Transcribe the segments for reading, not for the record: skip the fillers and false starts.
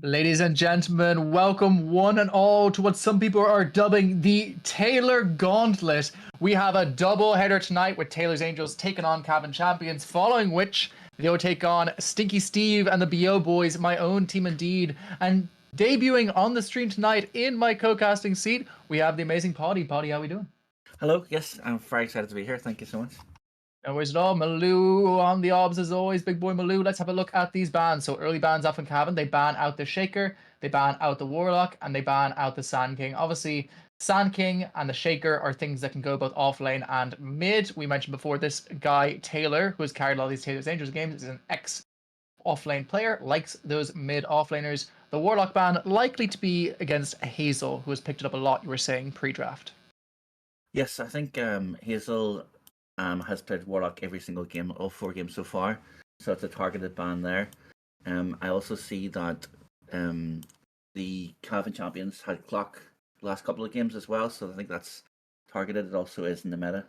Ladies and gentlemen, welcome one and all to what some people are dubbing the Taylor Gauntlet. We have a double header tonight with Taylor's Angels taking on Cavan Champions, following which they'll take on Stinky Steve and the BO Boys, my own team indeed. And debuting on the stream tonight in my co-casting seat, we have the amazing Poddy. Poddy, how we doing? Hello, yes, I'm very excited to be here. Thank you so much. No worries at all. Malou on the obs as always. Big boy Malou. Let's have a look at these bans. So early bans off in Cavan. They ban out the Shaker, they ban out the Warlock, and they ban out the Sand King. Obviously, Sand King and the Shaker are things that can go both off lane and mid. We mentioned before this guy, Taylor, who has carried all these Taylor's Angels games, is an ex off-lane player, likes those mid off-laners. The Warlock ban likely to be against Hazel, who has picked it up a lot, you were saying, pre-draft. Yes, I think Hazel has played Warlock every single game, all 4 games so far. So it's a targeted ban there. I also see that the Cavan champions had Clock last couple of games as well, so I think that's targeted. It also is in the meta.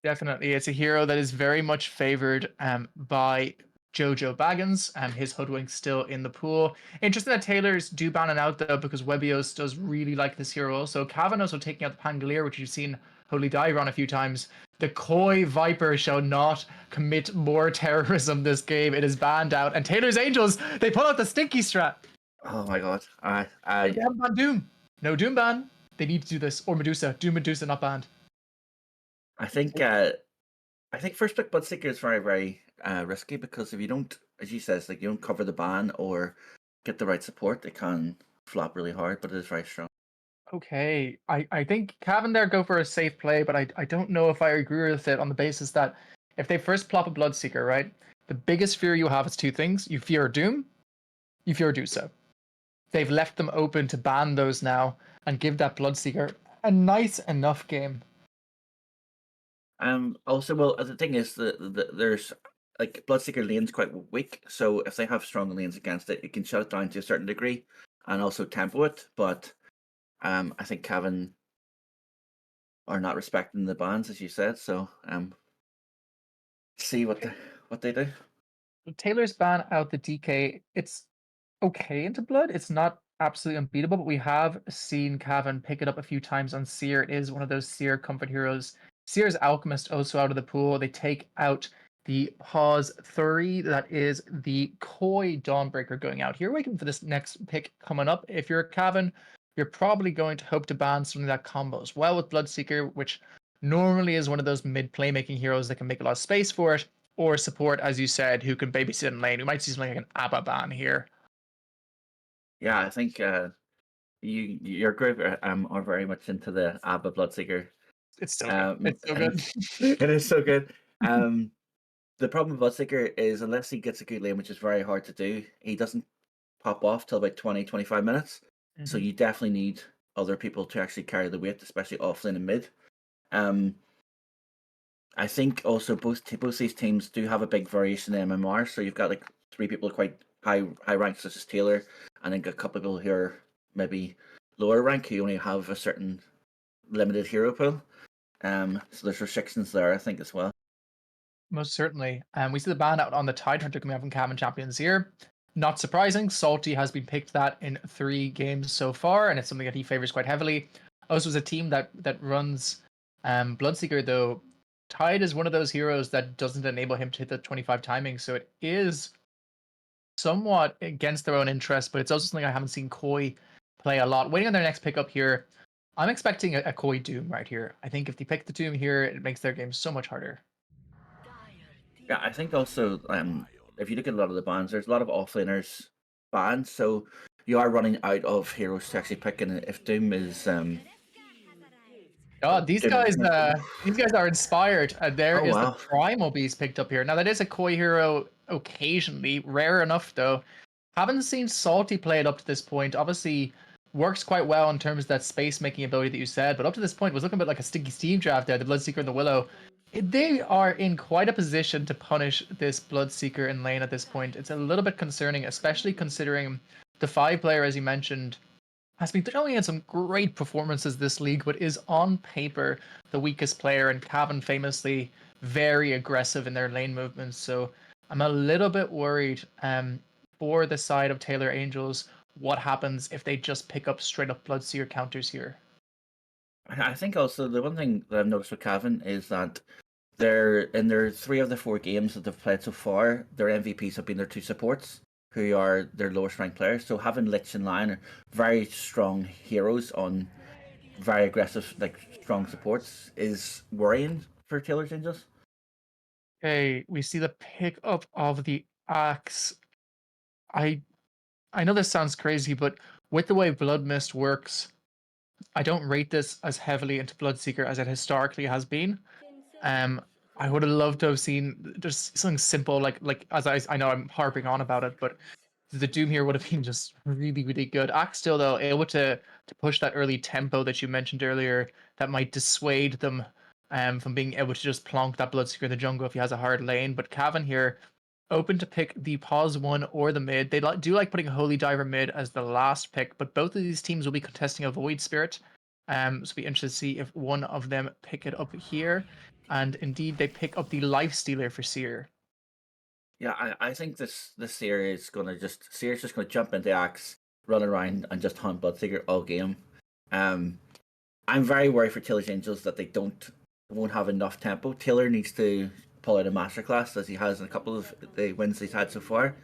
Definitely. It's a hero that is very much favored by Jojo Baggins, and his Hoodwink's still in the pool. Interesting that Taylors do ban it out, though, because Webios does really like this hero also. Cavan also taking out the Pangolier, which you've seen Holy Dive on a few times. The Koi Viper shall not commit more terrorism this game. It is banned out. And Taylor's Angels, they pull out the Stinky strat. Oh my god. I They haven't banned Doom. No Doom ban. They need to do this. Or Medusa. Doom Medusa not banned. think first pick Bloodseeker is very, very risky because if you don't, as you says, like you don't cover the ban or get the right support, it can flop really hard, but it is very strong. Okay, I think Cavan there go for a safe play, but I don't know if I agree with it on the basis that if they first plop a Bloodseeker, right, the biggest fear you have is 2 things. You fear Doom, you fear Duso. They've left them open to ban those now and give that Bloodseeker a nice enough game. Also, well, the thing is that there's like Bloodseeker lane's quite weak, so if they have strong lanes against it, it can shut it down to a certain degree and also tempo it. But I think Cavan are not respecting the bans, as you said. So see what they do. Taylor's ban out the DK. It's okay into Blood. It's not absolutely unbeatable, but we have seen Cavan pick it up a few times on Seer. It is one of those Seer comfort heroes. Seer's Alchemist also out of the pool. They take out the Pause 3. That is the Koi Dawnbreaker going out. Here, waiting for this next pick coming up. If you're a Cavan, you're probably going to hope to ban something that combos well with Bloodseeker, which normally is one of those mid playmaking heroes that can make a lot of space for it, or support, as you said, who can babysit in lane. We might see something like an Abba ban here. Yeah, I think your group are very much into the Abba Bloodseeker. It's so good. It's so good. It is so good. The problem with Bloodseeker is unless he gets a good lane, which is very hard to do, he doesn't pop off till about 20-25 minutes. So you definitely need other people to actually carry the weight, especially off lane and mid. I think also both these teams do have a big variation in MMR. So you've got like 3 people quite high rank, such as Taylor, and then a couple of people who are maybe lower rank who only have a certain limited hero pool. So there's restrictions there, I think, as well. Most certainly. We see the ban out on the Tidehunter coming out from Cavan Champions here. Not surprising, Salty has been picked that in 3 games so far, and it's something that he favors quite heavily. Also, as a team that runs Bloodseeker, though, Tide is one of those heroes that doesn't enable him to hit the 25 timing, so it is somewhat against their own interest, but it's also something I haven't seen Koi play a lot. Waiting on their next pickup here, I'm expecting a Koi Doom right here. I think if they pick the Doom here, it makes their game so much harder. Yeah, I think also if you look at a lot of the bans, there's a lot of offlaners banned, so you are running out of heroes to actually pick. And if Doom is Oh, these guys are inspired. There oh is the wow, Primal Beast picked up here. Now that is a Koi hero occasionally, rare enough though. Haven't seen Salty play it up to this point. Obviously, works quite well in terms of that space making ability that you said, but up to this point was looking a bit like a Stinky Steve draft there, the Bloodseeker and the Willow. They are in quite a position to punish this Bloodseeker in lane at this point. It's a little bit concerning, especially considering the 5-player, as you mentioned, has been throwing in some great performances this league, but is on paper the weakest player, and Cavan famously very aggressive in their lane movements. So I'm a little bit worried for the side of Taylor Angels. what happens if they just pick up straight up Bloodseer counters here. I think also the one thing that I've noticed with Cavan is that they're in their 3 of the 4 games that they've played so far, their MVPs have been their 2 supports, who are their lowest ranked players. So having Lich and Lion are very strong heroes on very aggressive, like strong supports, is worrying for Taylor's Angels. Okay, we see the pickup of the axe. I I know this sounds crazy, but with the way Blood Mist works, I don't rate this as heavily into Bloodseeker as it historically has been. Um, I would have loved to have seen just something simple like as I know I'm harping on about it, but the Doom here would have been just really, really good. Axe still though able to push that early tempo that you mentioned earlier that might dissuade them from being able to just plonk that Bloodseeker in the jungle if he has a hard lane. But Cavan here open to pick the pause one or the mid. They do like putting Holy Diver mid as the last pick, but both of these teams will be contesting a Void Spirit. So it'll be interested to see if one of them pick it up here. And indeed, they pick up the Life Stealer for Seer. Yeah, I think this series is gonna just Sears just gonna jump into Axe, run around, and just hunt Bloodseeker all game. Um, I'm very worried for Taylor's Angels that they won't have enough tempo. Taylor needs to pull out a masterclass as he has in a couple of the wins he's had so far.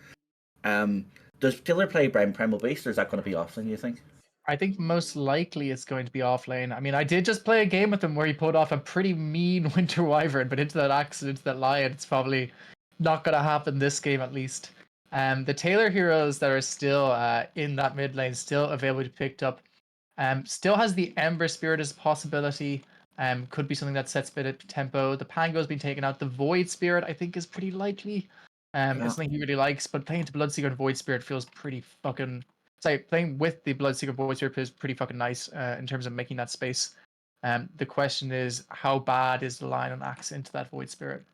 Um, does Taylor play Primal Beast, or is that going to be offlane, you think? I think most likely it's going to be off lane. I mean, I did just play a game with him where he pulled off a pretty mean Winter Wyvern, but into that axe and into that lion, it's probably not going to happen this game at least. The Taylor heroes that are still in that mid lane, still available to be picked up. Still has the Ember Spirit as a possibility. Could be something that sets a bit of tempo. The Pango's been taken out. The Void Spirit, I think, is pretty likely. It's Yeah, something he really likes, but playing to Bloodseeker and Void Spirit feels pretty fucking. Sorry, playing with the Bloodseeker Void Spirit feels pretty fucking nice in terms of making that space. The question is, how bad is the line on Axe into that Void Spirit?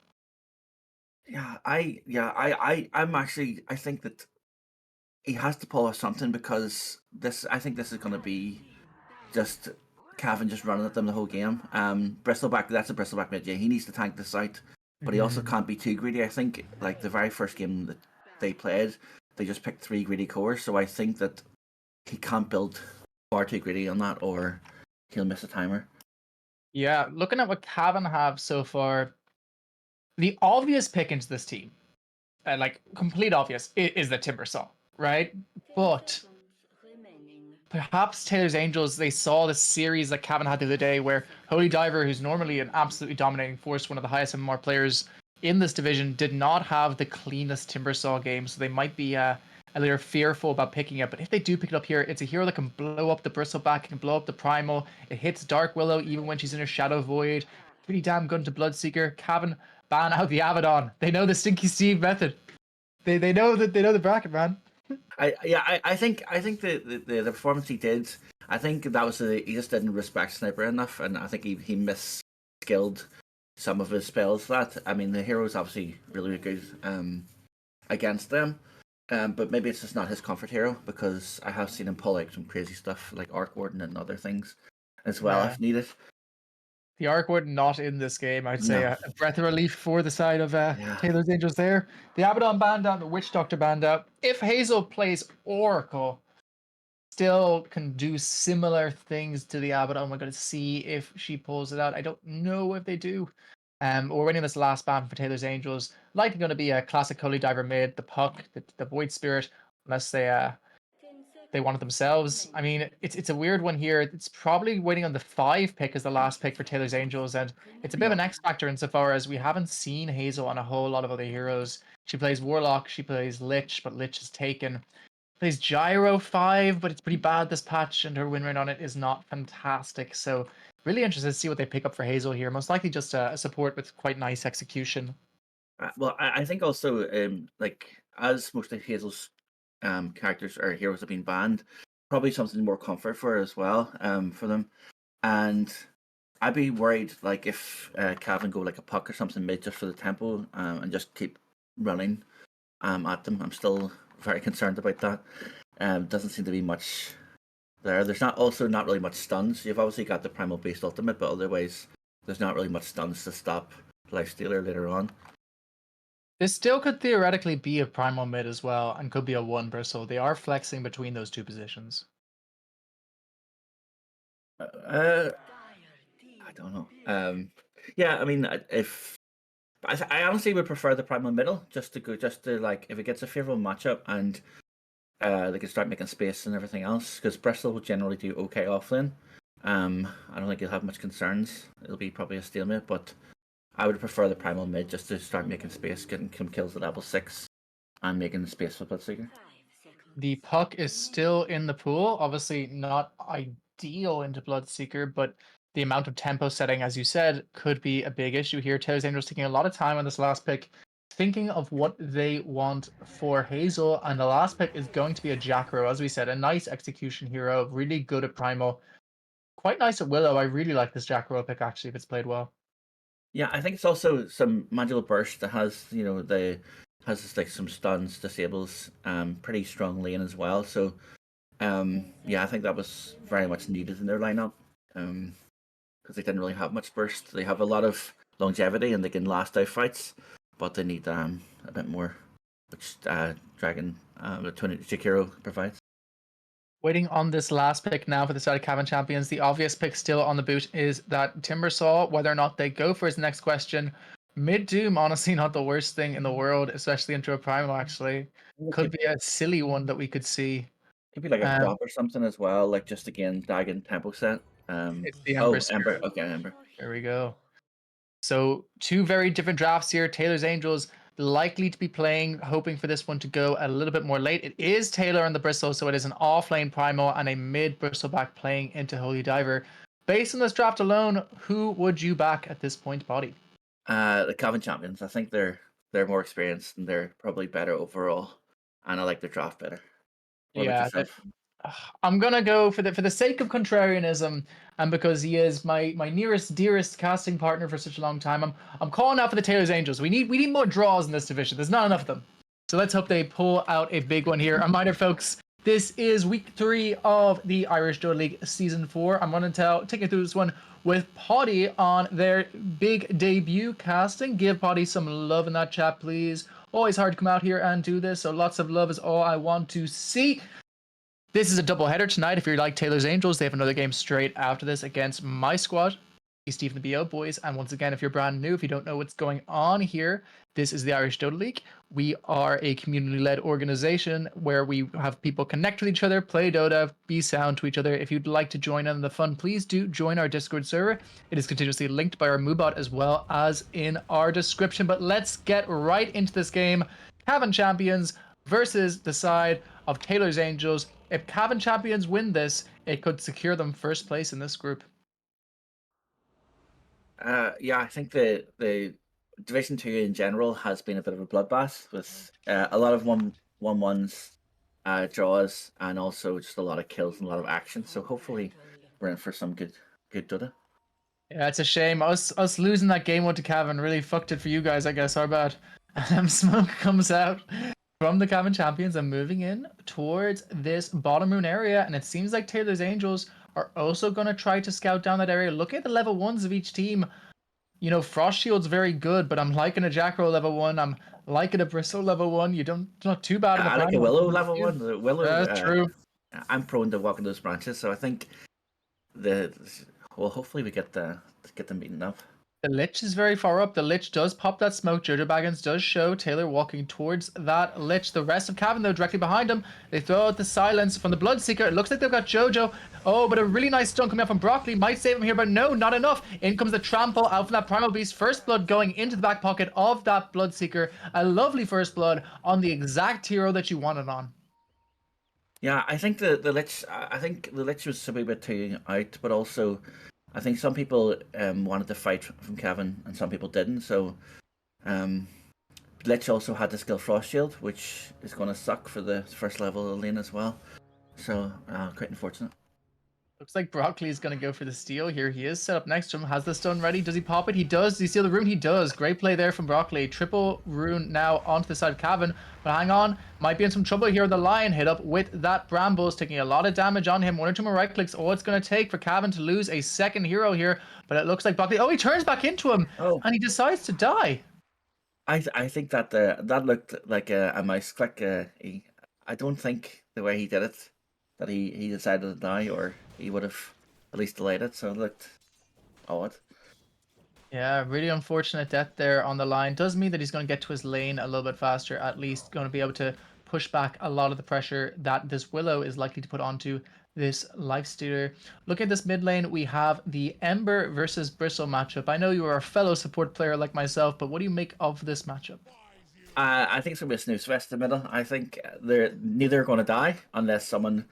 I'm actually I think that he has to pull off something because I think this is going to be just Cavan just running at them the whole game. Bristleback, that's a Bristleback mid. Yeah, he needs to tank this out, but he also Mhm. can't be too greedy. I think like the very first game that they played, they just picked 3 greedy cores. So I think that he can't build far too greedy on that, or he'll miss a timer. Yeah, looking at what Cavan have so far, the obvious pick into this team like complete obvious is the Timbersaw, right? But perhaps Taylor's Angels, they saw the series that Cavan had the other day where Holy Diver, who's normally an absolutely dominating force, one of the highest MMR players in this division, did not have the cleanest Timbersaw game. So they might be a little fearful about picking it. But if they do pick it up here, it's a hero that can blow up the Bristleback, it can blow up the Primal. It hits Dark Willow even when she's in her Shadow Void. Pretty damn good to Bloodseeker. Cavan ban out the Abaddon. They know the Stinky Steve method. They know that they know the bracket, man. I think the performance he did, I think that was he just didn't respect Sniper enough, and I think he misskilled some of his spells. That I mean, the hero's obviously really good against them, but maybe it's just not his comfort hero because I have seen him pull out some crazy stuff like Arc Warden and other things as well Yeah. if needed. The Arc Warden not in this game. I'd say No, a breath of relief for the side of yeah, Taylor's Angels there. The Abaddon band out, the Witch Doctor band out. If Hazel plays Oracle, still can do similar things to the Abaddon. We're going to see if she pulls it out. I don't know if they do. We're winning this last band for Taylor's Angels. Likely going to be a classic Holy Diver mid, the Puck, the Void Spirit, unless they want it themselves. I mean, it's a weird one here. It's probably waiting on the 5 pick as the last pick for Taylor's Angels, and it's a bit of yeah. an X factor insofar as we haven't seen Hazel on a whole lot of other heroes. She plays Warlock, she plays Lich, but Lich is taken. Plays Gyro 5, but it's pretty bad this patch, and her win rate on it is not fantastic. So really interested to see what they pick up for Hazel here. Most likely just a support with quite nice execution. Well, I think also like as most of Hazel's characters or heroes have been banned, probably something more comfort for her as well for them. And I'd be worried like if Cavan go like a puck or something mid just for the tempo and just keep running at them. I'm still very concerned about that. Doesn't seem to be much there. There's not really much stuns. You've obviously got the primal based ultimate, but otherwise there's not really much stuns to stop Lifestealer later on. This still could theoretically be a primal mid as well, and could be a one bristle. They are flexing between those two positions. Uh, I don't know. Yeah, I mean, if I honestly would prefer the primal middle, just to like if it gets a favorable matchup and they can start making space and everything else, because Bristol will generally do okay offlane. I don't think you'll have much concerns. It'll be probably a stalemate, but I would prefer the primal mid just to start making space, getting some kills at level 6, and making space for Bloodseeker. The puck is still in the pool. Obviously, not ideal into Bloodseeker, but the amount of tempo setting, as you said, could be a big issue here. Tails Angel's taking a lot of time on this last pick, thinking of what they want for Hazel, and the last pick is going to be a Jackro, as we said, a nice execution hero, really good at Primal, quite nice at Willow. I really like this Jackro pick actually if it's played well. Yeah, I think it's also some magical burst that has the has like some stuns, disables, pretty strong lane as well. So yeah, I think that was very much needed in their lineup. Because they didn't really have much burst. They have a lot of longevity and they can last out fights, but they need a bit more, which Dragon the 20 Jakiro provides. Waiting on this last pick now for the side of Cavan Champions. The obvious pick still on the boot is that Timbersaw. Whether or not they go for his next question. Mid Doom, honestly, not the worst thing in the world, especially into a Primal, actually. Could be a silly one that we could see. Maybe like a Um, prop or something as well, like just again Dragon tempo set. it's the Oh, Empress. Ember. Okay, Ember. There we go. So two very different drafts here. Taylor's Angels likely to be playing, hoping for this one to go a little bit more late. It is Taylor on the Bristle, so it is an offlane Primal and a mid Bristleback playing into Holy Diver. Based on this draft alone, who would you back at this point, Body? The Cavan champions. I think they're more experienced and they're probably better overall, and I like their draft better. What about Yeah, yourself? I'm gonna go for the sake of contrarianism, and because he is my nearest dearest casting partner for such a long time. I'm calling out for the Taylor's Angels. We need more draws in this division. There's not enough of them. So let's hope they pull out a big one here. A reminder, folks, this is week 3 of the Irish Dota League Season 4. I'm going to take you through this one with Poddy on their big debut casting. Give Poddy some love in that chat, please. Always hard to come out here and do this, so lots of love is all I want to see. This is a doubleheader tonight. If you're like Taylor's Angels, they have another game straight after this against my squad. Stephen the BO boys. And once again, if you're brand new, if you don't know what's going on here, this is the Irish Dota League. We are a community-led organization where we have people connect with each other, play Dota, be sound to each other. If you'd like to join in the fun, please do join our Discord server. It is continuously linked by our Moobot as well as in our description. But let's get right into this game. Cavan Champions versus the side of Taylor's Angels. If Cavan Champions win this, it could secure them first place in this group. Yeah, I think the Division 2 in general has been a bit of a bloodbath with a lot of one ones, draws, and also just a lot of kills and a lot of action. So hopefully we're in for some good Dota. Yeah, it's a shame. Us losing that game one to Cavan really fucked it for you guys, I guess. Our bad. Smoke comes out from the Cavan Champions and moving in towards this bottom rune area. And it seems like Taylor's Angels are also going to try to scout down that area. Look at the level 1s of each team. You know, Frost Shield's very good, but I'm liking a Jackro level 1. I'm liking a Bristle level 1. You don't, it's not too bad in the I like a Primal. Willow level 1. The Willow, That's true. I'm prone to walking those branches, so I think the well, hopefully we get them beaten up. The Lich is very far up. The Lich does pop that smoke. Jojo Baggins does show Taylor walking towards that Lich. The rest of Cavan, though, directly behind him. They throw out the silence from the Bloodseeker. It looks like they've got Jojo. Oh, but a really nice stun coming out from Broccoli. Might save him here, but no, not enough. In comes the Trample out from that Primal Beast. First Blood going into the back pocket of that Bloodseeker. A lovely First Blood on the exact hero that you wanted on. Yeah, I think the Lich. I think the Lich was a wee bit too out, but also I think some people wanted to fight from Cavan and some people didn't. So Lich also had the skill Frost Shield, which is going to suck for the first level of the lane as well. So quite unfortunate. Looks like Broccoli is going to go for the steal here. He is set up next to him. Has the stun ready? Does he pop it? He does. Does he steal the rune? He does. Great play there from Broccoli. Triple rune now onto the side of Cavan. But hang on. Might be in some trouble here. The Lion hit up with that Brambles, taking a lot of damage on him. 1 or 2 more right clicks. All it's going to take for Cavan to lose a second hero here. But it looks like Broccoli... Oh, he turns back into him. Oh, And he decides to die. I think that that looked like a mouse click. I don't think the way he did it that he decided to die, or he would have at least delayed it. So it looked odd. Yeah, really unfortunate death there on the line. Does mean that he's going to get to his lane a little bit faster, at least going to be able to push back a lot of the pressure that this Willow is likely to put onto this Lifestealer. Look at this mid lane. We have the Ember versus Bristle matchup. I know you are a fellow support player like myself, but what do you make of this matchup? I think it's gonna be a snooze fest in the middle. I think they're neither are going to die unless someone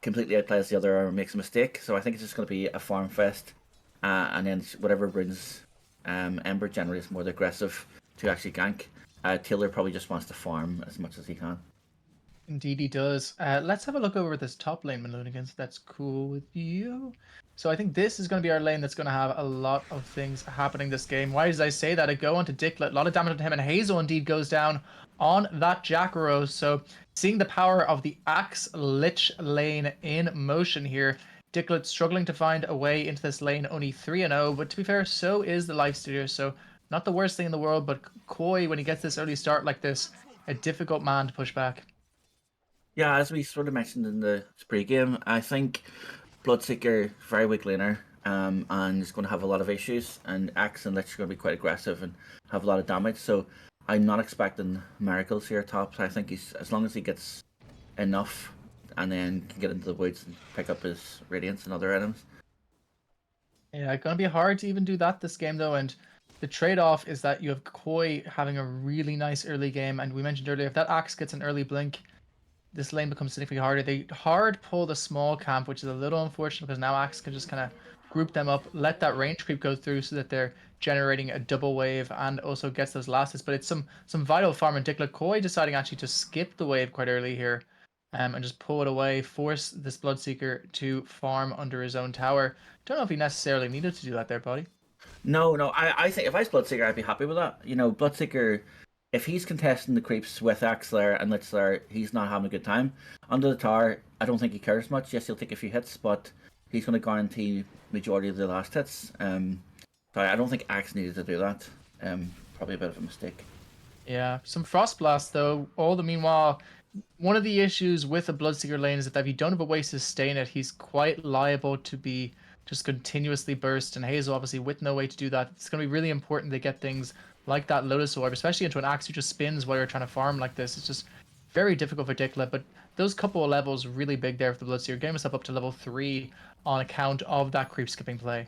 completely outplays the other or makes a mistake. So I think it's just going to be a farm fest, and then whatever brings Ember generally is more the aggressive to actually gank. Taylor probably just wants to farm as much as he can. Indeed, he does. Let's have a look over this top lane, Maloonigans. That's cool with you. So I think this is going to be our lane that's going to have a lot of things happening this game. Why did I say that? I go onto Dicklet. A lot of damage on him, and Hazel indeed goes down on that Jackaros. So seeing the power of the Axe Lich lane in motion here. Dicklet struggling to find a way into this lane, only 3-0. But to be fair, so is the Lifestealer. So not the worst thing in the world, but Koi, when he gets this early start like this, a difficult man to push back. Yeah, as we sort of mentioned in the pre-game, I think Bloodseeker very weak laner, and is going to have a lot of issues. And Axe and Lich are going to be quite aggressive and have a lot of damage. So I'm not expecting miracles here top. I think he's as long as he gets enough, and then can get into the woods and pick up his radiance and other items. Yeah, it's gonna be hard to even do that this game though, and the trade-off is that you have Koi having a really nice early game, and we mentioned earlier if that Axe gets an early blink, this lane becomes significantly harder. They hard pull the small camp, which is a little unfortunate because now Axe can just kind of group them up, let that range creep go through so that they're generating a double wave and also gets those last hits. But it's some vital farm in Dicklet. Koi deciding actually to skip the wave quite early here. And just pull it away, force this Bloodseeker to farm under his own tower. Don't know if he necessarily needed to do that there, buddy. No. I think if I was Bloodseeker, I'd be happy with that. You know, Bloodseeker, if he's contesting the creeps with Axler and Litzler, he's not having a good time. Under the tower, I don't think he cares much. Yes, he'll take a few hits, but he's going to guarantee majority of the last hits. So I don't think Axe needed to do that. Probably a bit of a mistake. Yeah, some Frost Blast though. All the meanwhile, one of the issues with a Bloodseeker lane is that if you don't have a way to sustain it, he's quite liable to be just continuously burst. And Hazel, obviously, with no way to do that, it's going to be really important to get things like that Lotus Orb, especially into an Axe who just spins while you're trying to farm like this. It's just very difficult for Dicklet, but those couple of levels really big there for the Bloodseeker. Getting himself up to level 3 on account of that creep skipping play.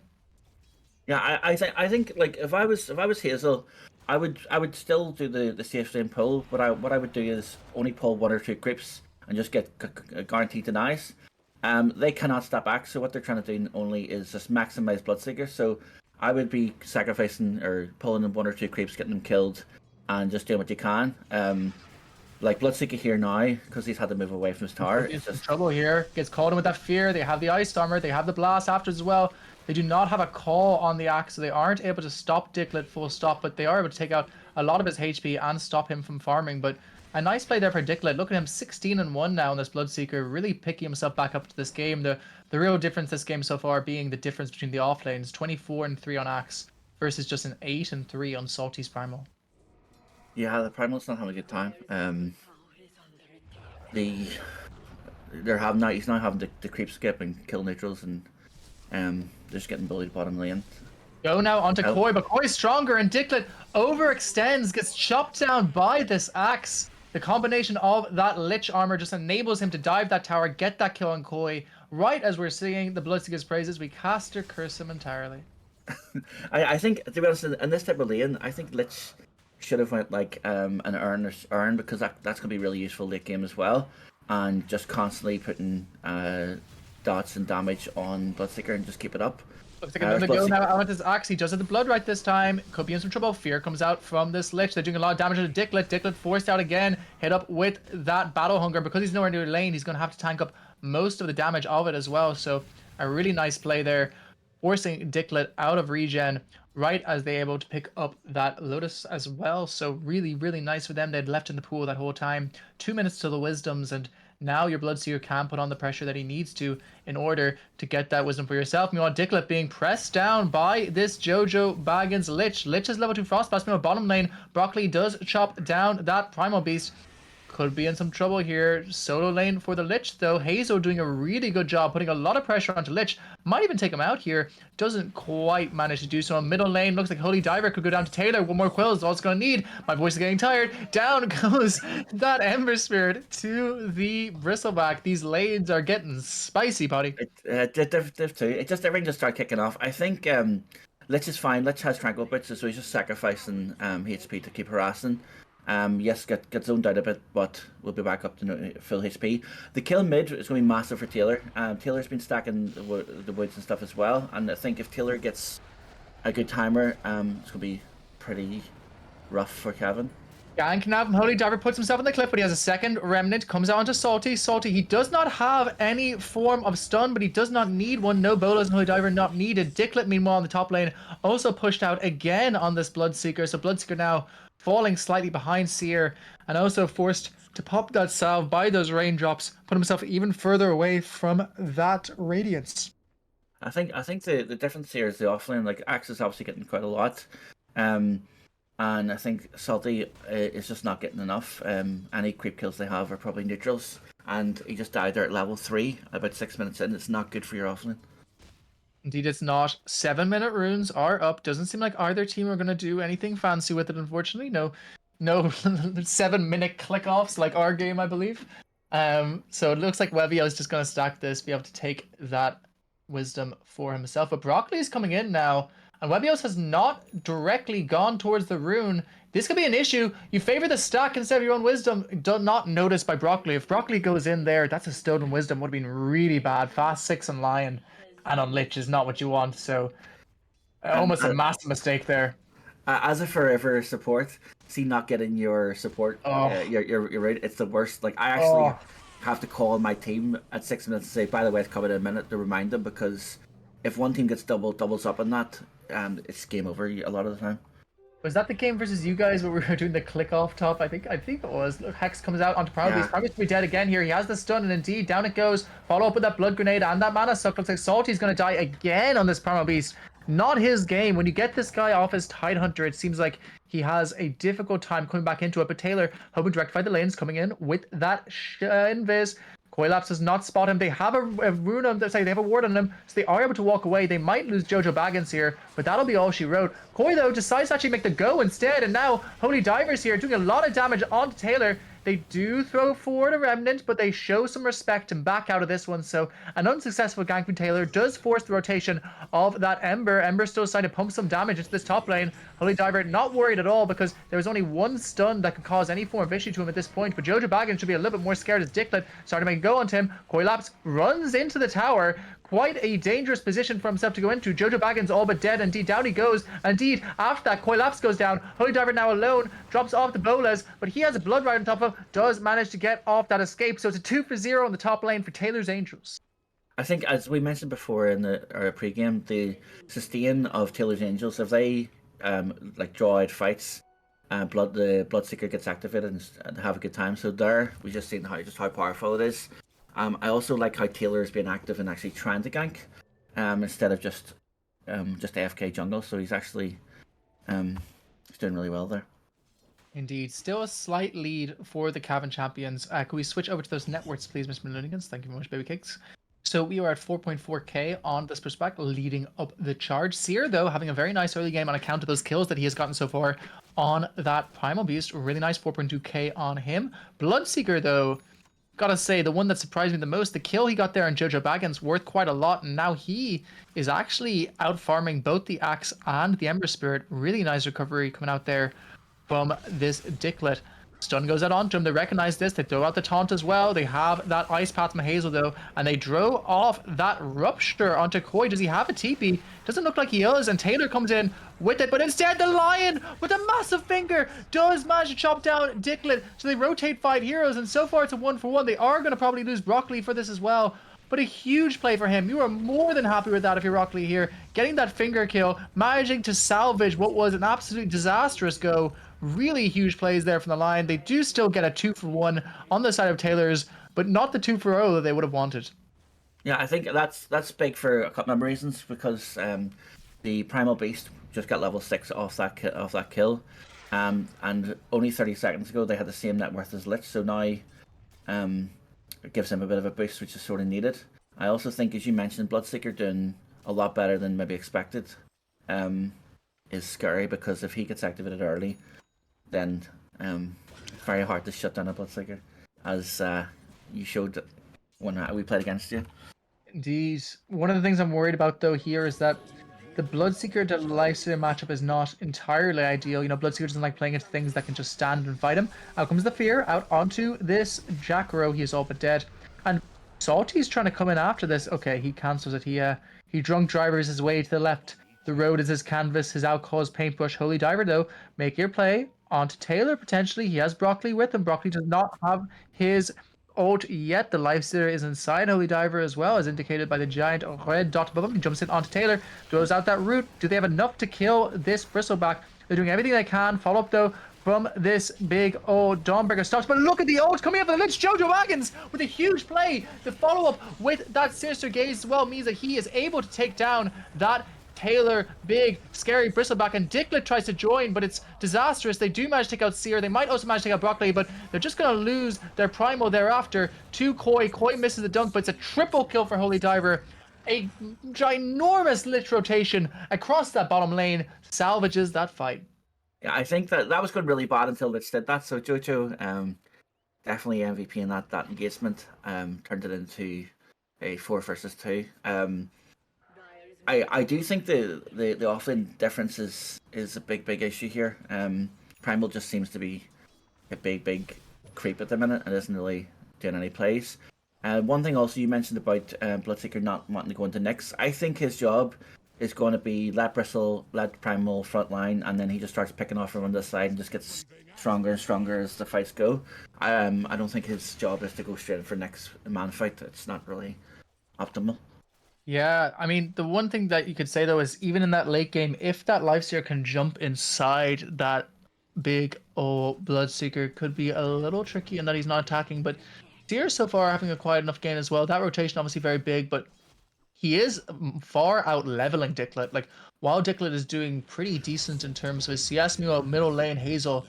Yeah, I think like if I was Hazel, I would still do the safe lane pull. What I would do is only pull one or two creeps and just get guaranteed denies. They cannot stop back, so what they're trying to do only is just maximize Bloodseeker. So I would be sacrificing or pulling in one or two creeps, getting them killed, and just doing what you can. Like Bloodseeker here now because he's had to move away from his tower. He's It's in just trouble here. Gets caught in with that fear. They have the Ice Armor. They have the Blast after as well. They do not have a call on the Axe, so they aren't able to stop Dicklet full stop, but they are able to take out a lot of his HP and stop him from farming. But a nice play there for Dicklet. Look at him, 16-1 now on this Bloodseeker, really picking himself back up to this game. The real difference this game so far being the difference between the off lanes, 24-3 on Axe versus just an 8-3 on Salty's Primal. yeah, the Primal's not having a good time. The they're having now he's now having to creep skip and kill neutrals and they're just getting bullied bottom lane. Go now onto Oh, Koi, but Koi's stronger, and Dicklet overextends, gets chopped down by this axe. The combination of that Lich armor just enables him to dive that tower, get that kill on Koi. Right as we're singing the Bloodseeker's praises, we caster curse him entirely. I think to be honest, in this type of lane, I think Lich should have went like an earn because that's gonna be really useful late game as well, and just constantly putting dots and damage on Bloodseeker and just keep it up. Looks like another go now. I want this axe. He does have the blood right this time. Could be in some trouble. Fear comes out from this Lich. They're doing a lot of damage to Dicklet. Dicklet forced out again. Hit up with that Battle Hunger. Because he's nowhere near lane, he's going to have to tank up most of the damage of it as well. So a really nice play there. Forcing Dicklet out of regen right as they're able to pick up that Lotus as well. So really, really nice for them. They'd left in the pool that whole time. 2 minutes to the Wisdoms, and Now your Bloodseeker can put on the pressure that he needs to in order to get that wisdom for yourself. Meanwhile, Diglett being pressed down by this Jojo Baggins Lich. Lich is level 2 Frostblast. Meanwhile, bottom lane, Broccoli does chop down that Primal Beast. Could be in some trouble here. Solo lane for the Lich, though. Hazo doing a really good job, putting a lot of pressure onto Lich. Might even take him out here. Doesn't quite manage to do so. In middle lane, looks like Holy Diver could go down to Taylor. One more Quill is all it's going to need. My voice is getting tired. Down goes that Ember Spirit to the Bristleback. These lanes are getting spicy, buddy. Div 2. It just everything just started kicking off. I think Lich is fine. Lich has Tranquil Bits, so he's just sacrificing HP to keep harassing. Yes, get zoned out a bit, but we'll be back up to full HP. The kill mid is going to be massive for Taylor. Taylor's been stacking the woods and stuff as well, and I think if Taylor gets a good timer, it's going to be pretty rough for Cavan. Gank now from Holy Diver puts himself on the cliff, but he has a second Remnant, comes out onto Salty. Salty, he does not have any form of stun, but he does not need one. No bolas and Holy Diver not needed. Diglett, meanwhile, on the top lane, also pushed out again on this Bloodseeker. So Bloodseeker now falling slightly behind Seer, and also forced to pop that salve by those raindrops, put himself even further away from that radiance. I think the difference here is the offlane. Like Axe is obviously getting quite a lot. And I think Salty is just not getting enough. Any creep kills they have are probably neutrals. And he just died there at level 3, about 6 minutes in. It's not good for your offlane. Indeed, it's not. 7-minute runes are up. Doesn't seem like either team are going to do anything fancy with it, unfortunately. No 7-minute click-offs like our game, I believe. So it looks like Webio is just going to stack this, be able to take that wisdom for himself. But Broccoli is coming in now. And Webios has not directly gone towards the rune. This could be an issue. You favor the stack instead of your own wisdom. Do not notice by Broccoli. If Broccoli goes in there, that's a stolen wisdom. Would have been really bad. Fast 6 on Lion and on Lich is not what you want. So almost a massive mistake there. As a forever support, see not getting your support. You're right. It's the worst. Like I actually have to call my team at 6 minutes and say, by the way, it's coming in a minute, to remind them, because if one team gets doubles up on that, it's game over a lot of the time. Was that the game versus you guys where we were doing the click off top? I think it was. Look, Hex comes out onto Primal Beast. Primal Beast will be dead again here. He has the stun, and indeed, down it goes. Follow up with that blood grenade and that mana suck. Looks like Salty's going to die again on this Primal Beast. Not his game. When you get this guy off his Tidehunter, it seems like he has a difficult time coming back into it. But Taylor, hoping to rectify the lanes, coming in with that invis. Coilaps does not spot him. They have a rune on them, they have a ward on him, so they are able to walk away. They might lose Jojo Baggins here, but that'll be all she wrote. Koi, though, decides to actually make the go instead, and now Holy Divers here doing a lot of damage onto Taylor. They do throw forward a Remnant, but they show some respect and back out of this one. So an unsuccessful gank from Taylor does force the rotation of that Ember. Ember still trying to pump some damage into this top lane. Holy Diver not worried at all because there was only one stun that could cause any form of issue to him at this point. But Jojo Baggins should be a little bit more scared as Diglett started to make a go onto him. Coilaps runs into the tower. Quite a dangerous position for himself to go into. Jojo Baggins all but dead. Indeed, down he goes. Indeed, after that, Coilaps goes down. Holy Diver now alone, drops off the bolas, but he has a blood right on top of him, does manage to get off that escape. So it's a 2 for 0 on the top lane for Taylor's Angels. I think, as we mentioned before in our pregame, the sustain of Taylor's Angels, if they draw out fights, the Bloodseeker gets activated and have a good time. So there, we just seen how powerful it is. I also like how Taylor is being active and actually trying to gank instead of just AFK jungle. So he's actually doing really well there. Indeed. Still a slight lead for the Cavan champions. Can we switch over to those networks, please, Mr. Millennials? Thank you very much, baby cakes. So we are at 4.4k on this perspective, leading up the charge. Seer, though, having a very nice early game on account of those kills that he has gotten so far on that Primal Beast. Really nice 4.2k on him. Bloodseeker, though, gotta say, the one that surprised me the most, the kill he got there on Jojo Baggins worth quite a lot, and now he is actually out farming both the Axe and the Ember Spirit. Really nice recovery coming out there from this Diglett. Stun goes out onto him. They recognize this. They throw out the taunt as well. They have that Ice Path from Hazel, though, and they drove off that Rupture onto Koi. Does he have a TP? Doesn't look like he does, and Taylor comes in with it, but instead the Lion with a massive finger does manage to chop down Diglett. So they rotate 5 heroes, and so far it's a 1-for-1. They are going to probably lose Broccoli for this as well. But a huge play for him. You are more than happy with that if you're Broccoli here. Getting that finger kill, managing to salvage what was an absolutely disastrous go. Really huge plays there from the line. They do still get a 2-for-1 on the side of Taylor's but not the 2 for 0 that they would have wanted. Yeah, I think that's big for a couple of reasons because the Primal Beast just got level 6 off that kill, and only 30 seconds ago they had the same net worth as Lich, so now um, it gives him a bit of a boost, which is sort of needed. I also think, as you mentioned, Bloodseeker doing a lot better than maybe expected um, is scary because if he gets activated early, then it's very hard to shut down a Bloodseeker, as you showed when we played against you. Indeed. One of the things I'm worried about though here is that the Bloodseeker to Lifesteal matchup is not entirely ideal. You know, Bloodseeker doesn't like playing into things that can just stand and fight him. Out comes the fear, out onto this Jackro. He is all but dead. And Salty's trying to come in after this. Okay, he cancels it. He drunk drivers his way to the left. The road is his canvas, his alcohol's paintbrush. Holy Diver though, make your play onto Taylor potentially. He has Broccoli with him. Broccoli does not have his ult yet. The Lifestealer is inside Holy Diver as well, as indicated by the giant red dot above him. He jumps in onto Taylor, throws out that root. Do they have enough to kill this Bristleback? They're doing everything they can. Follow up though from this big old Dawnbreaker stops. But look at the ult coming up for the Lich. Jojo Waggins with a huge play. The follow up with that Sinister Gaze as well means that he is able to take down that Taylor, big, scary Bristleback, and Dicklet tries to join, but it's disastrous. They do manage to take out Seer. They might also manage to take out Broccoli, but they're just going to lose their Primo thereafter to Koi. Koi misses the dunk, but it's a triple kill for Holy Diver. A ginormous Lich rotation across that bottom lane salvages that fight. Yeah, I think that was going really bad until Lich did that. So Jojo, definitely MVP in that engagement. Turned it into a 4 versus 2. I do think the offlane difference is a big issue here. Primal just seems to be a big creep at the minute and isn't really doing any plays. One thing also you mentioned about Bloodseeker not wanting to go into Nyx. I think his job is going to be let Primal frontline, and then he just starts picking off from the side and just gets stronger and stronger as the fights go. I don't think his job is to go straight in for Nyx man fight. It's not really optimal. Yeah, I mean, the one thing that you could say though is even in that late game, if that Lifesteer can jump inside that big old Bloodseeker, could be a little tricky in that he's not attacking. But Seer so far having a quiet enough game as well. That rotation obviously very big, but he is far out leveling Dicklet. Like, while Dicklet is doing pretty decent in terms of his CS, meanwhile, middle lane, Hazel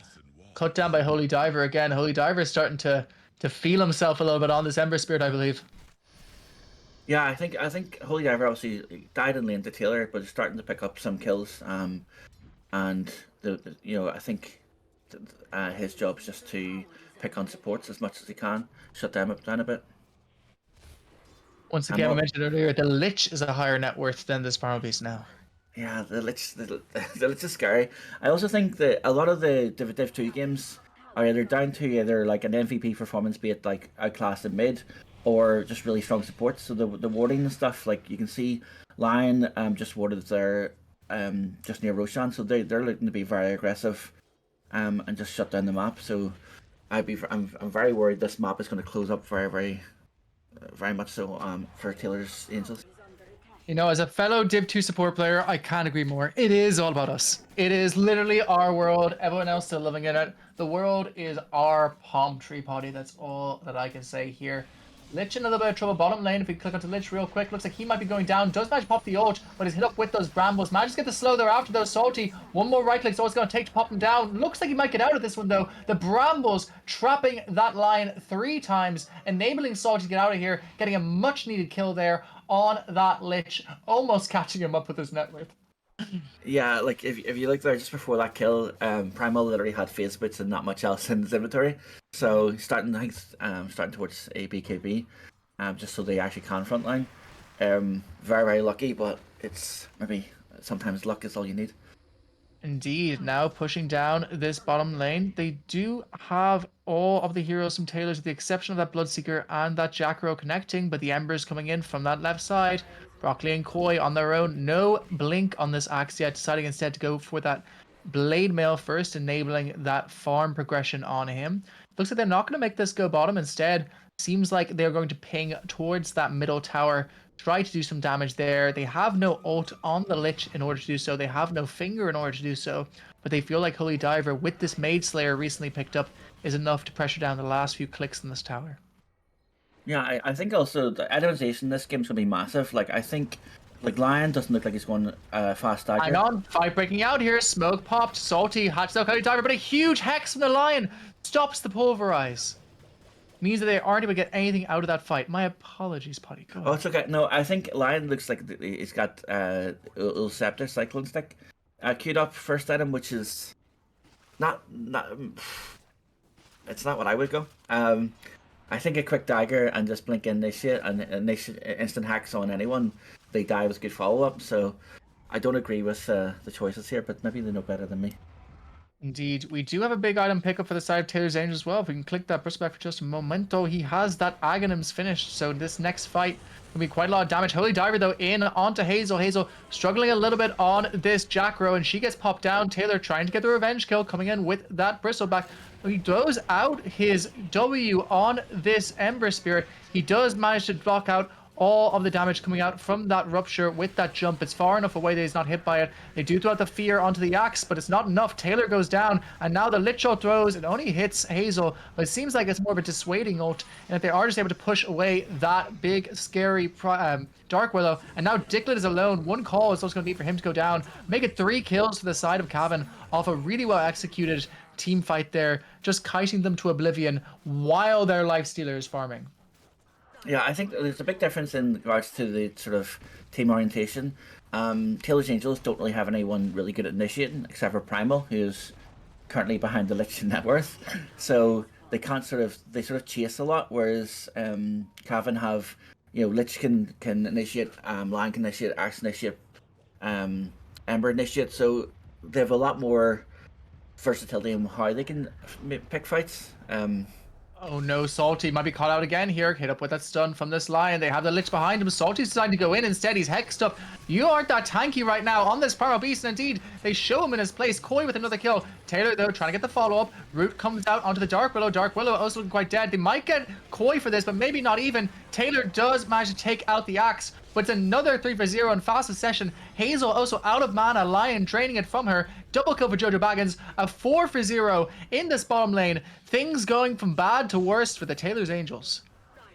cut down by Holy Diver again. Holy Diver is starting to feel himself a little bit on this Ember Spirit, I believe. Yeah, I think Holy Diver obviously died in lane to Taylor, but is starting to pick up some kills. And I think his job is just to pick on supports as much as he can, shut them up down a bit. Once And again, we what? mentioned earlier, the Lich is a higher net worth than this Primal Beast now. Yeah, the Lich is scary. I also think that a lot of the Div 2 games are either down to either like an MVP performance, be it like outclassed in mid, or just really strong support. So the warding and stuff, like you can see Lion just warded there just near Roshan, so they're looking to be very aggressive and just shut down the map. So I'm very worried this map is going to close up very much so for Taylor's Angels. You know, as a fellow Div 2 support player, I can't agree more. It is all about us. It is literally our world. Everyone else still living in it. The world is our palm tree party. That's all that I can say here. Lich in a little bit of trouble bottom lane. If we click onto Lich real quick, looks like he might be going down. Does manage to pop the ult, but he's hit up with those brambles. Manages to get the slow there after those salty. One more right click, so it's going to take to pop him down. Looks like he might get out of this one though. The brambles trapping that line 3 times, enabling salty to get out of here, getting a much needed kill there on that Lich, almost catching him up with his net worth. Yeah, like if you look there just before that kill, Primal literally had phase boots and not much else in his inventory. So he's starting, I think, starting towards a BKB, just so they actually can frontline. Very lucky, but it's maybe sometimes luck is all you need. Indeed, now pushing down this bottom lane. They do have all of the heroes from Taylor, with the exception of that Bloodseeker and that Jackro connecting, but the Embers coming in from that left side. Broccoli and Koi on their own. No blink on this axe yet, deciding instead to go for that Blade Mail first, enabling that farm progression on him. Looks like they're not going to make this go bottom. Instead, seems like they're going to ping towards that middle tower, try to do some damage there. They have no ult on the Lich in order to do so. They have no finger in order to do so. But they feel like Holy Diver, with this Maid Slayer recently picked up, is enough to pressure down the last few clicks in this tower. Yeah, I think also the itemization in this game's gonna be massive. Like I think, like Lion doesn't look like he's going fast Hang dagger. on, fight breaking out here. Smoke popped. Salty hatched out Cody Diver, but a huge hex from the lion stops the pulverize. Means that they aren't able to get anything out of that fight. My apologies, Potty. Go Oh, ahead. it's okay. No, I think Lion looks like he's got Scepter Cyclone Stick queued up first item, which is not it's not what I would go. I think a quick dagger and just blink initiate and initiate instant hacks on anyone they die with good follow up. So I don't agree with the choices here, but maybe they know better than me. Indeed, we do have a big item pickup for the side of Taylor's Angel as well. If we can click that back for just a momento, he has that Aghanims finished. So this next fight will be quite a lot of damage. Holy Diver though in onto Hazel. Hazel struggling a little bit on this Jackrow, and she gets popped down. Taylor trying to get the revenge kill, coming in with that Bristleback. He throws out his W on this Ember Spirit. He does manage to block out all of the damage coming out from that rupture with that jump. It's far enough away that he's not hit by it. They do throw out the fear onto the axe, but it's not enough. Taylor goes down, and now the Lich Ult throws. It only hits Hazel, but it seems like it's more of a dissuading ult, and if they are just able to push away that big, scary Dark Willow, and now Dicklet is alone. One call is also going to be for him to go down. Make it 3 kills for the side of Cavan off a really well executed team fight there, just kiting them to oblivion while their Lifestealer is farming. Yeah, I think there's a big difference in regards to the sort of team orientation. Taylor's Angels don't really have anyone really good at initiating, except for Primal, who's currently behind the Lich net worth. So they can't they sort of chase a lot, whereas Cavan have, Lich can initiate, Lion can initiate, Axe initiate, Ember initiate. So they have a lot more versatility in how they can pick fights. Oh no, Salty might be caught out again here. Hit up with that stun from this lion. They have the Lich behind him. Salty's deciding to go in instead. He's hexed up. You aren't that tanky right now on this Primal Beast. And indeed, they show him in his place. Koi with another kill. Taylor, though, trying to get the follow-up. Root comes out onto the Dark Willow. Dark Willow also looking quite dead. They might get Koi for this, but maybe not even. Taylor does manage to take out the axe, but it's another 3 for 0 in fast succession. Hazel also out of mana. Lion draining it from her. Double kill for Jojo Baggins. A 4 for 0 in this bottom lane. Things going from bad to worst for the Taylor's Angels.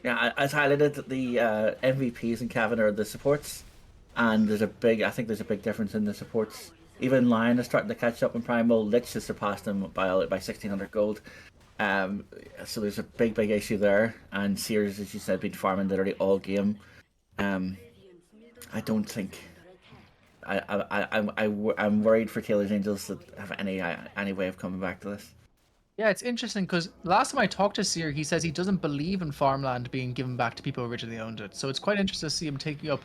Yeah, as highlighted, the MVPs in Cavan are the supports, and I think there's a big difference in the supports. Even Lion is starting to catch up in Primal. Lich has surpassed him by 1,600 gold. So there's a big issue there. And Sears, as you said, been farming literally all game. I don't think. I'm worried for Taylor's Angels that have any way of coming back to this. Yeah, it's interesting because last time I talked to Seer, he says he doesn't believe in farmland being given back to people who originally owned it. So it's quite interesting to see him taking up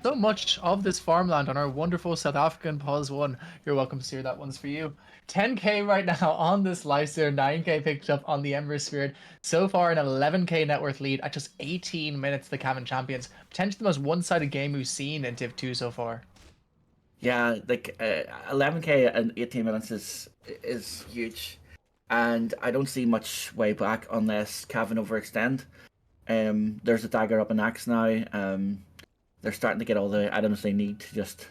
so much of this farmland on our wonderful South African Pause 1. You're welcome, Seer. That one's for you. 10k right now on this Lifestealer, 9k picked up on the Ember Spirit. So far, an 11k net worth lead at just 18 minutes, the Cavan champions. Potentially the most one-sided game we've seen in Div 2 so far. Yeah, like 11k in 18 minutes is huge. And I don't see much way back unless Cavan overextend. There's a dagger up an axe now. They're starting to get all the items they need to just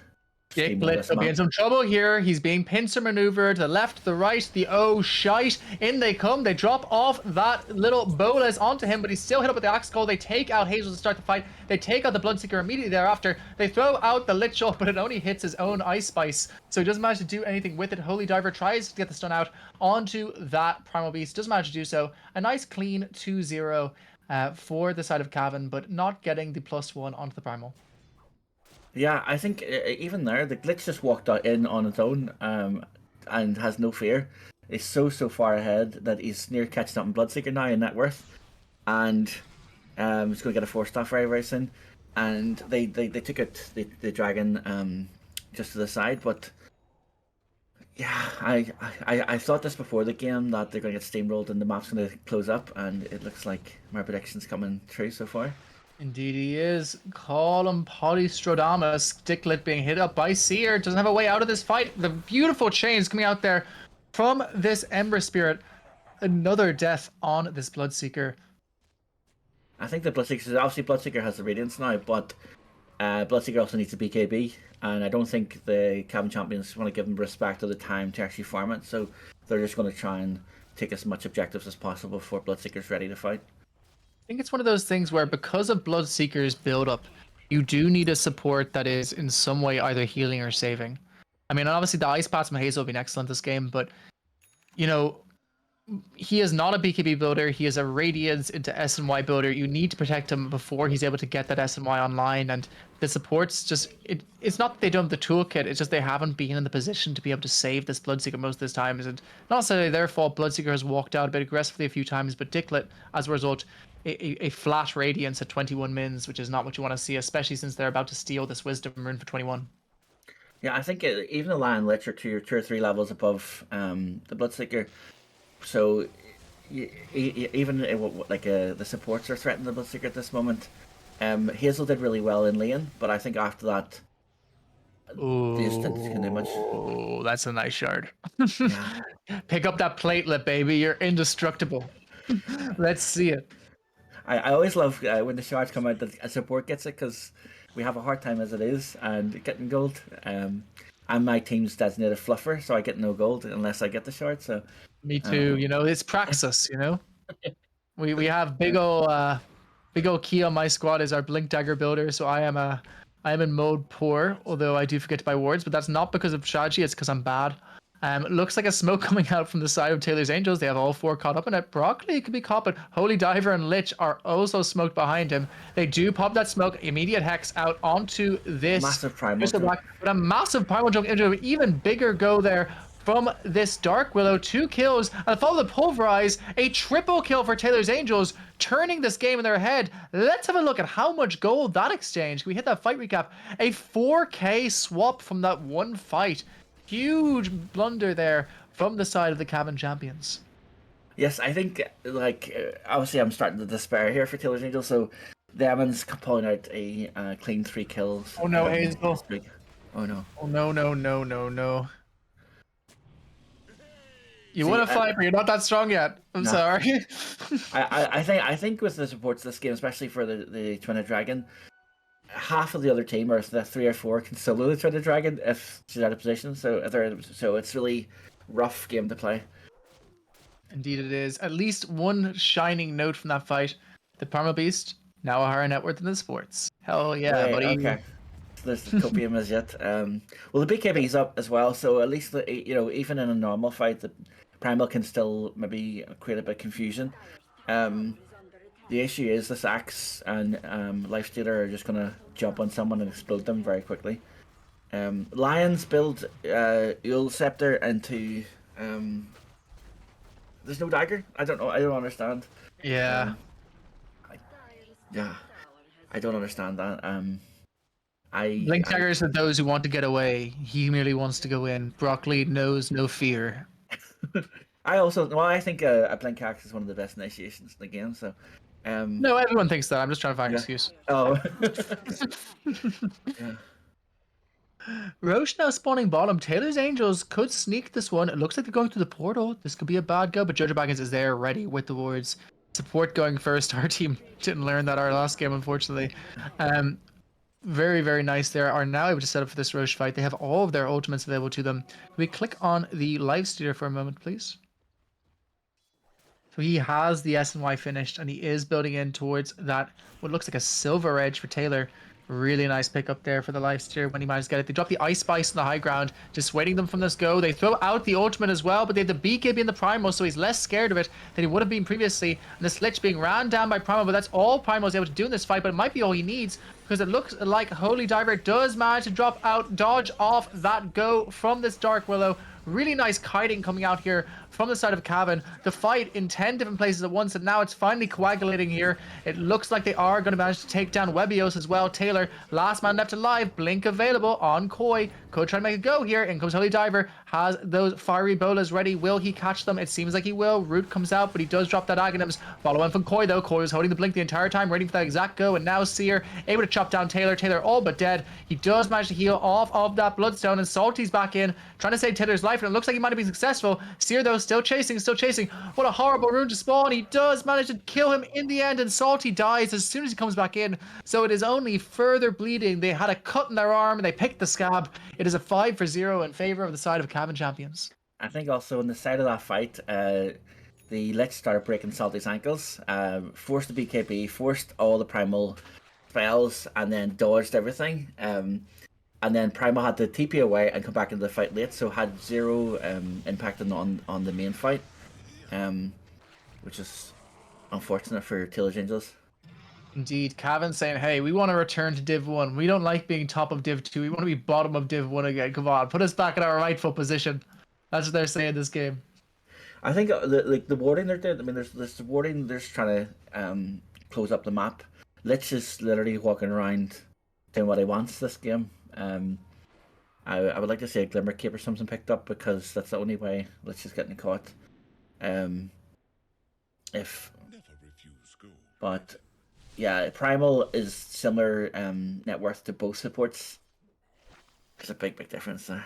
Dicklet will be in some trouble here. He's being pincer maneuvered to the left, the right, the oh shite. In they come. They drop off that little bolas onto him, but he's still hit up with the axe skull. They take out Hazel to start the fight. They take out the Bloodseeker immediately thereafter. They throw out the Lich Ult, but it only hits his own Ice Spice, so he doesn't manage to do anything with it. Holy Diver tries to get the stun out onto that Primal Beast. Doesn't manage to do so. A nice clean 2-0 for the side of Cavan, but not getting the +1 onto the Primal. Yeah, I think even there, the Glitch just walked out in on its own and has no fear. He's so far ahead that he's near catching up in Bloodseeker now in net worth. And he's going to get a 4-star very soon. And they took it, the dragon, just to the side. But yeah, I thought this before the game that they're going to get steamrolled and the map's going to close up. And it looks like my prediction's coming true so far. Indeed he is. Call him Polystradamus. Dicklet being hit up by Seer. Doesn't have a way out of this fight. The beautiful chains coming out there from this Ember Spirit. Another death on this Bloodseeker. I think the Bloodseeker, obviously Bloodseeker has the Radiance now, but Bloodseeker also needs a BKB, and I don't think the Cavan champions want to give him respect or the time to actually farm it, so they're just going to try and take as much objectives as possible before Bloodseeker's ready to fight. think it's one of those things where because of Bloodseeker's build up, you do need a support that is in some way either healing or saving. I mean, obviously the Ice Paths from Hazel have been excellent this game, but you know, he is not a BKB builder. He is a Radiance into SNY builder. You need to protect him before he's able to get that SNY online. And the supports just it's not that they don't have the toolkit, it's just they haven't been in the position to be able to save this Bloodseeker most of this times. And not necessarily their fault. Bloodseeker has walked out a bit aggressively a few times, but Dicklet, as a result, a flat Radiance at 21 mins, which is not what you want to see, especially since they're about to steal this Wisdom rune for 21. Yeah, I think even the Lion Lich are two or three levels above the Bloodseeker. So even the supports are threatening the Bloodseeker at this moment. Hazel did really well in lane, but I think after that, they just didn't do much. Oh, that's a nice shard. Yeah, Pick up that platelet, baby. You're indestructible. Let's see it. I always love when the shards come out that a support gets it because we have a hard time as it is and getting gold. I'm my team's designated fluffer, so I get no gold unless I get the shard. So Me um, too. You know, it's Praxis. You know, we have big ol' Key on my squad is our Blink Dagger builder, so I am in mode poor, although I do forget to buy wards, but that's not because of strategy, it's because I'm bad. It looks like a smoke coming out from the side of Taylor's Angels. They have all four caught up in it. Broccoli could be caught, but Holy Diver and Lich are also smoked behind him. They do pop that smoke, immediate hex out onto this massive primal Crystal jump. Black, but a massive primal jump into an even bigger go there from this Dark Willow. 2 kills and follow the Pulverize, a triple kill for Taylor's Angels, turning this game in their head. Let's have a look at how much gold that exchange. Can we hit that fight recap? A 4k swap from that one fight. Huge blunder there from the side of the Cavan champions. Yes, I think obviously I'm starting to despair here for Taylor's Angel. So the Evans pulling out a clean 3 kills. Oh no, This Hazel. week. Oh no. Oh no, no, no, no, no. You See, want to fight, but you're not that strong yet. I'm no. sorry. I think with the supports this game, especially for the Twin Dragon, half of the other team, or the 3 or 4, can solo the Twin Dragon if she's out of position. So it's really rough game to play. Indeed it is. At least one shining note from that fight. The Parma Beast, now a higher net worth in the sports. Hell yeah, Wait, buddy. okay. There's the copium as yet. Well, the BKB is up as well, so at least even in a normal fight, the Primal can still maybe create a bit of confusion. The issue is this axe and Lifestealer are just gonna jump on someone and explode them very quickly. Lions build Ul Scepter into there's no dagger. I don't know. I don't understand. Yeah. I, yeah, I don't understand that. Blink daggers are those who want to get away. He merely wants to go in. Broccoli knows no fear. I think a blink axe is one of the best initiations in the game. So, No, everyone thinks that. I'm just trying to find an excuse. Oh, yeah. Roche now spawning bottom. Taylor's Angels could sneak this one. It looks like they're going through the portal. This could be a bad go, but Jojo Baggins is there ready with the wards. Support going first. Our team didn't learn that our last game, unfortunately. Very, very nice. They are now able to set up for this Roche fight. They have all of their ultimates available to them. Can we click on the live steer for a moment, please? So he has the SNY finished, and he is building in towards that, what looks like a silver edge for Taylor. Really nice pick up there for the life steer when he managed to get it. They drop the Ice Spice on the high ground, dissuading them from this go. They throw out the ultimate as well, but they have the BKB in the Primal, so he's less scared of it than he would have been previously. And this Lich being ran down by Primal, but that's all Primal is able to do in this fight, but it might be all he needs, because it looks like Holy Diver does manage to drop out, dodge off that go from this Dark Willow. Really nice kiting coming out here from the side of Cavan. The fight in 10 different places at once, and now it's finally coagulating here. It looks like they are going to manage to take down Webios as well. Taylor, last man left alive, blink available on Koi. Could try to make a go here. In comes Holy Diver, has those fiery bolas ready. Will he catch them? It seems like he will. Root comes out, but he does drop that Aghanims. Follow in from Koi though. Koi was holding the blink the entire time, waiting for that exact go, and now Seer able to chop down Taylor. Taylor all but dead. He does manage to heal off of that Bloodstone, and Salty's back in, trying to save Taylor's life, and it looks like he might have been successful. Seer though, still chasing, still chasing. What a horrible rune to spawn. He does manage to kill him in the end, and Salty dies as soon as he comes back in. So it is only further bleeding. They had a cut in their arm, and they picked the scab. It is a 5-0 in favor of the side of Cavan champions. I think also on the side of that fight, the Lich started breaking Salty's ankles, forced the BKB, forced all the primal spells, and then dodged everything. And then Primal had to TP away and come back into the fight late, so had zero impact on the main fight, um, which is unfortunate for Taylor's Angels. Indeed, Cavan saying, "Hey, we want to return to Div 1. We don't like being top of Div 2. We want to be bottom of Div 1 again. Come on, put us back in our rightful position." That's what they're saying this game. I think the warding they're doing. I mean, there's the warding. They're just trying to close up the map. Lich is literally walking around doing what he wants this game. I would like to see a Glimmer Cape or something picked up because that's the only way Lich is getting caught. If but yeah, Primal is similar net worth to both supports. There's a big difference there.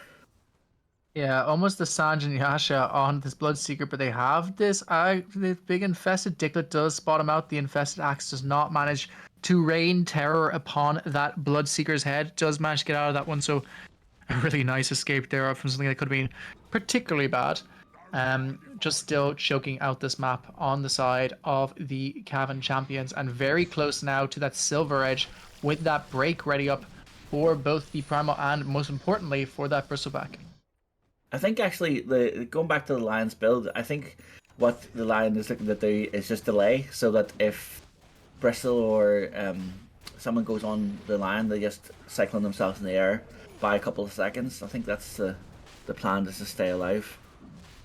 Yeah, almost the Sanj and Yasha on this Bloodseeker, but they have this the big infested. Diglett does spot him out. The infested axe does not manage to rain terror upon that Bloodseeker's head. Does manage to get out of that one, so a really nice escape there from something that could have been particularly bad. Just still choking out this map on the side of the Cavan champions, and very close now to that silver edge with that break ready up for both the Primal and most importantly for that Bristleback. I think actually the going back to the Lions build, I think what the Lion is looking to do is just delay so that if Bristol or someone goes on the Lion, they just cycling themselves in the air by a couple of seconds. I think that's the plan, is to stay alive.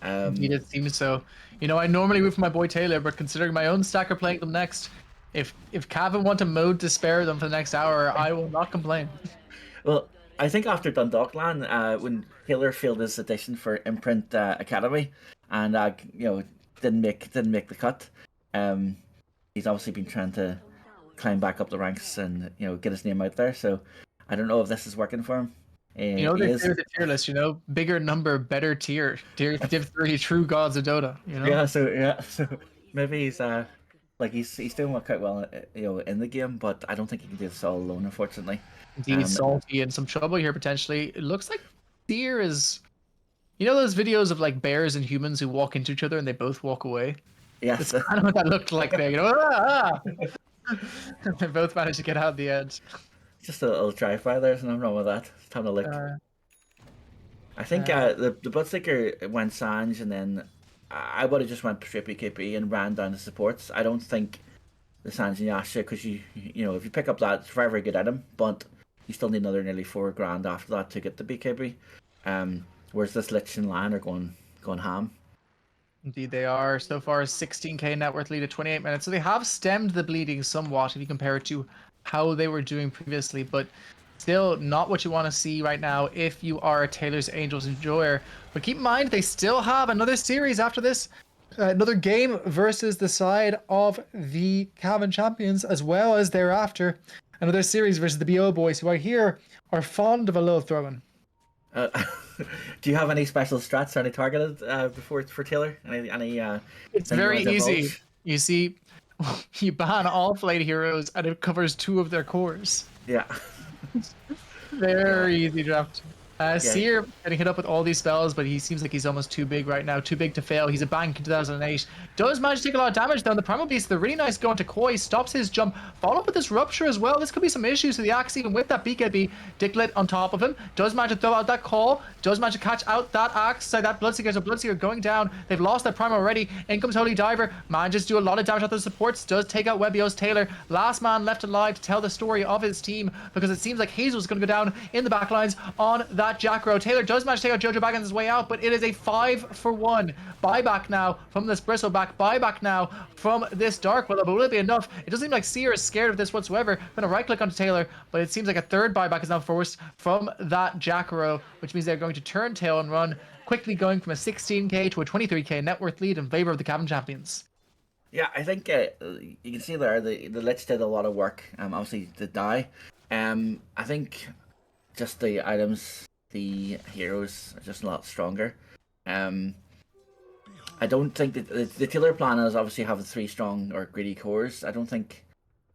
Indeed, it seems so. You know, I normally root for my boy Taylor, but considering my own stacker playing them next, if Cavan want to mode to spare them for the next hour, I will not complain. Well, I think after Dundalkland, when Taylor failed his audition for Imprint Academy, and didn't make the cut, he's obviously been trying to climb back up the ranks and get his name out there. So I don't know if this is working for him. You know, He they is. say with the tier list, you know, bigger number, better tier. Tier Div 3, true gods of Dota, you know? So maybe he's he's doing quite well, in the game, but I don't think he can do this all alone, unfortunately. Indeed, salty and some trouble here potentially. It looks like Deer is, you know, those videos of like bears and humans who walk into each other and they both walk away. Yes, That's kind of what that looked like there. You know, they both managed to get out at the end. just a little drive-by there. There's nothing wrong with that. Just having a look. Uh, I think the Bloodseeker went Sanj, and then I would have just went straight BKB and ran down the supports. I don't think the Sanj and Yasha, because if you pick up that, it's a very, very good item, but you still need another nearly $4,000 after that to get the BKB. Whereas this Lich and Lion are going ham. Indeed, they are. So far, 16k net worth lead at 28 minutes. So they have stemmed the bleeding somewhat if you compare it to how they were doing previously, but still not what you want to see right now if you are a Taylor's Angels enjoyer. But keep in mind, they still have another series after this. Another game versus the side of the Cavan champions, as well as thereafter another series versus the BO boys, who I hear are fond of a little throwing. Do you have any special strats or any targeted before for Taylor? Any It's thing you very want to easy. divulge? You see, you ban all flight heroes and it covers 2 of their cores. Yeah. Very easy draft. Yeah. Seer getting hit up with all these spells, but he seems like he's almost too big right now. Too big to fail. He's a bank in 2008. Does manage to take a lot of damage down. The Primal Beast, the really nice going to Koi, stops his jump. Follow up with this Rupture as well. This could be some issues for the Axe, even with that BKB. Diglett on top of him. Does manage to throw out that call. Does manage to catch out that Axe. So that Bloodseeker. So Bloodseeker going down. They've lost that Primal already. In comes Holy Diver. Manages to do a lot of damage out the supports. Does take out Webio's Taylor. Last man left alive to tell the story of his team, because it seems like Hazel's going to go down in the backlines on that Jackro. Taylor does manage to take out Jojo back on his way out, but it is a 5-for-1 buyback now from this Bristleback, buyback now from this Dark Willow, but will it be enough? It doesn't seem like Seer is scared of this whatsoever. I'm going to right click onto Taylor, but it seems like a third buyback is now forced from that Jackro, which means they're going to turn tail and run, quickly going from a 16k to a 23k net worth lead in favor of the Cavan champions. Yeah, I think you can see there the Lich did a lot of work. Obviously to die. I think just the items, the heroes are just a lot stronger. I don't think that the Taylor plan is obviously having 3 strong or greedy cores. I don't think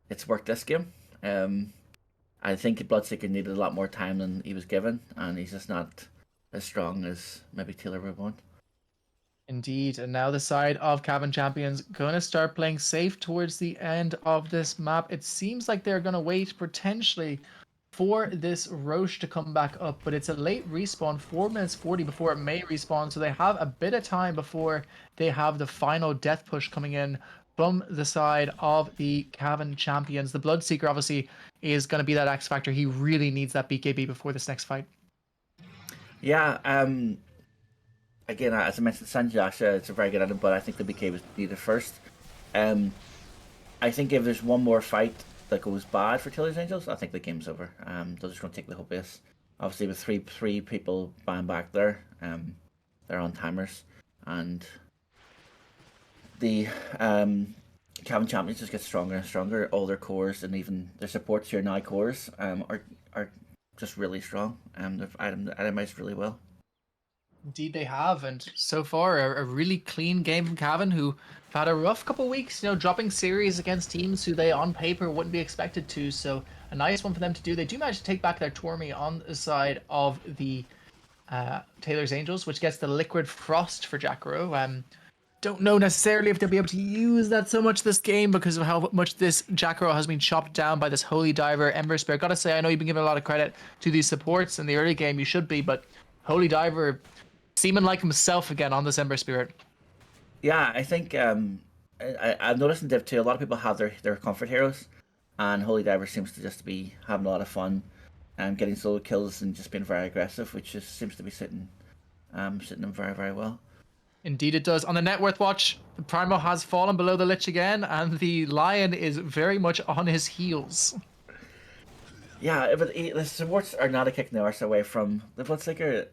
it's worked this game. I think Bloodseeker needed a lot more time than he was given, and he's just not as strong as maybe Taylor would want. Indeed, and now the side of Cavan Champions gonna start playing safe towards the end of this map. It seems like they're gonna wait potentially for this Roche to come back up, but it's a late respawn, 4 minutes 40 before it may respawn, so they have a bit of time before they have the final death push coming in from the side of the Cavan Champions. The Bloodseeker obviously is going to be that X factor. He really needs that BKB before this next fight. Yeah, again, as I mentioned, Sanjasha, it's a very good item, but I think the BK was needed first. Um, I think if there's one more fight that goes bad for Taylor's Angels, I think the game's over. They're just going to take the whole base. Obviously, with three people buying back there, they're on timers, and the Cavan champions just get stronger and stronger. All their cores and even their supports here now cores are just really strong. They've itemized really well. Indeed, they have, and so far a really clean game from Cavan, who have had a rough couple of weeks. Dropping series against teams who they on paper wouldn't be expected to. So a nice one for them to do. They do manage to take back their Tormy on the side of the Taylor's Angels, which gets the Liquid Frost for Jacaro. Don't know necessarily if they'll be able to use that so much this game because of how much this Jacaro has been chopped down by this Holy Diver, Ember Spirit. Gotta say, I know you've been giving a lot of credit to these supports in the early game. You should be, but Holy Diver seeming like himself again on this Ember Spirit. Yeah, I think I've noticed in Div 2 a lot of people have their comfort heroes, and Holy Diver seems to just be having a lot of fun and getting solo kills and just being very aggressive, which just seems to be sitting them very, very well. Indeed it does. On the net worth watch, the Primo has fallen below the Lich again, and the Lion is very much on his heels. Yeah, but the supports are not a kick in the arse away from the Bloodseeker.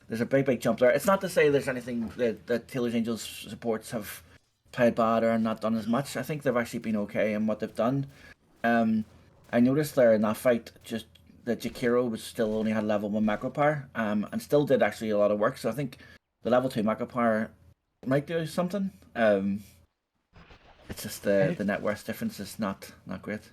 There's a big jump there. It's not to say there's anything that Taylor's Angels supports have played bad or not done as much. I think they've actually been okay in what they've done. I noticed there in that fight just that Jakiro was still only had level 1 macro power, and still did actually a lot of work. So I think the level 2 macro power might do something. It's just the net worth difference is not great.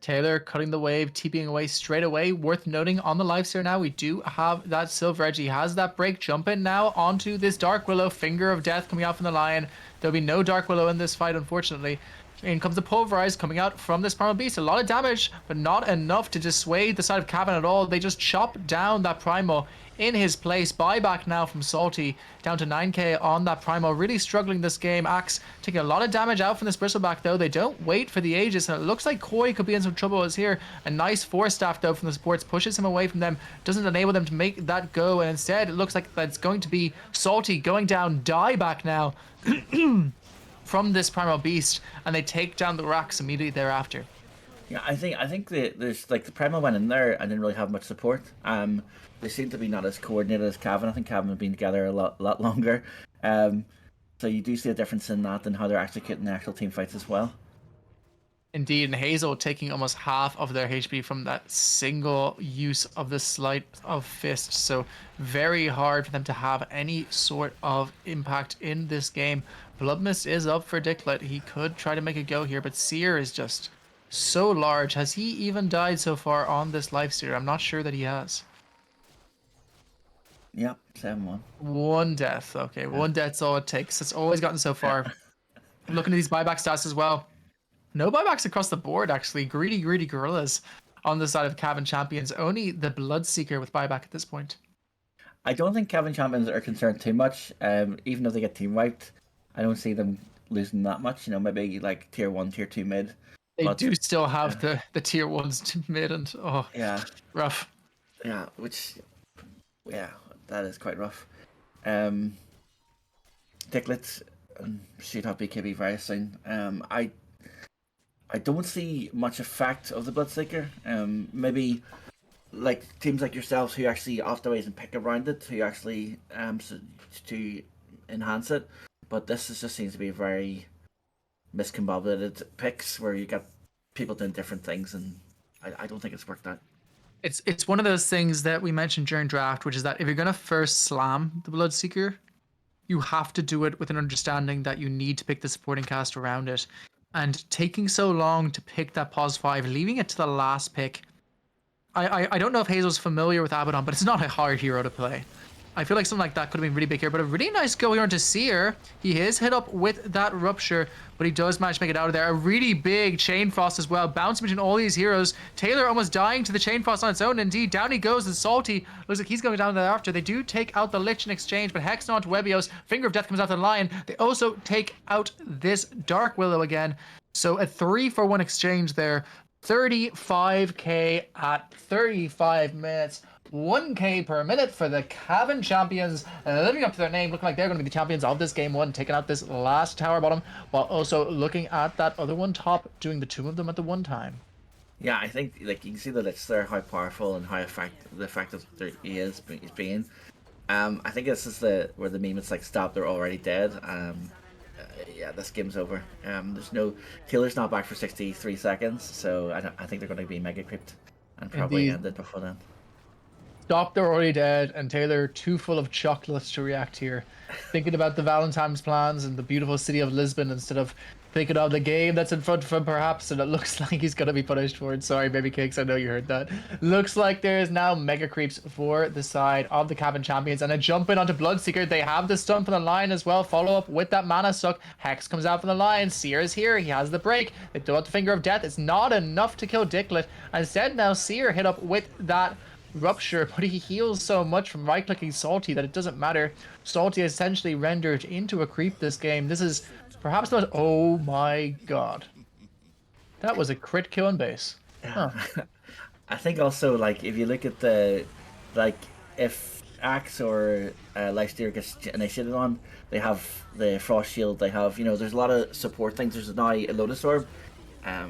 Taylor cutting the wave, TPing away straight away. Worth noting on the live here now, we do have that Silver Edge. He has that break jumping now onto this Dark Willow. Finger of Death coming out from the Lion. There'll be no Dark Willow in this fight, unfortunately. In comes the Pulverize coming out from this Primal Beast. A lot of damage, but not enough to dissuade the side of Cavan at all. They just chop down that Primal in his place. Buyback now from Salty down to 9k on that Primal. Really struggling this game. Axe taking a lot of damage out from this Bristleback though. They don't wait for the Aegis, and it looks like Koi could be in some trouble as here. A nice Force Staff though from the supports pushes him away from them. Doesn't enable them to make that go, and instead it looks like that's going to be Salty going down. Dieback now from this Primal Beast, and they take down the racks immediately thereafter. Yeah, I think there's like the Primal went in there and didn't really have much support. They seem to be not as coordinated as Cavan. I think Cavan have been together a lot longer. So you do see a difference in that and how they're executing the actual team fights as well. Indeed, and Hazel taking almost half of their HP from that single use of the Sleight of Fist. So very hard for them to have any sort of impact in this game. Bloodmist is up for Dicklet. He could try to make a go here, but Seer is just so large. Has he even died so far on this live Seer? I'm not sure that he has. Yep, 7-1. One death. Okay, one death's all it takes. It's always gotten so far. Looking at these buyback stats as well. No buybacks across the board, actually. Greedy gorillas on the side of Cavan Champions. Only the Bloodseeker with buyback at this point. I don't think Cavan Champions are concerned too much. Even if they get team wiped, I don't see them losing that much. Maybe like tier 1, tier 2 mid. They do still have the tier 1s to mid, and yeah, rough. Yeah, that is quite rough. Dicklet should have BKB very soon. I don't see much effect of the Bloodseeker. Maybe like teams like yourselves who actually off the ways and pick around it, who actually to enhance it. But this just seems to be very miscombobulated picks where you got people doing different things, and I don't think it's worked out. It's one of those things that we mentioned during draft, which is that if you're gonna first slam the Bloodseeker, you have to do it with an understanding that you need to pick the supporting cast around it. And taking so long to pick that pos 5, leaving it to the last pick. I don't know if Hazel's familiar with Abaddon, but it's not a hard hero to play. I feel like something like that could have been really big here, but a really nice go here onto Seer. He is hit up with that Rupture, but he does manage to make it out of there. A really big Chain Frost as well, bouncing between all these heroes. Taylor almost dying to the Chain Frost on its own. Indeed, down he goes, and Salty looks like he's going down there after. They do take out the Lich in exchange, but Hex onto Webios. Finger of Death comes out the Lion. They also take out this Dark Willow again. So a 3-for-1 exchange there. 35k at 35 minutes. 1k per minute for the Cavan champions, living up to their name, looking like they're going to be the champions of this game one, taking out this last tower bottom, while also looking at that other one top, doing the two of them at the one time. Yeah, I think like you can see that it's there how powerful and how effective he is he's being. I think this is where the meme is like stop, they're already dead. Yeah, this game's over. There's no Taylor's not back for 63 seconds, so I think they're going to be mega creeped and probably Indeed. end it before then. Stop, they're already dead, and Taylor too full of chocolates to react here. Thinking about the Valentine's plans and the beautiful city of Lisbon instead of thinking of the game that's in front of him, perhaps, and it looks like he's gonna be punished for it. Sorry, baby cakes, I know you heard that. Looks like there is now mega creeps for the side of the Cavan champions, and a jump in onto Bloodseeker. They have the stun from the Lion as well. Follow up with that mana suck. Hex comes out from the Lion. Seer is here. He has the break. They throw out the Finger of Death. It's not enough to kill Dicklet. Instead, now Seer hit up with that Rupture, but he heals so much from right-clicking Salty that it doesn't matter. Salty is essentially rendered into a creep this game. This is perhaps the most... Oh my god. That was a crit kill on base. Yeah, Huh. I think also like if you look at the like if Axe or Lifesteer gets initiated on, they have the Frost Shield. They have there's a lot of support things. There's now a Lotus Orb. Yeah.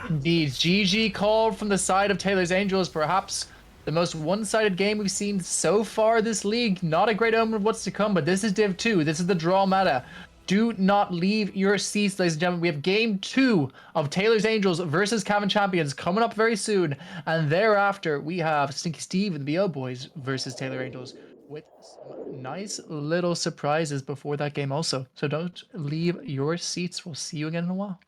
Indeed, GG called from the side of Taylor's Angels, perhaps the most one-sided game we've seen so far this league. Not a great omen of what's to come, but this is Div 2. This is the draw meta. Do not leave your seats, ladies and gentlemen. We have game 2 of Taylor's Angels versus Cavan Champions coming up very soon. And thereafter, we have Stinky Steve and the BO Boys versus Taylor Angels with some nice little surprises before that game also. So don't leave your seats. We'll see you again in a while.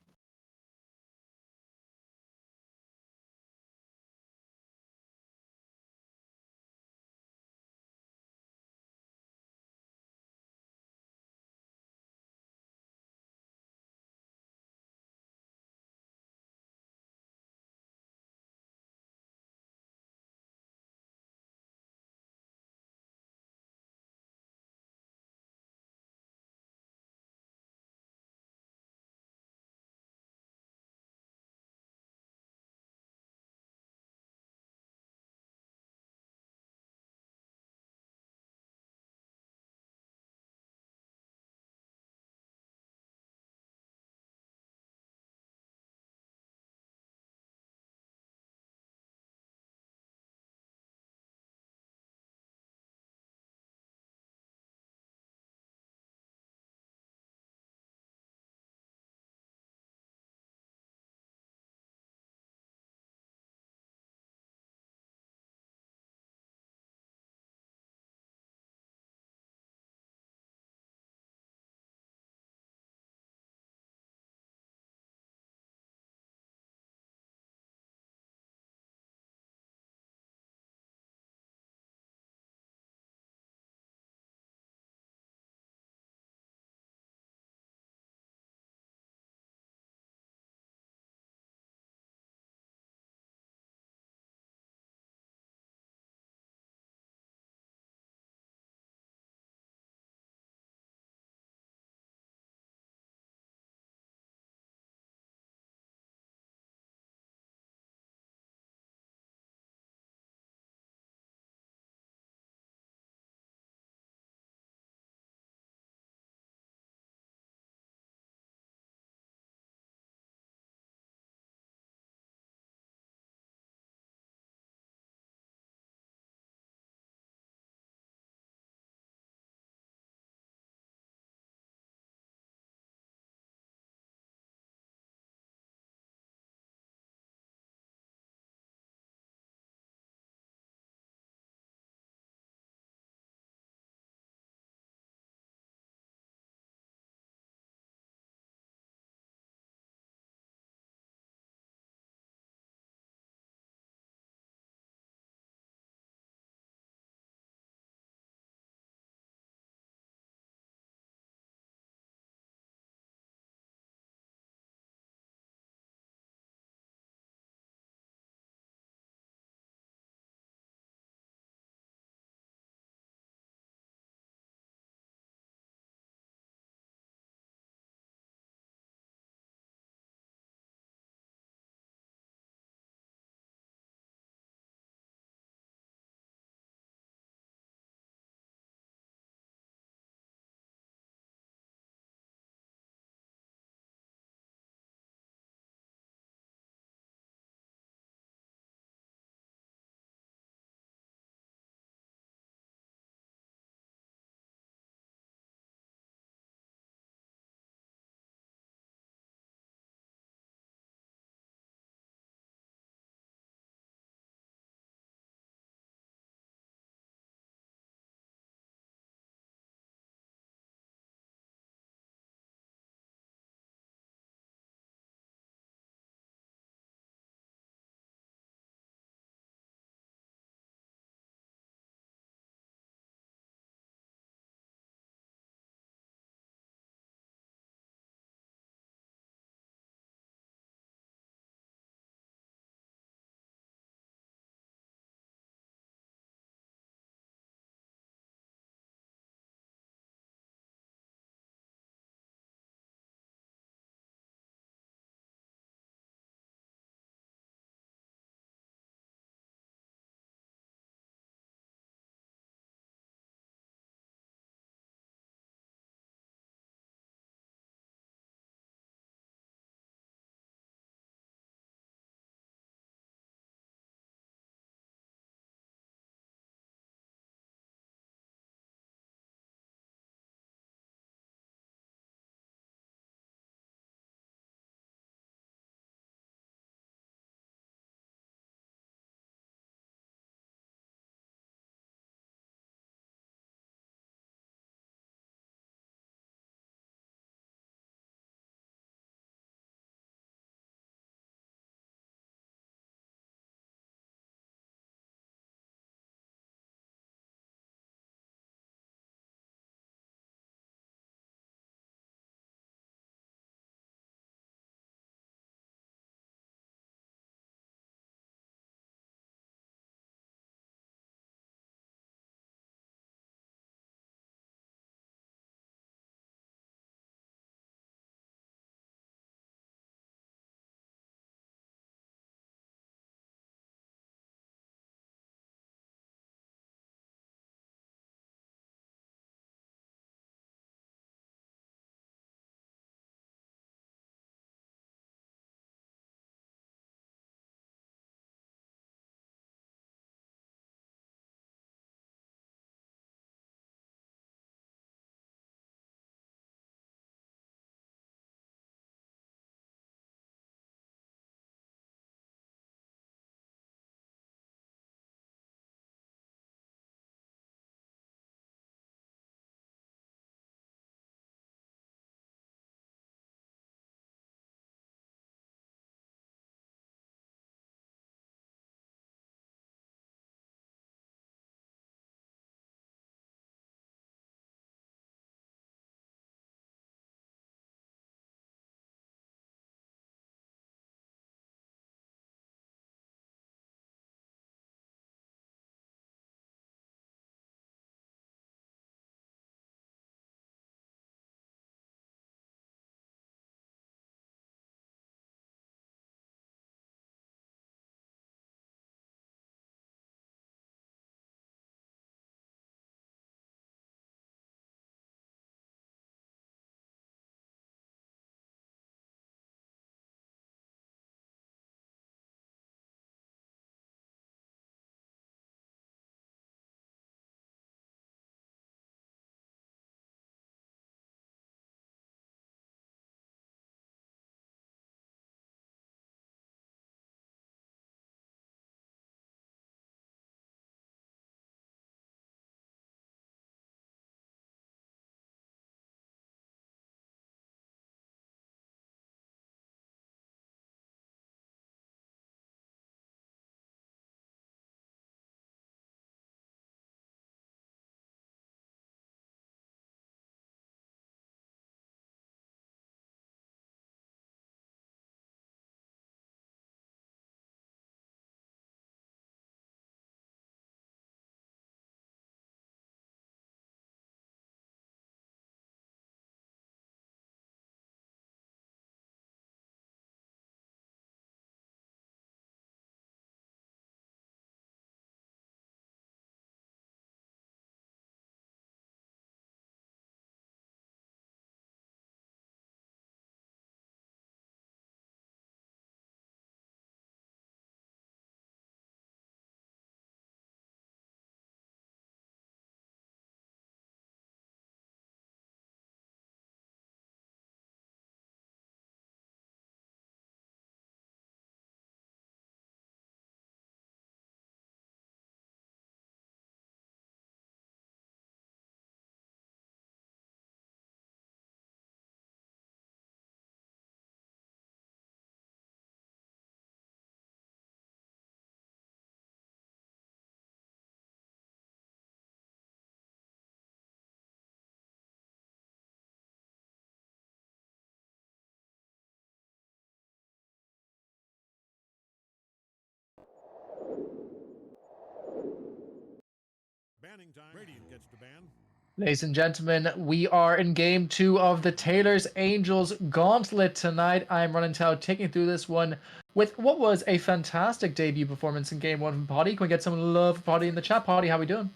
Ladies and gentlemen, we are in game 2 of the Taylor's Angels Gauntlet tonight. I'm Running Tao taking through this one with what was a fantastic debut performance in game 1 from Potty. Can we get some love for Potty in the chat? Potty, how we doing?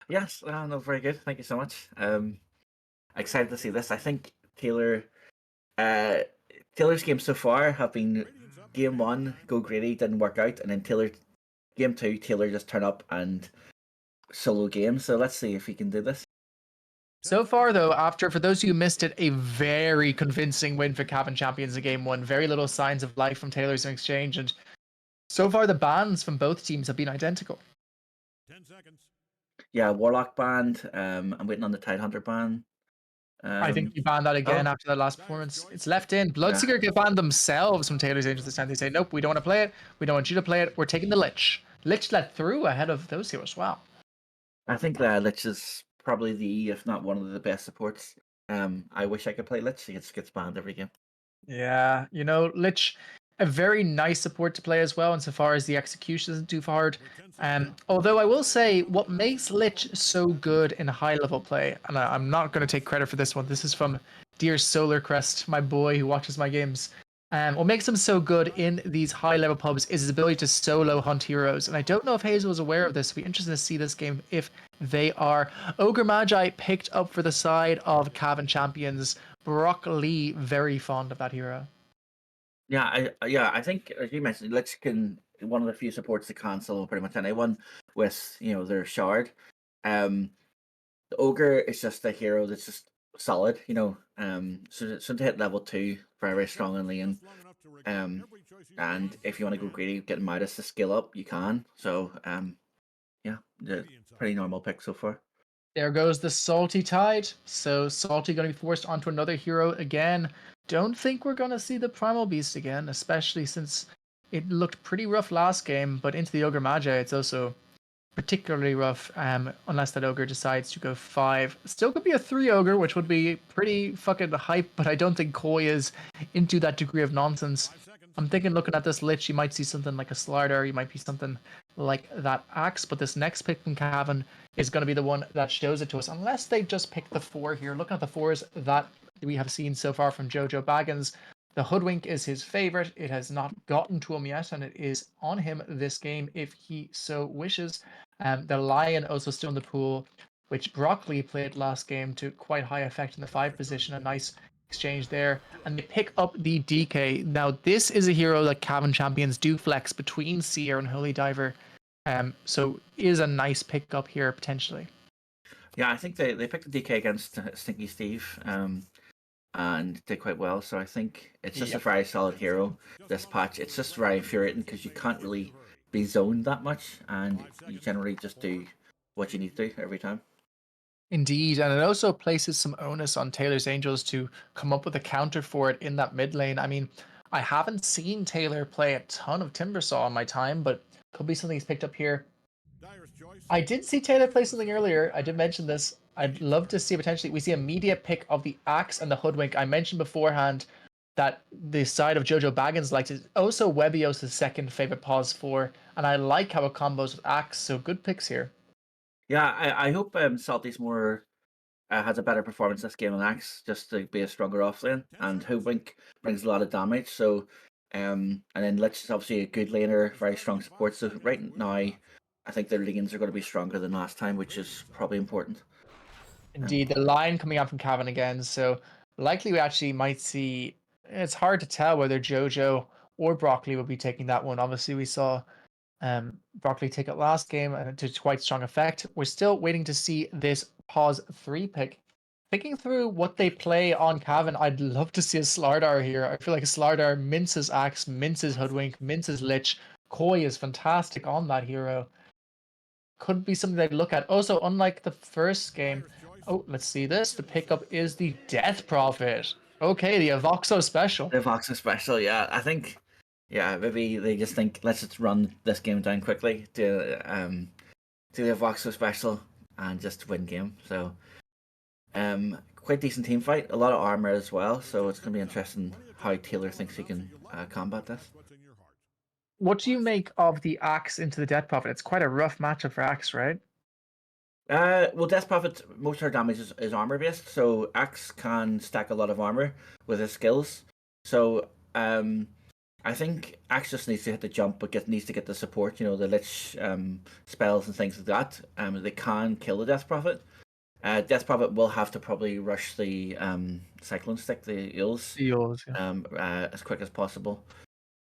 Yes, no, very good. Thank you so much. Excited to see this. I think Taylor's games so far have been game 1, go greedy, didn't work out, and then game 2, Taylor just turn up and solo game. So let's see if he can do this. So far, though, for those of you who missed it, a very convincing win for Cavan Champions in game 1. Very little signs of life from Taylor's in exchange, and so far the bans from both teams have been identical. 10 seconds. Yeah, Warlock banned. I'm waiting on the Tidehunter ban. I think you banned that again after the last performance. It's left in. Bloodseeker get banned themselves from Taylor's Angels this time. They say, nope, we don't want to play it. We don't want you to play it. We're taking the Lich. Lich let through ahead of those heroes. Wow. I think Lich is probably if not one of the best supports. I wish I could play Lich. He gets banned every game. Yeah, Lich, a very nice support to play as well, insofar as the execution isn't too hard. Although I will say, what makes Lich so good in high level play, and I'm not going to take credit for this one. This is from dear Solar Crest, my boy who watches my games. What makes him so good in these high level pubs is his ability to solo hunt heroes. And I don't know if Hazel is aware of this. It'll be interesting to see this game if they are. Ogre Magi picked up for the side of Cavan Champions. Brock Lee, very fond of that hero. Yeah, I think as you mentioned, Lich can one of the few supports to cancel pretty much anyone with their shard. The Ogre is just a hero that's just solid, so to hit level 2, very, very strong in lane. And if you want to go greedy, get Midas to skill up, you can. So yeah, the pretty normal pick so far. There goes the Salty Tide. So Salty going to be forced onto another hero again. Don't think we're going to see the Primal Beast again, especially since it looked pretty rough last game, but into the Ogre Magi, it's also particularly rough, unless that Ogre decides to go 5. Still could be a 3 Ogre, which would be pretty fucking hype, but I don't think Koi is into that degree of nonsense. I'm thinking looking at this Lich, you might see something like a Slardar, you might be something like that Axe, but this next pick from Cavan is going to be the one that shows it to us, unless they just pick the 4 here. Looking at the 4s that we have seen so far from Jojo Baggins, the Hoodwink is his favorite. It has not gotten to him yet, and it is on him this game if he so wishes. The Lion also still in the pool, which Broccoli played last game to quite high effect in the 5 position. A nice exchange there. And they pick up the DK. Now, this is a hero that Cavan Champions do flex between Seer and Holy Diver. So is a nice pickup here, potentially. Yeah, I think they picked the DK against Stinky Steve. And did quite well. So I think it's just a very solid hero. This patch, it's just very infuriating because you can't really be zoned that much, and you generally just do what you need to do every time. Indeed, and it also places some onus on Taylor's Angels to come up with a counter for it in that mid lane. I mean, I haven't seen Taylor play a ton of Timbersaw in my time, but could be something he's picked up here. I did see Taylor play something earlier. I did mention this. I'd love to see potentially we see a media pick of the Axe and the Hoodwink. I mentioned beforehand that the side of Jojo Baggins likes it. Also, Webios' second favorite pause 4, and I like how it combos with Axe. So good picks here. Yeah, I hope Salty's more has a better performance this game than Axe, just to be a stronger offlane. And Hoodwink brings a lot of damage. So, and then Lich is obviously a good laner, very strong support. So right now, I think their lanes are going to be stronger than last time, which is probably important. Indeed, the line coming out from Cavan again. So likely we actually might see. It's hard to tell whether Jojo or Broccoli will be taking that one. Obviously, we saw Broccoli take it last game and to quite strong effect. We're still waiting to see this pause 3 pick. Thinking through what they play on Cavan, I'd love to see a Slardar here. I feel like Slardar minces Axe, minces Hoodwink, minces Lich. Koi is fantastic on that hero. Could be something they'd look at. Also, unlike the first game, oh, let's see this. The pickup is the Death Prophet. Okay, the Avoxo special. The Voxer special, yeah. I think, yeah, maybe they just think, let's just run this game down quickly to the Voxer special and just win game. So, quite decent team fight. A lot of armor as well. So it's going to be interesting how Taylor thinks he can combat this. What do you make of the Axe into the Death Prophet? It's quite a rough matchup for Axe, right? Well, Death Prophet, most of her damage is armor based, so Axe can stack a lot of armor with his skills. So I think Axe just needs to hit the jump, but needs to get the support. You know, the Lich spells and things like that. They can kill the Death Prophet. Death Prophet will have to probably rush the Cyclone Stick, the eels, Yours, yeah. as quick as possible.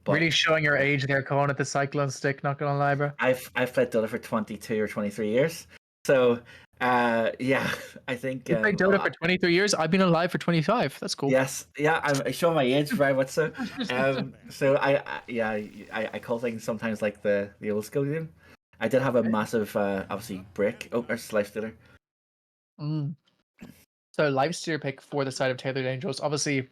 Really But showing your age there, Cohen, at the Cyclone Stick, not gonna lie, bro. I've played Dota for 22 or 23 years, so yeah, I think You played Dota for 23 years. I've been alive for 25. That's cool. yes, yeah, I show my age very much so. So yeah, I call things sometimes like the old school game. I did have a massive obviously break. Oh, there's Slice Dealer. Mm. So Lifesteer pick for the side of Taylor Dangerous. Obviously,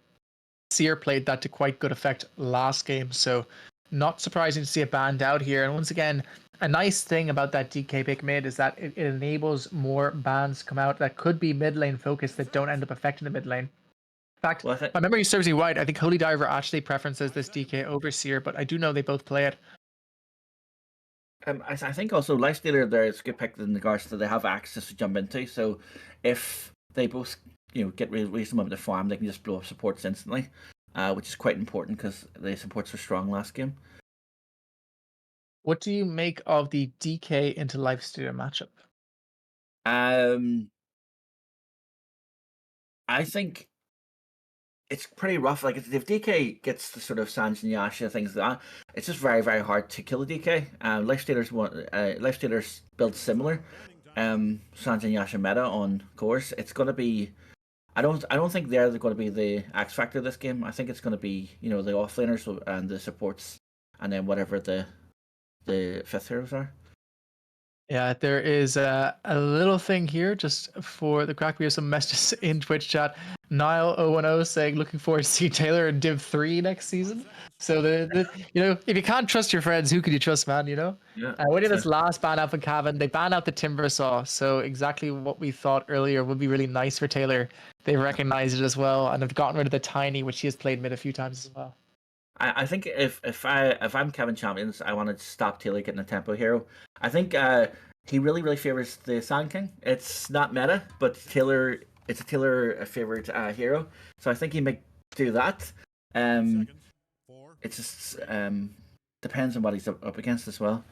Seer played that to quite good effect last game, so not surprising to see it banned out here. And once again, a nice thing about that DK pick mid is that it enables more bans to come out that could be mid lane focused that don't end up affecting the mid lane. In fact, Well, if my memory serves me right, I think Holy Diver actually preferences this DK over Seer, but I do know they both play it. I think also Lifestealer there is a good pick in regards to they have access to jump into. So if they both get reasonable amount of farm, they can just blow up supports instantly, which is quite important because the supports were strong last game. What do you make of the DK into Lifesteer matchup? I think it's pretty rough. Like if DK gets the sort of Sanj and Yasha things like that, it's just very very hard to kill a DK. Lifestealers build similar. Sanj and Yasha meta on course. It's gonna be. I don't think they're going to be the X factor this game. I think it's going to be the offlaners and the supports, and then whatever the fifth heroes are. Yeah, there is a little thing here just for the crack. We have some messages in Twitch chat. Nile010 saying looking forward to see Taylor in Div 3 next season. So if you can't trust your friends, who could you trust, man? Yeah. When did this last ban out for Cavan? They banned out the Timber Saw, so exactly what we thought earlier would be really nice for Taylor. They recognized it as well, and have gotten rid of the Tiny, which he has played mid a few times as well. I think if I'm Cavan Champions, I want to stop Taylor getting a tempo hero. I think he really favors the Sand King. It's not meta, but it's a Taylor favorite hero. So I think he might do that. It just depends on what he's up against as well.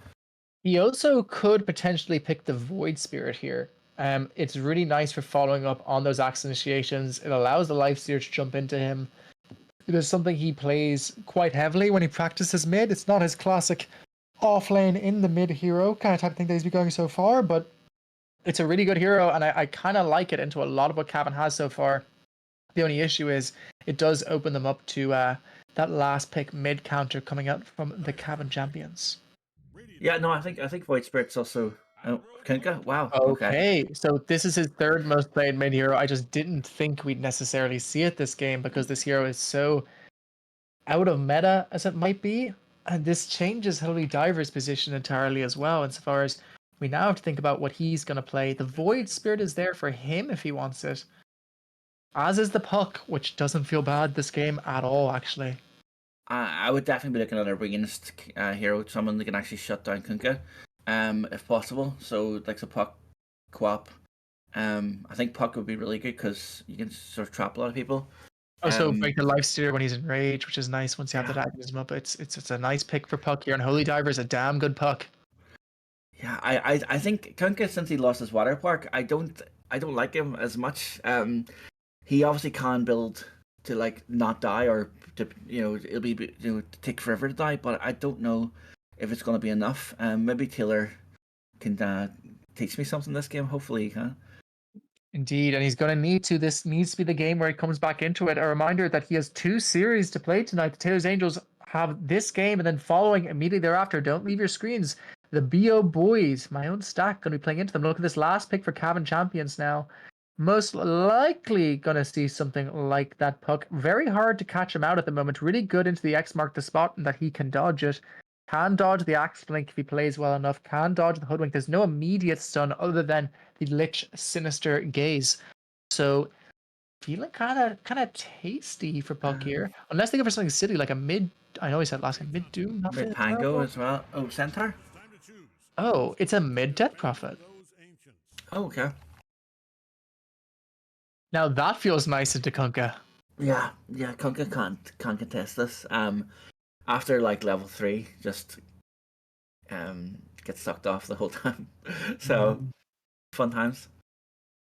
He also could potentially pick the Void Spirit here. It's really nice for following up on those axe initiations. It allows the Lifesteer to jump into him. It is something he plays quite heavily when he practices mid. It's not his classic off lane in the mid hero kind of type of thing that he's been going so far, but it's a really good hero, and I kind of like it into a lot of what Cavan has so far. The only issue is it does open them up to that last pick mid counter coming out from the Cavan champions. Yeah, no, I think Void Spirit's also Kunkka. Wow. Okay, so this is his third most played mid hero. I just didn't think we'd necessarily see it this game because this hero is so out of meta as it might be. And this changes Holy Diver's position entirely as well, insofar as we now have to think about what he's going to play. The Void Spirit is there for him if he wants it, as is the Puck, which doesn't feel bad this game at all, actually. I would definitely be looking at a ranged hero, someone that can actually shut down Kunkka, if possible. So like the Puck, Quap. I think Puck would be really good because you can sort of trap a lot of people. Also, break the Lifesteer when he's in rage, which is nice once you have that agonism up. It's a nice pick for Puck here, and Holy Diver is a damn good Puck. Yeah, I think Kunkka, since he lost his water park, I don't like him as much. He obviously can build to like not die, or to it'll be take forever to die, but I don't know if it's going to be enough. Maybe Taylor can teach me something this game. Hopefully he can. Indeed, and he's going to need to. This needs to be the game where he comes back into it. A reminder that he has 2 series to play tonight. The Taylor's Angels have this game, and then following immediately thereafter, don't leave your screens. The BO Boys, my own stack, going to be playing into them. Look at this last pick for Cavan Champions now. Most likely going to see something like that Puck. Very hard to catch him out at the moment. Really good into the X mark the spot, and that he can dodge it. Can dodge the Axe Blink if he plays well enough. Can dodge the Hoodwink. There's no immediate stun other than the Lich Sinister Gaze. So feeling kind of tasty for Puck here. Unless they go for something silly like a mid. I know he said last game mid Doom. Mid Pango as well. Oh, Centaur. Oh, it's a mid Death Prophet. Oh, okay. Now that feels nice into Kunkka. Yeah, Kunkka can't contest this. After like level 3, just get sucked off the whole time. So fun times.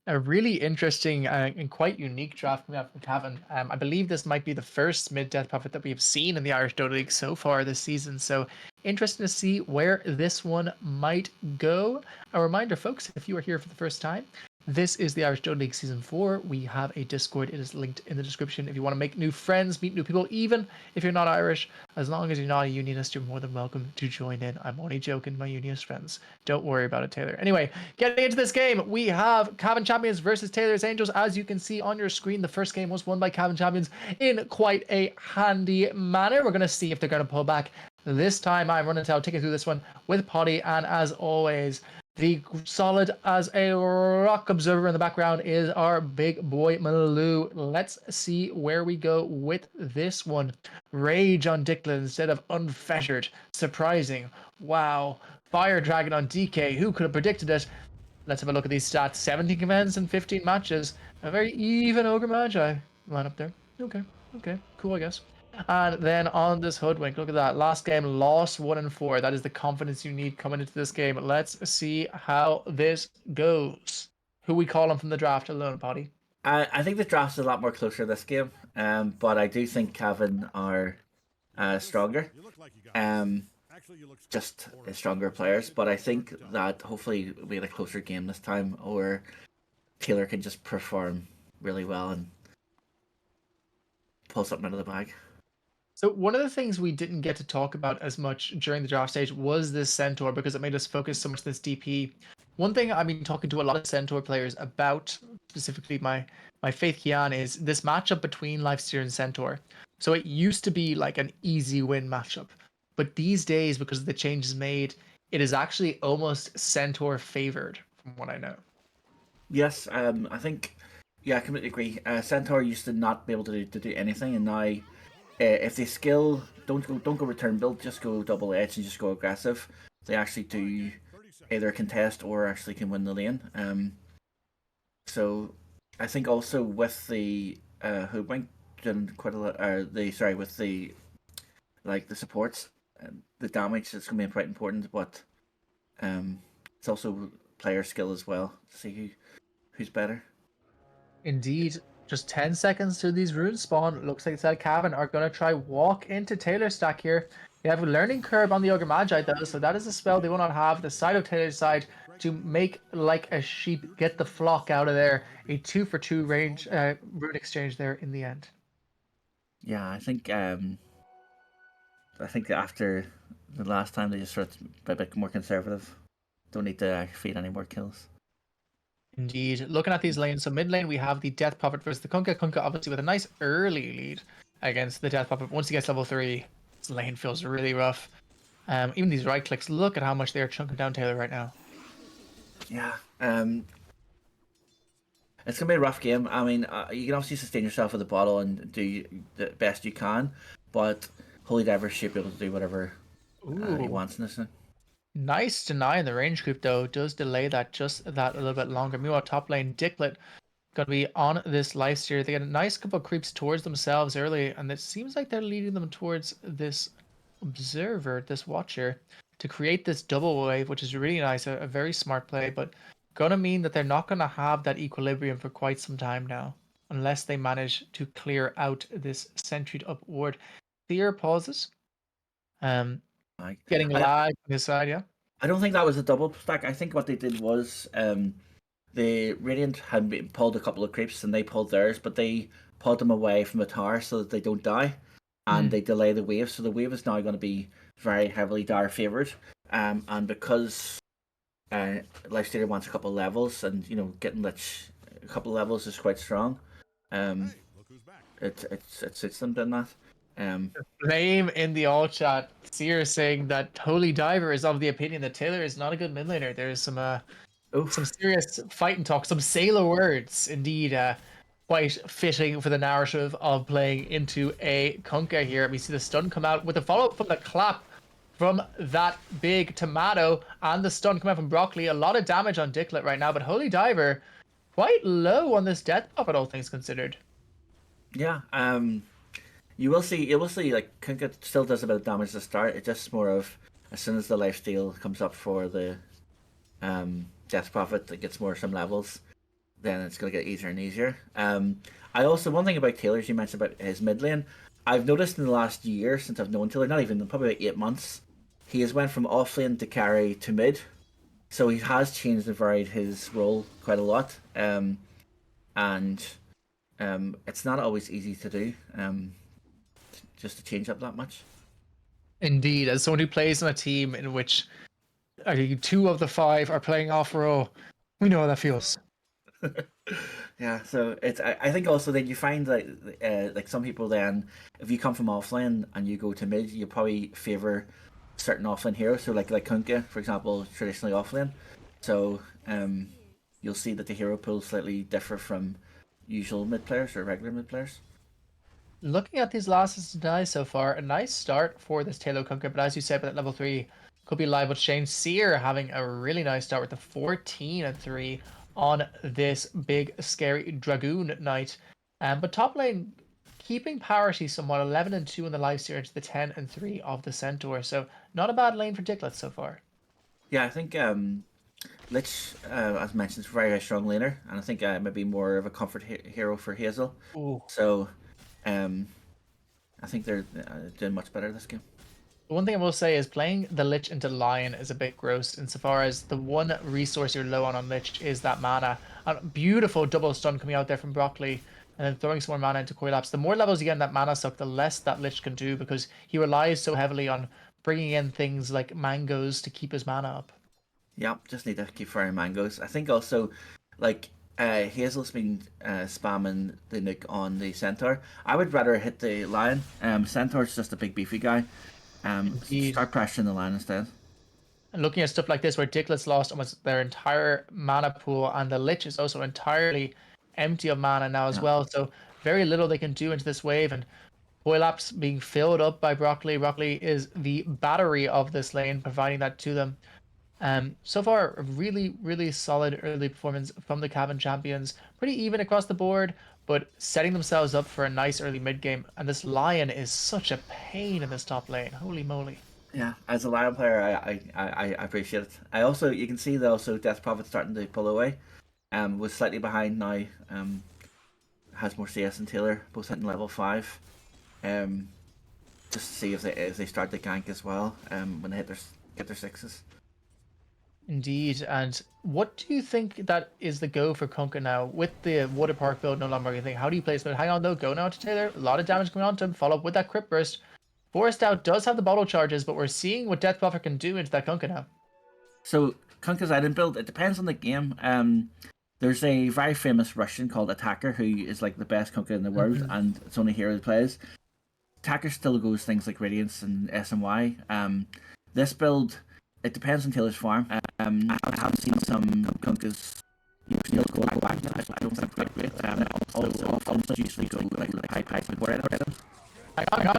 A really interesting and quite unique draft coming out from Cavan. I believe this might be the first mid Death Prophet that we've seen in the Irish Dota League so far this season. So interesting to see where this one might go. A reminder, folks, if you are here for the first time, this is the Irish Dota League Season 4. We have a Discord. It is linked in the description. If you want to make new friends, meet new people, even if you're not Irish, as long as you're not a unionist, you're more than welcome to join in. I'm only joking, my unionist friends. Don't worry about it, Taylor. Anyway, getting into this game, we have Cavan Champions versus Taylor's Angels. As you can see on your screen, the first game was won by Cavan Champions in quite a handy manner. We're going to see if they're going to pull back this time. I'm running to taking through this one with Potty, and as always, the solid as a rock observer in the background is our big boy Malou. Let's see where we go with this one. Rage on Dicklin instead of Unfettered. Surprising. Wow. Fire Dragon on DK. Who could have predicted it? Let's have a look at these stats. 17 commands in 15 matches. A very even Ogre Magi lineup there. Okay. Cool, I guess. And then on this Hoodwink, look at that. Last game, lost 1-4. That is the confidence you need coming into this game. Let's see how this goes. Who we calling from the draft alone, Potty? I think the draft's a lot more closer this game, but I do think Cavan are stronger. Just stronger players, but I think that hopefully we get a closer game this time, or Taylor can just perform really well and pull something out of the bag. So one of the things we didn't get to talk about as much during the draft stage was this Centaur because it made us focus so much on this DP. One thing I've been talking to a lot of Centaur players about, specifically my Faith Kian, is this matchup between Lifesteal and Centaur. So it used to be like an easy win matchup, but these days, because of the changes made, it is actually almost Centaur favored, from what I know. Yes, I think, yeah, I completely agree. Centaur used to not be able to do anything, and now if they skill, don't go return build, just go double edge and just go aggressive. They actually do either contest or actually can win the lane. So I think also with the Hoodwink done quite a lot. With the like the supports, the damage is going to be quite important, but it's also player skill as well to see who's better. Indeed, just 10 seconds to these runes spawn. Looks like that Cavan are going to try walk into Taylor's stack here. They have a learning curve on the Ogre Magi though, so that is a spell they will not have. The side of Taylor's side to make like a sheep, get the flock out of there. A 2-for-2 range rune exchange there in the end. Yeah, I think after the last time they just sort of a bit more conservative. Don't need to feed any more kills. Indeed. Looking at these lanes, so mid lane we have the Death Prophet versus the Kunkka. Kunkka obviously with a nice early lead against the Death Prophet. Once he gets level 3, this lane feels really rough. Even these right clicks, look at how much they are chunking down Taylor right now. Yeah, it's gonna be a rough game. I mean, you can obviously sustain yourself with the bottle and do the best you can, but Holy Diver should be able to do whatever he wants in this thing. Nice deny in the range creep though, does delay that just that a little bit longer. Meanwhile, top lane Dicklet gonna be on this lifesteal. They get a nice couple of creeps towards themselves early, and it seems like they're leading them towards this observer, this watcher, to create this double wave, which is really nice. A very smart play, but gonna mean that they're not gonna have that equilibrium for quite some time now, unless they manage to clear out this sentry up ward. Fear pauses. Getting lag on his side, yeah. I don't think that was a double stack. I think what they did was the Radiant had pulled a couple of creeps and they pulled theirs, but they pulled them away from the tower so that they don't die, and they delay the wave. So the wave is now going to be very heavily dire favored, and because Lifestealer wants a couple of levels, and getting Lich a couple of levels is quite strong. It suits them doing that. Blame in the all chat. Seer saying that Holy Diver is of the opinion that Taylor is not a good mid laner. There's some serious fight and talk, some sailor words indeed. Quite fitting for the narrative of playing into a Kunkka here. We see the stun come out with a follow up from the clap from that big tomato, and the stun coming out from Broccoli. A lot of damage on Dicklet right now, but Holy Diver quite low on this death buff, all things considered. Yeah, you will see like Kunkka still does a bit of damage to start. It's just more of as soon as the lifesteal comes up for the Death Prophet, it gets more some levels, then it's gonna get easier and easier. I also one thing about Taylor, you mentioned about his mid lane. I've noticed in the last year since I've known Taylor, not even probably about 8 months, he has went from off lane to carry to mid. So he has changed and varied his role quite a lot. And it's not always easy to do. Just to change up that much. Indeed, as someone who plays on a team in which two of the five are playing off row, we know how that feels. Yeah, so it's I think also that you find that like some people then if you come from offlane and you go to mid, you probably favor certain offlane heroes. So like Kunkka, for example, traditionally offlane. So you'll see that the hero pool slightly differ from usual mid players or regular mid players. Looking at these losses today so far, a nice start for this Taylor Kunker, but as you said, at level 3 could be live with Shane Sear having a really nice start with the 14-3 on this big scary Dragoon Knight. But top lane keeping parity somewhat, 11-2 in the live series, the 10-3 of the Centaur. So not a bad lane for Dicklet so far. Yeah, I think Lich, as mentioned, is a very strong laner, and I think maybe more of a comfort hero for Hazel. Ooh. So I think they're doing much better this game. The one thing I will say is playing the Lich into Lion is a bit gross insofar as the one resource you're low on Lich is that mana. A beautiful double stun coming out there from Broccoli and then throwing some more mana into Coilapse. The more levels you get in that mana suck, the less that Lich can do because he relies so heavily on bringing in things like mangoes to keep his mana up. Yeah, just need to keep firing mangoes. I think also, like, Hazel's been spamming the nuke on the Centaur. I would rather hit the Lion. Centaur's just a big beefy guy. Indeed. Start pressuring the Lion instead. And looking at stuff like this where Dicklet's lost almost their entire mana pool and the Lich is also entirely empty of mana now as Yeah. well. So very little they can do into this wave, and Boilap's being filled up by Broccoli. Broccoli is the battery of this lane, providing that to them. So far, a really, really solid early performance from the Cavan champions. Pretty even across the board, but setting themselves up for a nice early mid game. And this Lion is such a pain in this top lane. Holy moly. Yeah, as a Lion player, I appreciate it. I also you can see that also Death Prophet starting to pull away. Was slightly behind now. Has more CS than Taylor, both hitting level 5. Just to see if they start the gank as well. When they get their sixes. Indeed. And what do you think that is the go for Kunkka now with the Water Park build no longer? You think, how do you play this? Hang on though, go now to Taylor. A lot of damage going on to him. Follow up with that Crypt Burst. Forest Out does have the bottle charges, but we're seeing what Death Buffer can do into that Kunkka now. So Kunkka's item build, it depends on the game. There's a very famous Russian called Attacker who is like the best Kunkka in the world, and it's only here he plays. Attacker still goes things like Radiance and SMY. This build, it depends on Taylor's farm. I have seen some Kunkkas still go back. I don't think quite great. Also usually go like high price before items. I got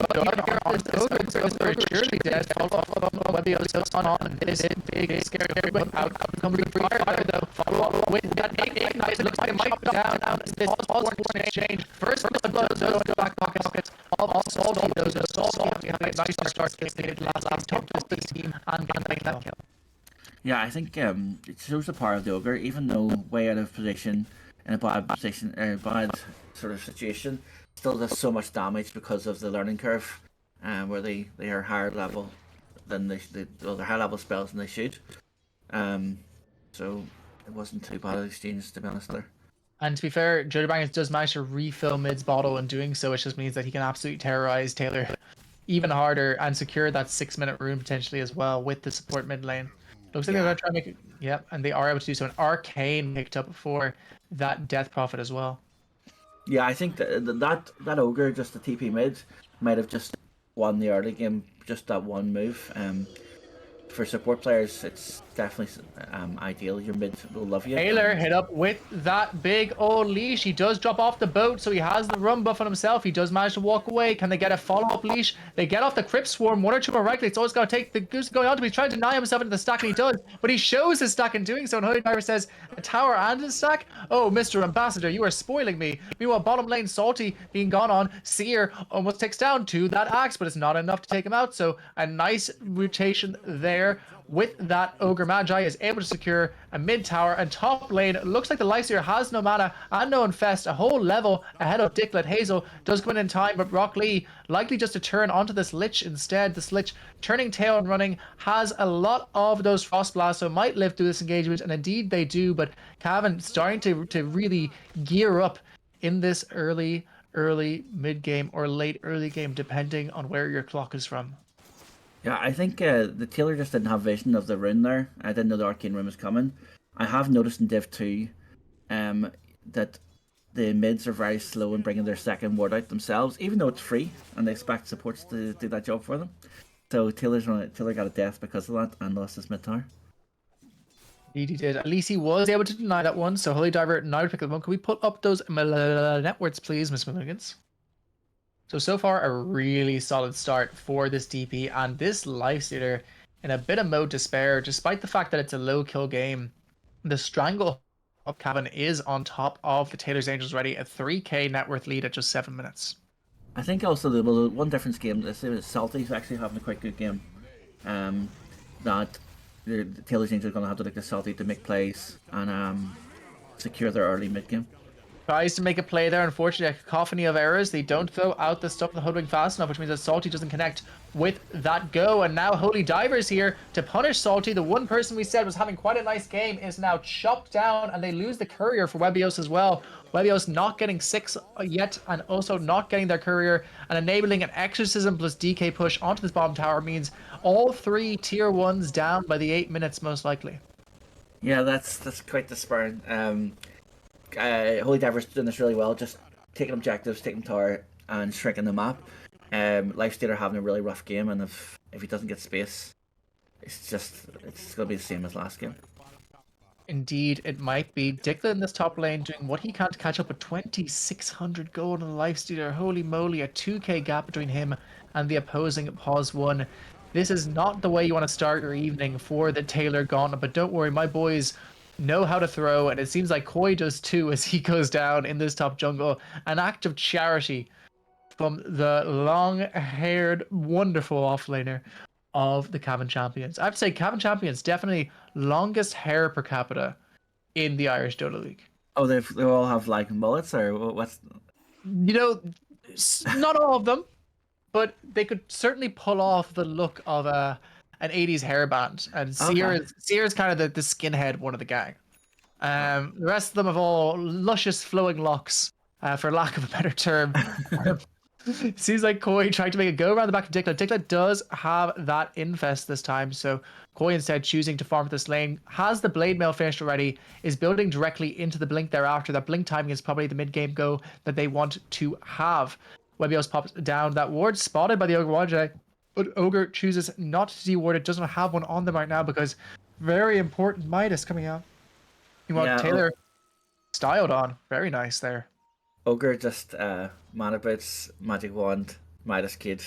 surely dead. Follow up whether you're still on this big scary outcome fire though. Follow up with that ignite. It looks like it might go down. This pause for exchange. First blood those back pockets. All salty those salty behind nice start this last top this team and get that kill. Yeah, I think it shows the power of the ogre, even though way out of position in a bad position or bad sort of situation. Still does so much damage because of the learning curve, where they are higher level than they're high level spells than they should. So it wasn't too bad an exchange to be honest there. And to be fair, Jody Bangers does manage to refill mid's bottle, and doing so, it just means that he can absolutely terrorize Taylor even harder and secure that 6-minute rune potentially as well with the support mid lane. Looks like they're going to try to make it. Yep, and they are able to do so. An Arcane picked up for that Death Prophet as well. Yeah, I think that ogre, just the TP mid, might have just won the early game, just that one move. For support players, it's definitely ideal. Your mid will love you. Taylor and- hit up with that big old leash. He does drop off the boat, so he has the run buff on himself. He does manage to walk away. Can they get a follow-up leash? They get off the Crypt Swarm. One or two more right clicks. It's always got to take the goose going on to him. He's trying to deny himself into the stack, and he does. But he shows his stack in doing so. And Holy Diver says, a tower and a stack? Oh, Mr. Ambassador, you are spoiling me. Meanwhile, bottom lane, Salty being gone on. Seer almost takes down to that axe, but it's not enough to take him out. So a nice rotation there. With that, Ogre Magi is able to secure a mid tower, and top lane looks like the Lifesteer has no mana and no infest, a whole level ahead of Dicklet. Hazel does come in time, but Rock Lee likely just to turn onto this Lich instead. This Lich turning tail and running has a lot of those Frost Blasts, so might live through this engagement, and indeed they do. But Cavan starting to really gear up in this early mid game or late early game, depending on where your clock is from. Yeah, I think the Taylor just didn't have vision of the rune there. I didn't know the arcane rune was coming. I have noticed in Div 2 that the mids are very slow in bringing their second ward out themselves, even though it's free and they expect supports to do that job for them. So Taylor got a death because of that and lost his mid tower. Indeed, he did. At least he was able to deny that one. So Holy Diver now to pick up one. Can we put up those networks, please, Miss Milligans? So far, a really solid start for this DP and this Lifestealer in a bit of mode despair, despite the fact that it's a low kill game. The Strangle of Cavan is on top of the Taylor's Angels ready, a 3k net worth lead at just 7 minutes. I think also the one difference game is Salty's actually having a quite good game. That the Taylor's Angels are going to have to look at Salty to make plays and secure their early mid game. Tries to make a play there. Unfortunately, a cacophony of errors. They don't throw out the stuff in the Hoodwink fast enough, which means that Salty doesn't connect with that go. And now Holy Diver's here to punish Salty. The one person we said was having quite a nice game is now chopped down, and they lose the courier for Webios as well. Webios not getting 6 yet, and also not getting their courier, and enabling an Exorcism plus DK push onto this bottom tower means all 3 tier 1s down by the 8 minutes most likely. Yeah, that's quite despairing. Holy Diver's doing this really well, just taking objectives, taking tower, and shrinking the map. Lifestealer having a really rough game, and if he doesn't get space, it's going to be the same as last game. Indeed, it might be. Dicklet in this top lane doing what he can to catch up with 2,600 gold on the Lifestealer. Holy moly, a 2k gap between him and the opposing pause 1. This is not the way you want to start your evening for the Taylor Gauntlet, but don't worry, my boys know how to throw, and it seems like Koi does too as he goes down in this top jungle. An act of charity from the long-haired, wonderful offlaner of the Cavan Champions. I have to say, Cavan Champions definitely longest hair per capita in the Irish Dota League. Oh, they all have like mullets, or what's? You know, not all of them, but they could certainly pull off the look of an 80s hairband. And Seer is kind of the skinhead one of the gang. The rest of them have all luscious flowing locks, for lack of a better term. Seems like Koi tried to make a go around the back of Dicklet. Dicklet does have that infest this time, so Koi instead choosing to farm this lane, has the Blade Mail finished already, is building directly into the Blink thereafter. That Blink timing is probably the mid-game go that they want to have. Webios pops down that ward, spotted by the Ogre Wajay, but Ogre chooses not to deward it, doesn't have one on them right now because very important Midas coming out. You want Taylor styled on. Very nice there. Ogre just Mana Boots, Magic Wand, Midas Kid.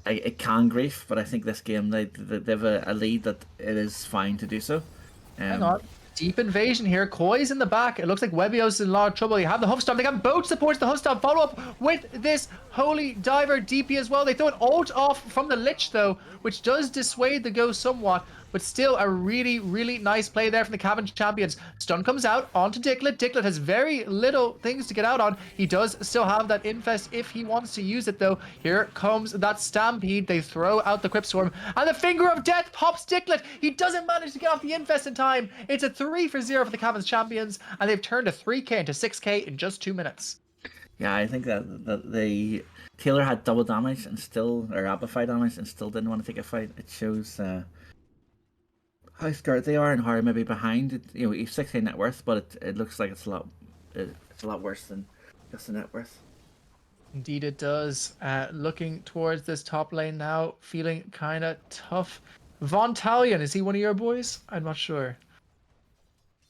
It can grief, but I think this game they have a lead that it is fine to do so. Hang on. Deep invasion here. Koi's in the back. It looks like Webios is in a lot of trouble. They have the Huffstomp. They got both supports the Huffstomp. Follow up with this Holy Diver DP as well. They throw an ult off from the Lich though, which does dissuade the go somewhat. But still a really, really nice play there from the Cavan Champions. Stun comes out onto Dicklet. Dicklet has very little things to get out on. He does still have that infest if he wants to use it though. Here comes that Stampede. They throw out the Crypt Swarm. And the Finger of Death pops Dicklet. He doesn't manage to get off the infest in time. It's a 3-for-0 for the Cavan Champions. And they've turned a 3k into 6k in just 2 minutes. Yeah, I think that the Taylor had double damage and still, or amplified damage, and still didn't want to take a fight. It shows how scared they are and how maybe behind. You know, he's 6k net worth, but it looks like it's a lot worse than just the net worth. Indeed it does. Looking towards this top lane now, feeling kind of tough. Von Talion, is he one of your boys? I'm not sure.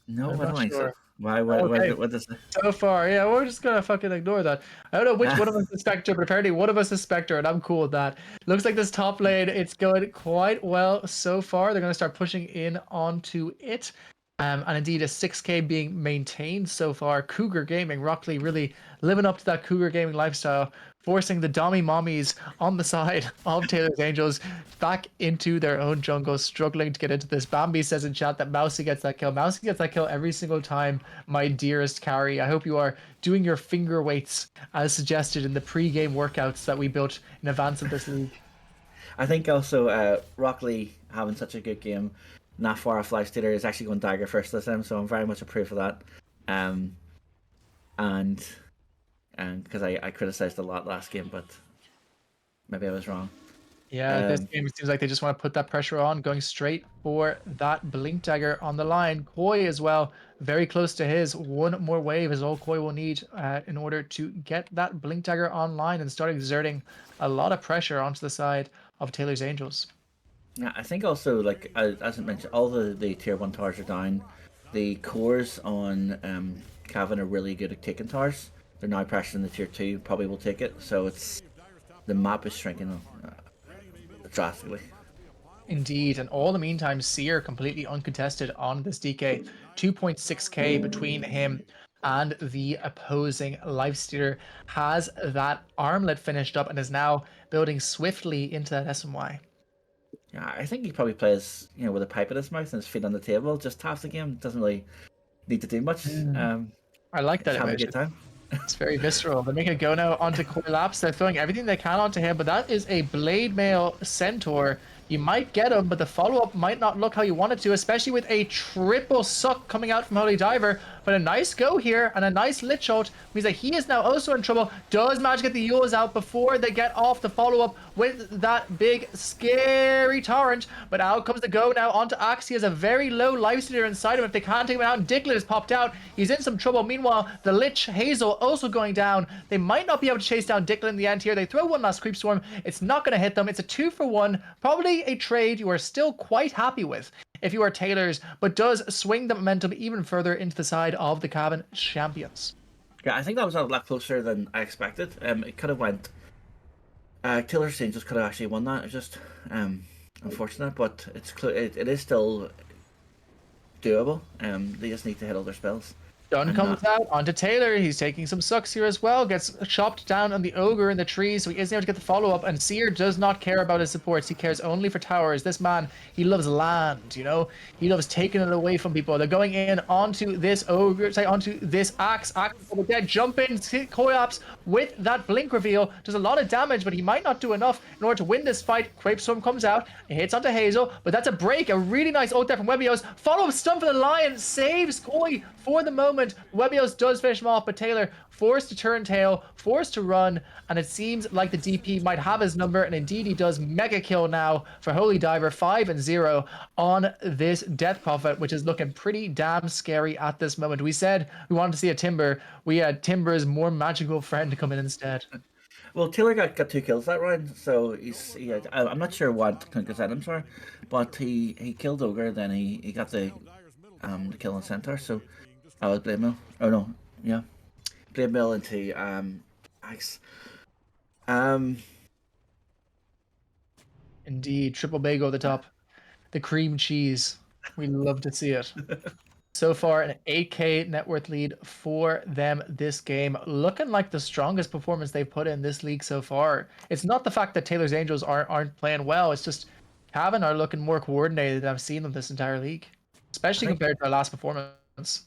No, I'm I not don't think so. sure. Why? Okay. What is it? So far, yeah, we're just gonna fucking ignore that. I don't know which one of us is Spectre, but apparently one of us is Spectre, and I'm cool with that. Looks like this top lane, it's going quite well so far. They're gonna start pushing in onto it. And indeed, a 6K being maintained so far. Cougar Gaming, Rockley really living up to that Cougar Gaming lifestyle, forcing the Dommy Mommies on the side of Taylor's Angels back into their own jungle, struggling to get into this. Bambi says in chat that Mousy gets that kill. Mousy gets that kill every single time, my dearest carry. I hope you are doing your finger weights as suggested in the pre-game workouts that we built in advance of this league. I think also Rockley having such a good game, not far off Lifestealer is actually going dagger first this time, so I'm very much approve of that. And because I criticized a lot last game, but maybe I was wrong. Yeah, this game it seems like they just want to put that pressure on, going straight for that blink dagger on the line. Koi as well, very close to his. One more wave is all Koi will need in order to get that blink dagger online and start exerting a lot of pressure onto the side of Taylor's Angels. Yeah, I think also like as I mentioned, all the tier 1 towers are down. The cores on Cavan are really good at taking towers. They're now pressuring the tier 2. Probably will take it. So it's the map is shrinking drastically. Indeed, and all the meantime, Seer completely uncontested on this DK. 2.6k between him and the opposing Lifestealer. Has that armlet finished up and is now building swiftly into that SMY. Yeah, I think he probably plays with a pipe in his mouth and his feet on the table just half the game. Doesn't really need to do much. I like that Just have a image. good time. It's very visceral. They're making a go now onto Collapse. They're throwing everything they can onto him, but that is a Blade Mail Centaur. You might get him, but the follow-up might not look how you want it to, especially with a triple suck coming out from Holy Diver. But a nice go here and a nice lit shot means that he is now also in trouble. Does manage to get the Yules out before they get off the follow-up with that big, scary torrent. But out comes the go now onto Axe. He has a very low life stealer inside him. If they can't take him out, and Diglett has popped out. He's in some trouble. Meanwhile, the Lich Hazel also going down. They might not be able to chase down Diglett in the end here. They throw one last Creep Storm. It's not going to hit them. It's a 2-for-1. Probably a trade you are still quite happy with if you are Taylors, but does swing the momentum even further into the side of the Cavan champions. Yeah, I think that was a lot closer than I expected. It could have went. Taylor's Angels could have actually won that. It's just unfortunate, but it is still doable. They just need to hit all their spells. Dunn comes out onto Taylor. He's taking some sucks here as well. Gets chopped down on the ogre in the trees, so he isn't able to get the follow-up. And Seer does not care about his supports. He cares only for towers. This man, he loves land, you know? He loves taking it away from people. They're going in onto this ogre, onto this axe. Axe for the dead. Jump in, Koyaps with that blink reveal. Does a lot of damage, but he might not do enough in order to win this fight. Crepe Storm comes out. It hits onto Hazel, but that's a break. A really nice ult there from Webios. Follow-up stun for the Lion. Saves Koi for the moment. Webios does finish him off, but Taylor forced to turn tail, forced to run, and it seems like the DP might have his number, and indeed he does. Mega kill now for Holy Diver, 5-0 on this Death Prophet, which is looking pretty damn scary at this moment. We said we wanted to see a Timber. We had Timber's more magical friend to come in instead. Well, Taylor got 2 kills that round, so I'm not sure what Clinker's items are, but he killed Ogre, then he got the kill on Centaur, so I was Blade Mill. Oh no, yeah. Blade Mill into Axe. Indeed, triple bagel at the top. The cream cheese. We love to see it. So far, an 8k net worth lead for them this game. Looking like the strongest performance they've put in this league so far. It's not the fact that Taylor's Angels aren't playing well. It's just Cavan are looking more coordinated than I've seen them this entire league. Especially compared to our last performance.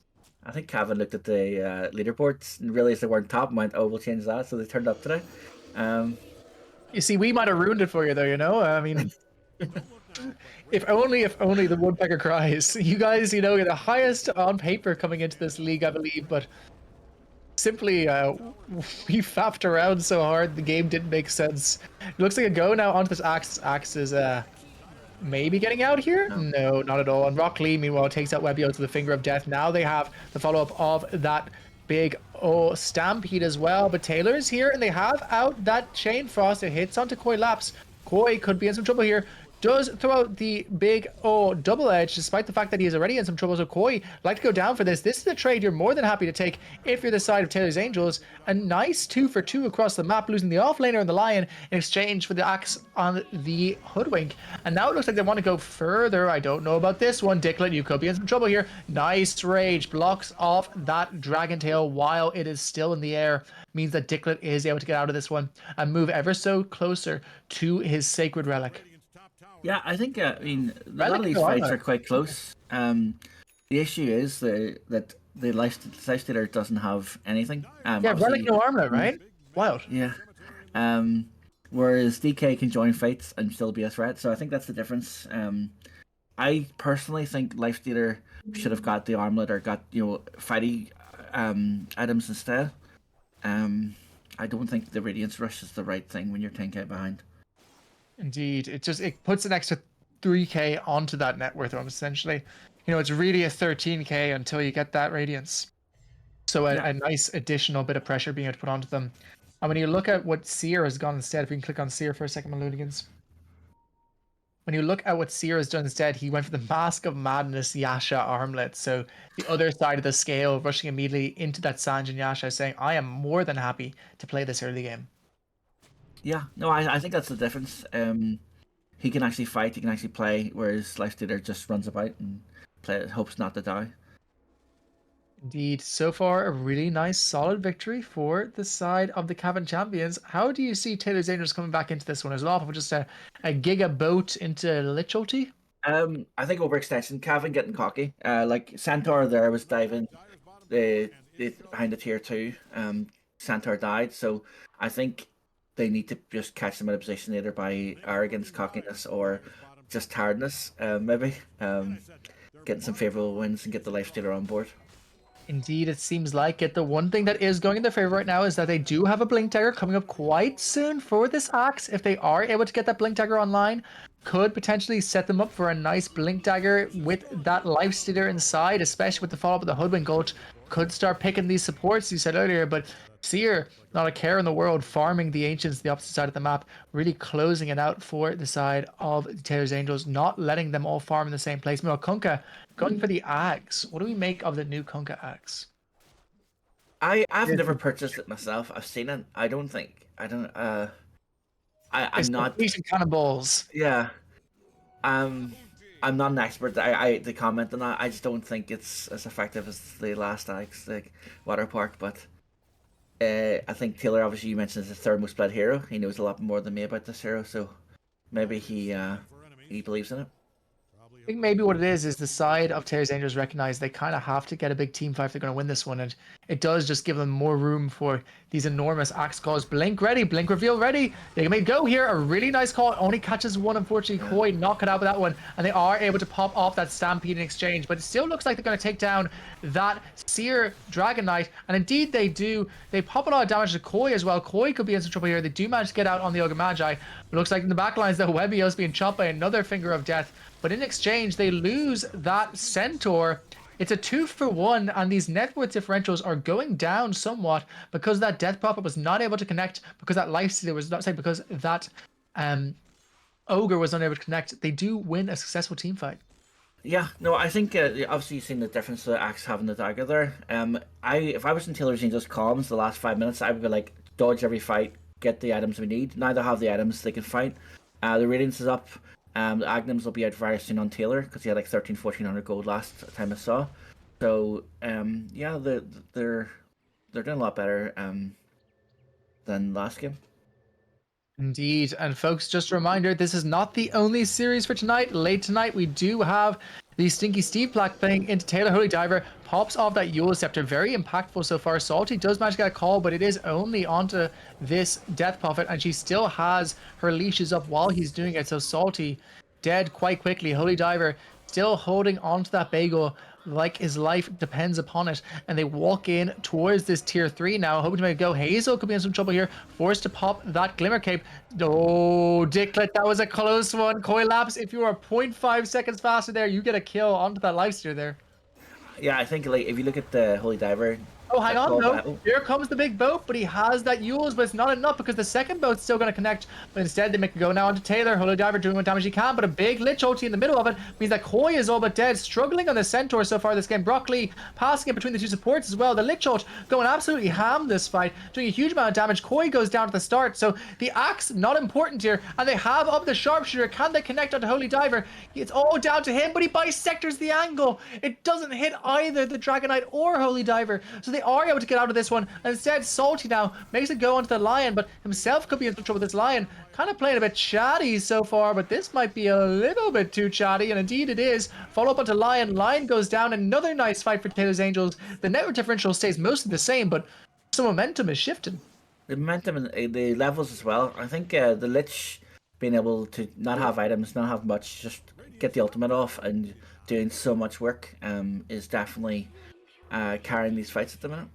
I think Cavan looked at the leaderboards and realized they weren't top and went, oh, we'll change that. So they turned up today. You see, we might have ruined it for you, though, you know? I mean... If only the woodpecker cries. You guys, you know, you're the highest on paper coming into this league, I believe, but simply we faffed around so hard the game didn't make sense. It looks like a go now onto this Axe. Axe is maybe getting out here? No, not at all. And Rock Lee, meanwhile, takes out Webio to the finger of death. Now they have the follow-up of that big Stampede as well, but Taylor's here and they have out that Chain Frost. It hits onto Koi Laps. Koi could be in some trouble here. does throw out the big double edge, despite the fact that he is already in some trouble. So Koi like to go down for this. This is a trade you're more than happy to take if you're the side of Taylor's Angels. A nice 2-for-2 across the map, losing the offlaner and the Lion in exchange for the axe on the Hoodwink. And now it looks like they want to go further. I don't know about this one. Dicklet, you could be in some trouble here. Nice rage, blocks off that Dragon Tail while it is still in the air. Means that Dicklet is able to get out of this one and move ever so closer to his Sacred Relic. Yeah, I think I mean a lot Relic of these no fights armor. are quite close. The issue is that the Lifestealer doesn't have anything. Yeah, Obviously, Relic no armor, right? Wild. yeah. Whereas DK can join fights and still be a threat. So I think that's the difference. I personally think Lifestealer should have got the armlet or got fighty items instead. I don't think the Radiance Rush is the right thing when you're 10k behind. Indeed, it puts an extra 3k onto that net worth essentially. It's really a 13k until you get that Radiance. So a nice additional bit of pressure being able to put onto them. And when you look at what Seer has gone instead, if we can click on Seer for a second, Malooligans. When you look at what Seer has done instead, he went for the Mask of Madness Yasha armlet. So the other side of the scale, rushing immediately into that Sanjin Yasha, saying, I am more than happy to play this early game. Yeah, no, I think that's the difference. He can actually fight, he can actually play, whereas Lifestealer just runs about and hopes not to die. Indeed, so far a really nice solid victory for the side of the Cavan champions. How do you see Taylor's Angels coming back into this one? Is it off of just a giga boat into Lich ulti? I think overextension, Cavan getting cocky. Like Centaur there was diving behind the tier 2. Centaur died, so I think they need to just catch them in a position either by arrogance, cockiness, or just tiredness. Maybe getting some favorable wins and get the Lifestealer on board. Indeed, it seems like it. The one thing that is going in their favor right now is that they do have a Blink Dagger coming up quite soon for this axe. If they are able to get that Blink Dagger online, could potentially set them up for a nice Blink Dagger with that Lifestealer inside, especially with the follow-up of the Hoodwink ult. Could start picking these supports you said earlier, but Seer, not a care in the world, farming the Ancients the opposite side of the map, really closing it out for the side of Taylor's Angels, not letting them all farm in the same place. Meanwhile, Kunkka going for the axe. What do we make of the new Kunkka axe? I've never purchased it myself. I've seen it. I'm It's not. Beating cannonballs. Yeah. I'm not an expert. To comment on that. I just don't think it's as effective as the last axe, like Water Park. But I think Taylor, obviously, you mentioned is the third most played hero. He knows a lot more than me about this hero, so maybe he believes in it. I think maybe what it is the side of Taylor's Angels recognize they kind of have to get a big team fight if they're going to win this one, and it does just give them more room for these enormous axe calls. Blink ready, Blink reveal ready. They may go here. A really nice call. Only catches one, unfortunately. Koi knock it out with that one, and they are able to pop off that Stampede in exchange, but it still looks like they're going to take down that Seer Dragon Knight, and indeed they do. They pop a lot of damage to Koi as well. Koi could be in some trouble here. They do manage to get out on the Ogre Magi. It looks like in the back lines, the Webios being chopped by another Finger of Death. But in exchange, they lose that Centaur. It's a 2-for-1, and these net worth differentials are going down somewhat because that Death Prophet was not able to connect, because that Lifestealer was not, saying because that Ogre was unable to connect. They do win a successful team fight. Yeah, no, I think obviously you've seen the difference of the axe having the dagger there. If I was in Taylor's Angels comms the last 5 minutes, I would be like, dodge every fight, get the items we need. Now they have the items, they can fight. The Radiance is up. The Agnums will be out very soon on Taylor because he had like 1400 gold last time I saw. So yeah, they're doing a lot better than last game. Indeed. And folks, just a reminder, this is not the only series for tonight. Late tonight, we do have the Stinky Steve Black playing into Taylor. Holy Diver pops off that Yule Scepter. Very impactful so far. Salty does manage to get a call, but it is only onto this Death Prophet, and she still has her leashes up while he's doing it. So Salty dead quite quickly. Holy Diver still holding onto that bagel like his life depends upon it, and they walk in towards this tier 3 now, hoping to make it go. Hazel could be in some trouble here, forced to pop that Glimmer Cape. Oh, Dicklet, that was a close one. Koi Laps, if you are 0.5 seconds faster there, you get a kill onto that Lifestealer there. Yeah, I think like if you look at the Holy Diver, Oh, hang on, though. Oh, Here comes the big boat, but he has that Yules, but it's not enough because the second boat's still going to connect. But instead, they make a go now onto Taylor. Holy Diver doing what damage he can, but a big Lich ulti in the middle of it means that Koi is all but dead. Struggling on the Centaur so far this game. Broccoli passing it between the two supports as well. The Lich ult going absolutely ham this fight, doing a huge amount of damage. Koi goes down at the start, so the Axe not important here. And they have up the Sharpshooter. Can they connect onto Holy Diver? It's all down to him, but he bisectors the angle. It doesn't hit either the Dragon Knight or Holy Diver, so they are able to get out of this one. And instead, Salty now makes it go onto the Lion, but himself could be in trouble with this Lion. Kind of playing a bit chatty so far, but this might be a little bit too chatty, and indeed it is. Follow up onto Lion. Lion goes down. Another nice fight for Taylor's Angels. The network differential stays mostly the same, but some momentum is shifting. The momentum and the levels as well. I think the Lich being able to not have items, not have much, just get the ultimate off and doing so much work is definitely carrying these fights at the minute.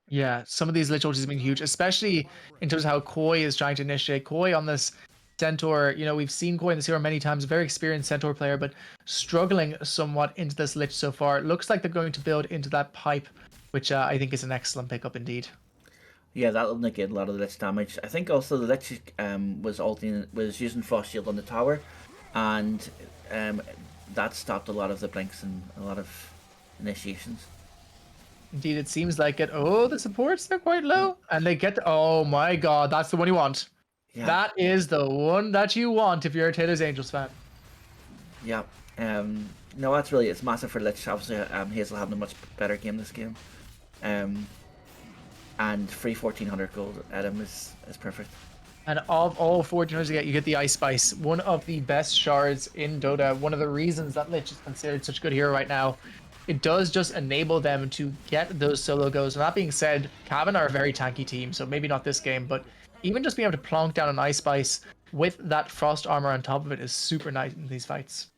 Yeah, some of these Lich ultis have been huge, especially in terms of how Koi is trying to initiate. Koi on this Centaur, we've seen Koi in this hero many times, very experienced Centaur player, but struggling somewhat into this Lich so far. It looks like they're going to build into that pipe, which I think is an excellent pickup indeed. Yeah, that'll negate a lot of the Lich damage. I think also the Lich was using Frost Shield on the tower, and that stopped a lot of the blinks and a lot of initiations. Indeed, it seems like it. Oh, the supports, they're quite low. And they get oh my god, that's the one you want. Yeah. That is the one that you want if you're a Taylor's Angels fan. Yeah. No, that's really, it's massive for Lich. Obviously, Hazel having a much better game this game. And free 1400 gold at him is perfect. And of all 1400s you get the Ice Spice, one of the best shards in Dota. One of the reasons that Lich is considered such a good hero right now. It does just enable them to get those solo goes. And that being said, Cavan are a very tanky team, so maybe not this game, but even just being able to plonk down an Ice Spice with that Frost armor on top of it is super nice in these fights.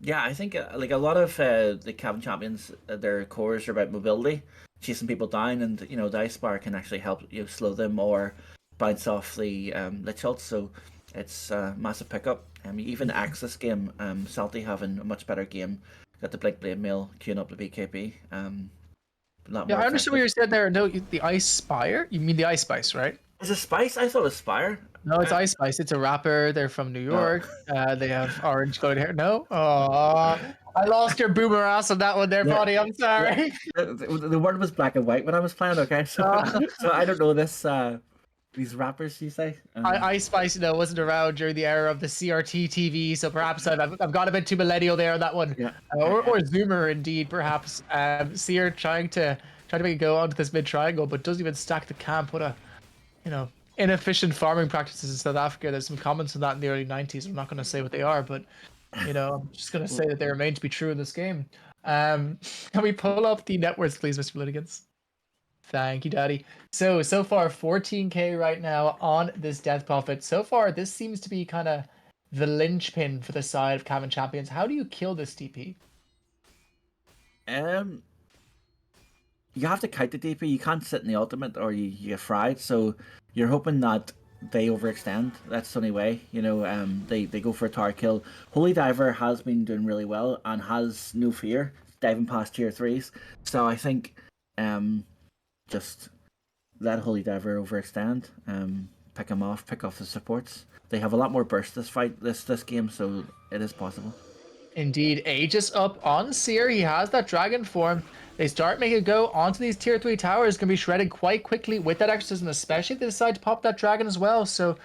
Yeah, I think like a lot of the Cavan champions, their cores are about mobility, chasing people down, and the Ice Bar can actually help slow them or bounce off the Lich ult. So it's a massive pickup. Even Axe this game, Salty having a much better game. Got the Blink Blade Mail queuing up the BKB. Yeah, I understand what you said there. No, the Ice Spire? You mean the Ice Spice, right? Is it Spice? I thought it was Spire. No, it's Ice Spice. It's a rapper. They're from New York. They have orange colored hair. No? Oh, I lost your boomer ass on that one there, buddy. I'm sorry. The word was black and white when I was playing, okay? So I don't know this. These rappers, you say? Ice Spice, wasn't around during the era of the CRT TV, so perhaps I've got a bit too millennial there on that one. Yeah. Or Zoomer, indeed, perhaps. Seer trying to make it go onto this mid triangle, but doesn't even stack the camp. What a, inefficient farming practices in South Africa. There's some comments on that in the early 90s. I'm not going to say what they are, but I'm just going to say that they remain to be true in this game. Can we pull up the net worths, please, Mr. Litigants? Thank you, Daddy. So far 14k right now on this Death Prophet. So far, this seems to be kind of the linchpin for the side of Cavan Champions. How do you kill this DP? You have to kite the DP. You can't sit in the ultimate or you get fried. So you're hoping that they overextend. That's the only way. They go for a tower kill. Holy Diver has been doing really well and has no fear diving past tier 3s. So I think just let Holy Diver overextend, pick him off, pick off the supports. They have a lot more burst this game, so it is possible. Indeed, Aegis up on Seer. He has that dragon form. They start making it go onto these tier 3 towers. Can be shredded quite quickly with that exorcism, especially if they decide to pop that dragon as well. So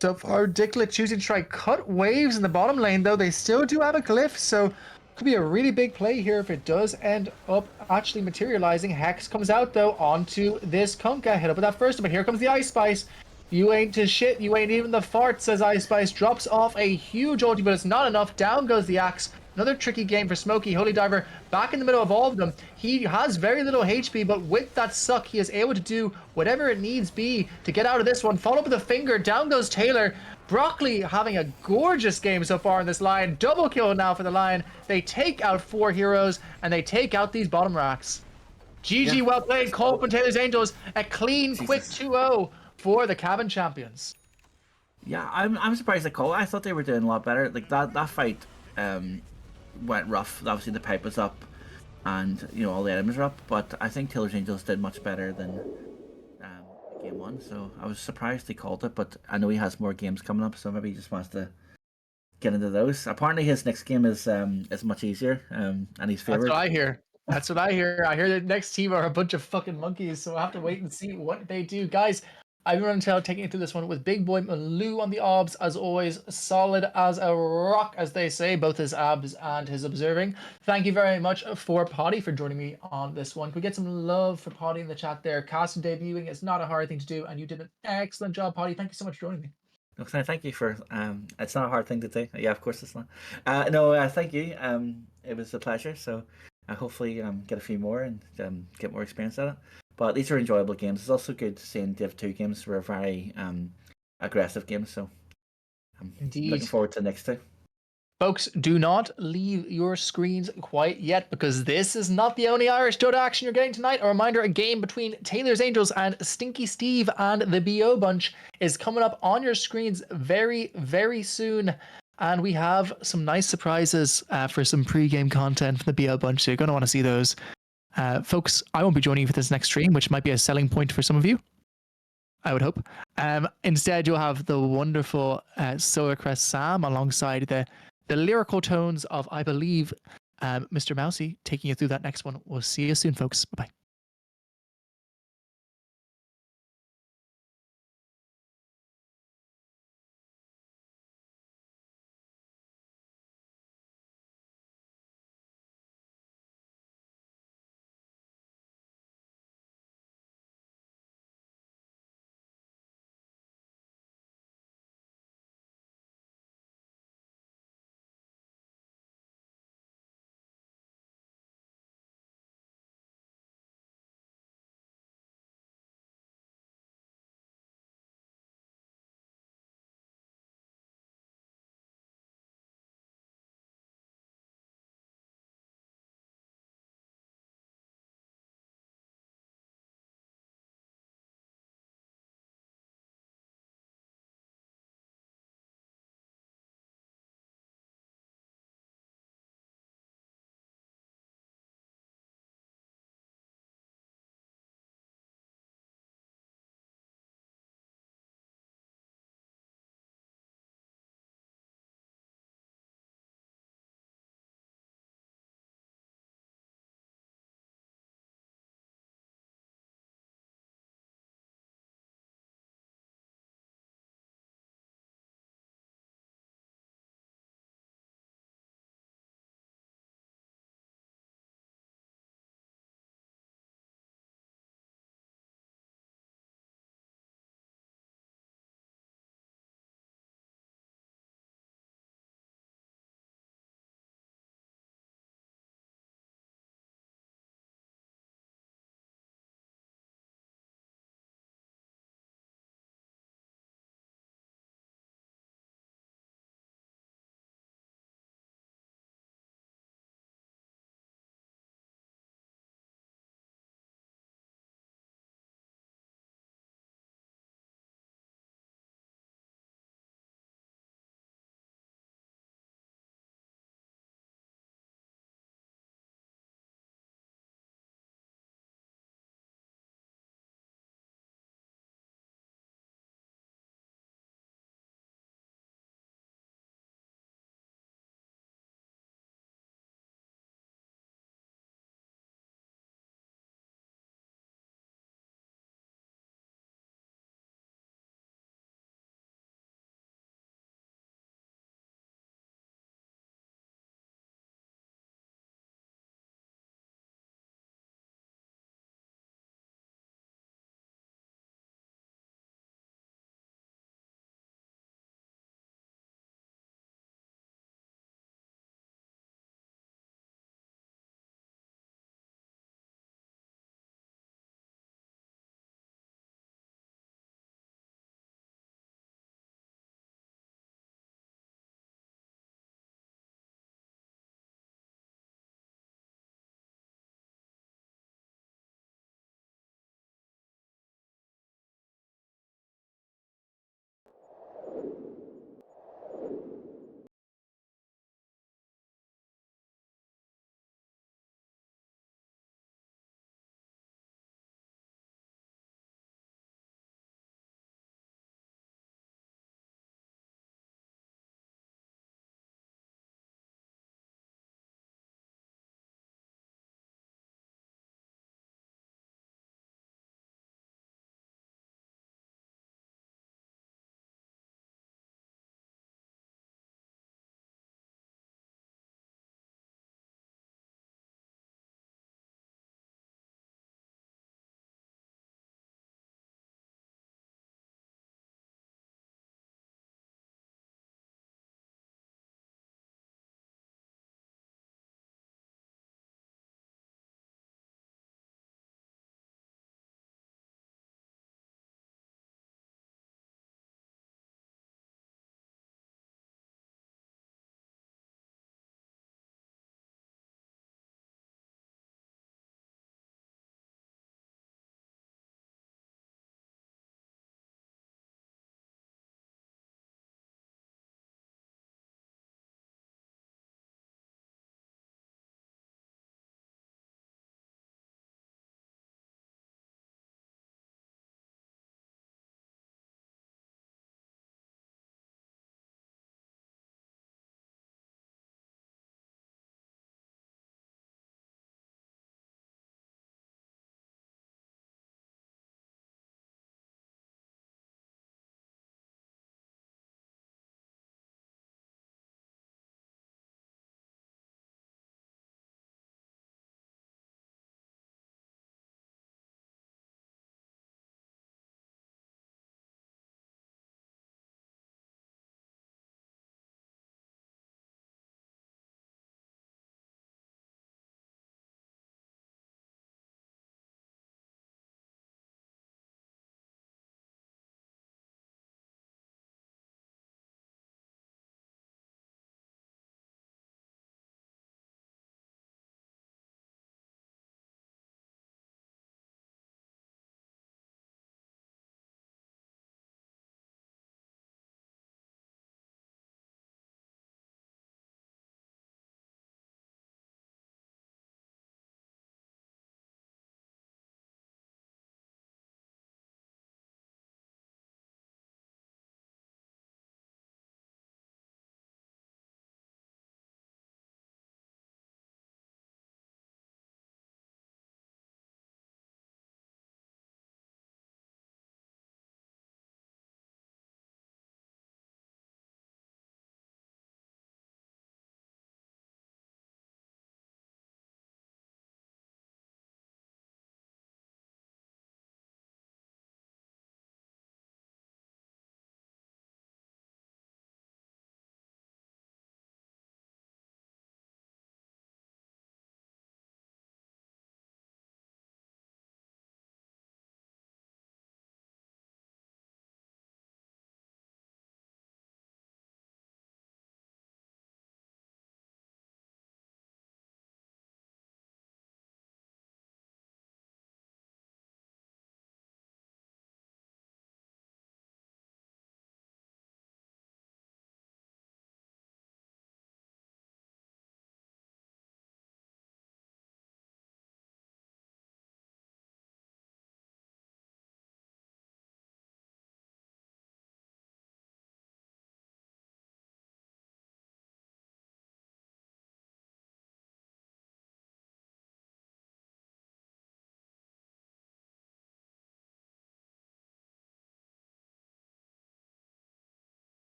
far, Dicklet choosing to try cut waves in the bottom lane, though they still do have a glyph, so could be a really big play here if it does end up actually materializing. Hex comes out, though, onto this Kunkka. Hit up with that first, but here comes the Ice Spice. You ain't to shit, you ain't even the fart, says Ice Spice. Drops off a huge ulti, but it's not enough. Down goes the Axe. Another tricky game for Smokey. Holy Diver back in the middle of all of them. He has very little HP, but with that suck, he is able to do whatever it needs be to get out of this one. Follow up with a finger. Down goes Taylor. Broccoli having a gorgeous game so far in this line. Double kill now for the Lion. They take out 4 heroes, and they take out these bottom racks. GG, well played. Cole from Taylor's Angels. A clean, quick 2-0 for the Cavan Champions. Yeah, I'm surprised at Cole. I thought they were doing a lot better. Like that fight went rough. Obviously the pipe was up, and all the items are up. But I think Taylor's Angels did much better than game one, so I was surprised he called it. But I know he has more games coming up, so maybe he just wants to get into those. Apparently, his next game is much easier, and he's That's what favored. I hear. That's what I hear. I hear the next team are a bunch of fucking monkeys, so I have to wait and see what they do. Guys, I've been taking you through this one with Big Boy Malou on the obs, as always, solid as a rock, as they say, both his abs and his observing. Thank you very much for Potty for joining me on this one. Could we get some love for Potty in the chat there? Cast debuting is not a hard thing to do, and you did an excellent job, Potty. Thank you so much for joining me. Okay, thank you for it's not a hard thing to do. Yeah, of course it's not. No, thank you. It was a pleasure. So I hopefully get a few more and get more experience at it. But these are enjoyable games. It's also good seeing Div 2 games were very aggressive games. So I'm looking Indeed. forward to the next two. Folks, do not leave your screens quite yet, because this is not the only Irish Dota action you're getting tonight. A reminder, a game between Taylor's Angels and Stinky Steve and the BO Bunch is coming up on your screens very, very soon. And we have some nice surprises for some pre-game content from the BO Bunch, so you're going to want to see those. Folks, I won't be joining you for this next stream, which might be a selling point for some of you, I would hope. Instead, you'll have the wonderful Solarcrest Sam alongside the lyrical tones of, I believe, Mr. Mousy, taking you through that next one. We'll see you soon, folks. Bye-bye.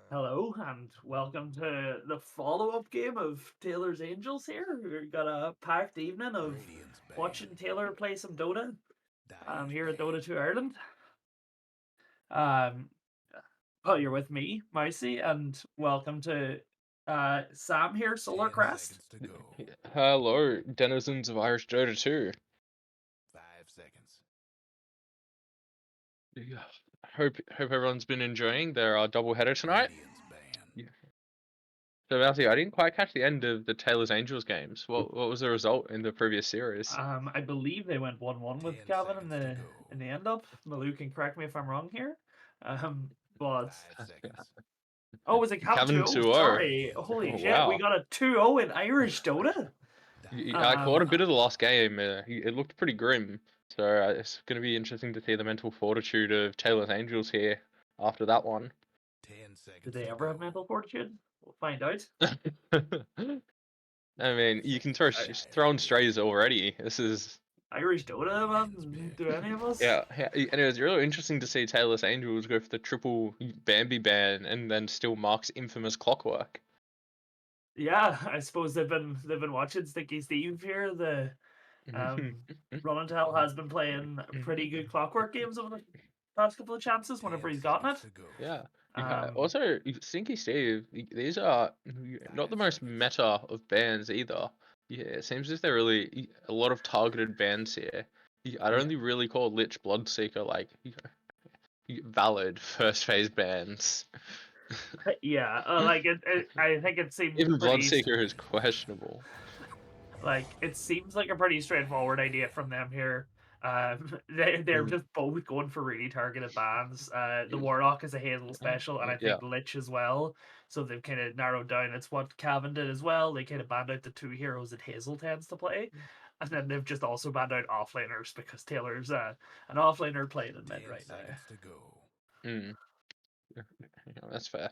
Hello and welcome to the follow-up game of Taylor's Angels here. We've got a packed evening of watching Taylor play some Dota here at Dota 2 Ireland. Well, you're with me, Mousy, and welcome to Sam here, Solar Crest. Hello, denizens of Irish Dota 2. 5 seconds. Yeah, hope everyone's been enjoying their double header tonight. So, Valty, I didn't quite catch the end of the Taylor's Angels games. What was the result in the previous series? I believe they went 1-1 with 10 Cavan in seconds the end up. Malou can correct me if I'm wrong here. But 5 seconds. oh, was it Cavan Cavan 2-0? 2-0. Sorry, holy Oh, shit, we wow. got a 2-0 in Irish Dota. I caught a bit of the last game. It looked pretty grim. So it's going to be interesting to see the mental fortitude of Taylor's Angels here after that one. 10 seconds. Did they ever have mental fortitude? We'll find out. I mean, you can throw throwing strays already. This is Irish Dota, man. Do any of us? yeah. And it was really interesting to see Taylor's Angels go for the triple Bambi ban and then still Mark's infamous clockwork. Yeah, I suppose they've been watching Sticky Steve here. The Run and Tell has been playing pretty good clockwork games over the past couple of chances whenever he's gotten it. Yeah. Also, Stinky Steve, these are not the most meta of bans either. Yeah, it seems as if they're really a lot of targeted bans here. I'd only really call Lich Bloodseeker like valid first phase bans. Yeah, like I think it seems Even pretty Bloodseeker is questionable. like it seems like a pretty straightforward idea from them here. They're just both going for really targeted bans. The Warlock is a Hazel special, and I think Lich as well. So they've kind of narrowed down. It's what Cavan did as well. They kind of banned out the two heroes that Hazel tends to play, and then they've just also banned out offlaners because Taylor's an offlaner playing in mid right now. That's fair.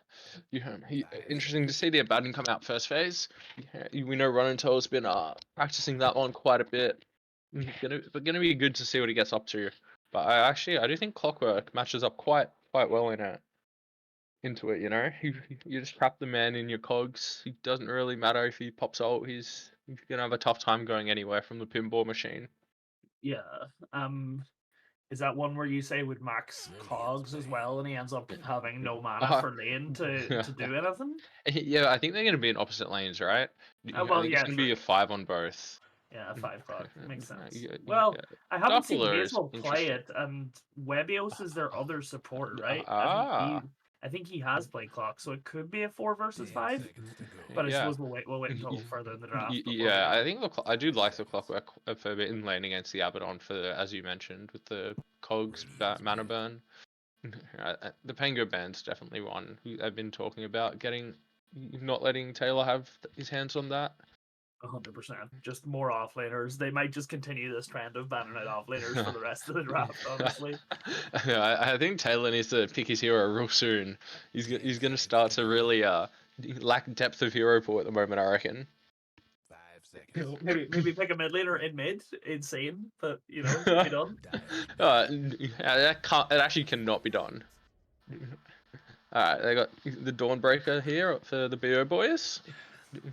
Interesting to see the Abaddon come out first phase. We know Ronanto's been practicing that one quite a bit. Gonna be good to see what he gets up to. But I do think Clockwork matches up quite well into it. You know, you just trap the man in your cogs. It doesn't really matter if he pops ult. He's gonna have a tough time going anywhere from the pinball machine. Yeah. Is that one where you say with max cogs as well, and he ends up having no mana for lane to do anything? Yeah, I think they're going to be in opposite lanes, right? Well, I think it's going to be a 5 on both. Yeah, 5 cog makes sense. Well, I haven't seen Hazel play it, and Webios is their other support, right? I think he has played clock, so it could be a 4 versus 5. But I suppose we'll wait until further in the draft. Yeah, I think I do like the Clockwork a fair bit in lane against the Abaddon for as you mentioned with the cogs mana burn. The Pango ban's definitely one I've been talking about not letting Taylor have his hands on that. 100%. Just more offlaners. They might just continue this trend of banning out offlaners for the rest of the draft, honestly. I think Taylor needs to pick his hero real soon. He's going to start to really lack depth of hero pool at the moment, I reckon. 5 seconds. Maybe pick a mid laner in mid. Insane, but you know, it can be done. It actually cannot be done. Alright, they got the Dawnbreaker here for the BO boys.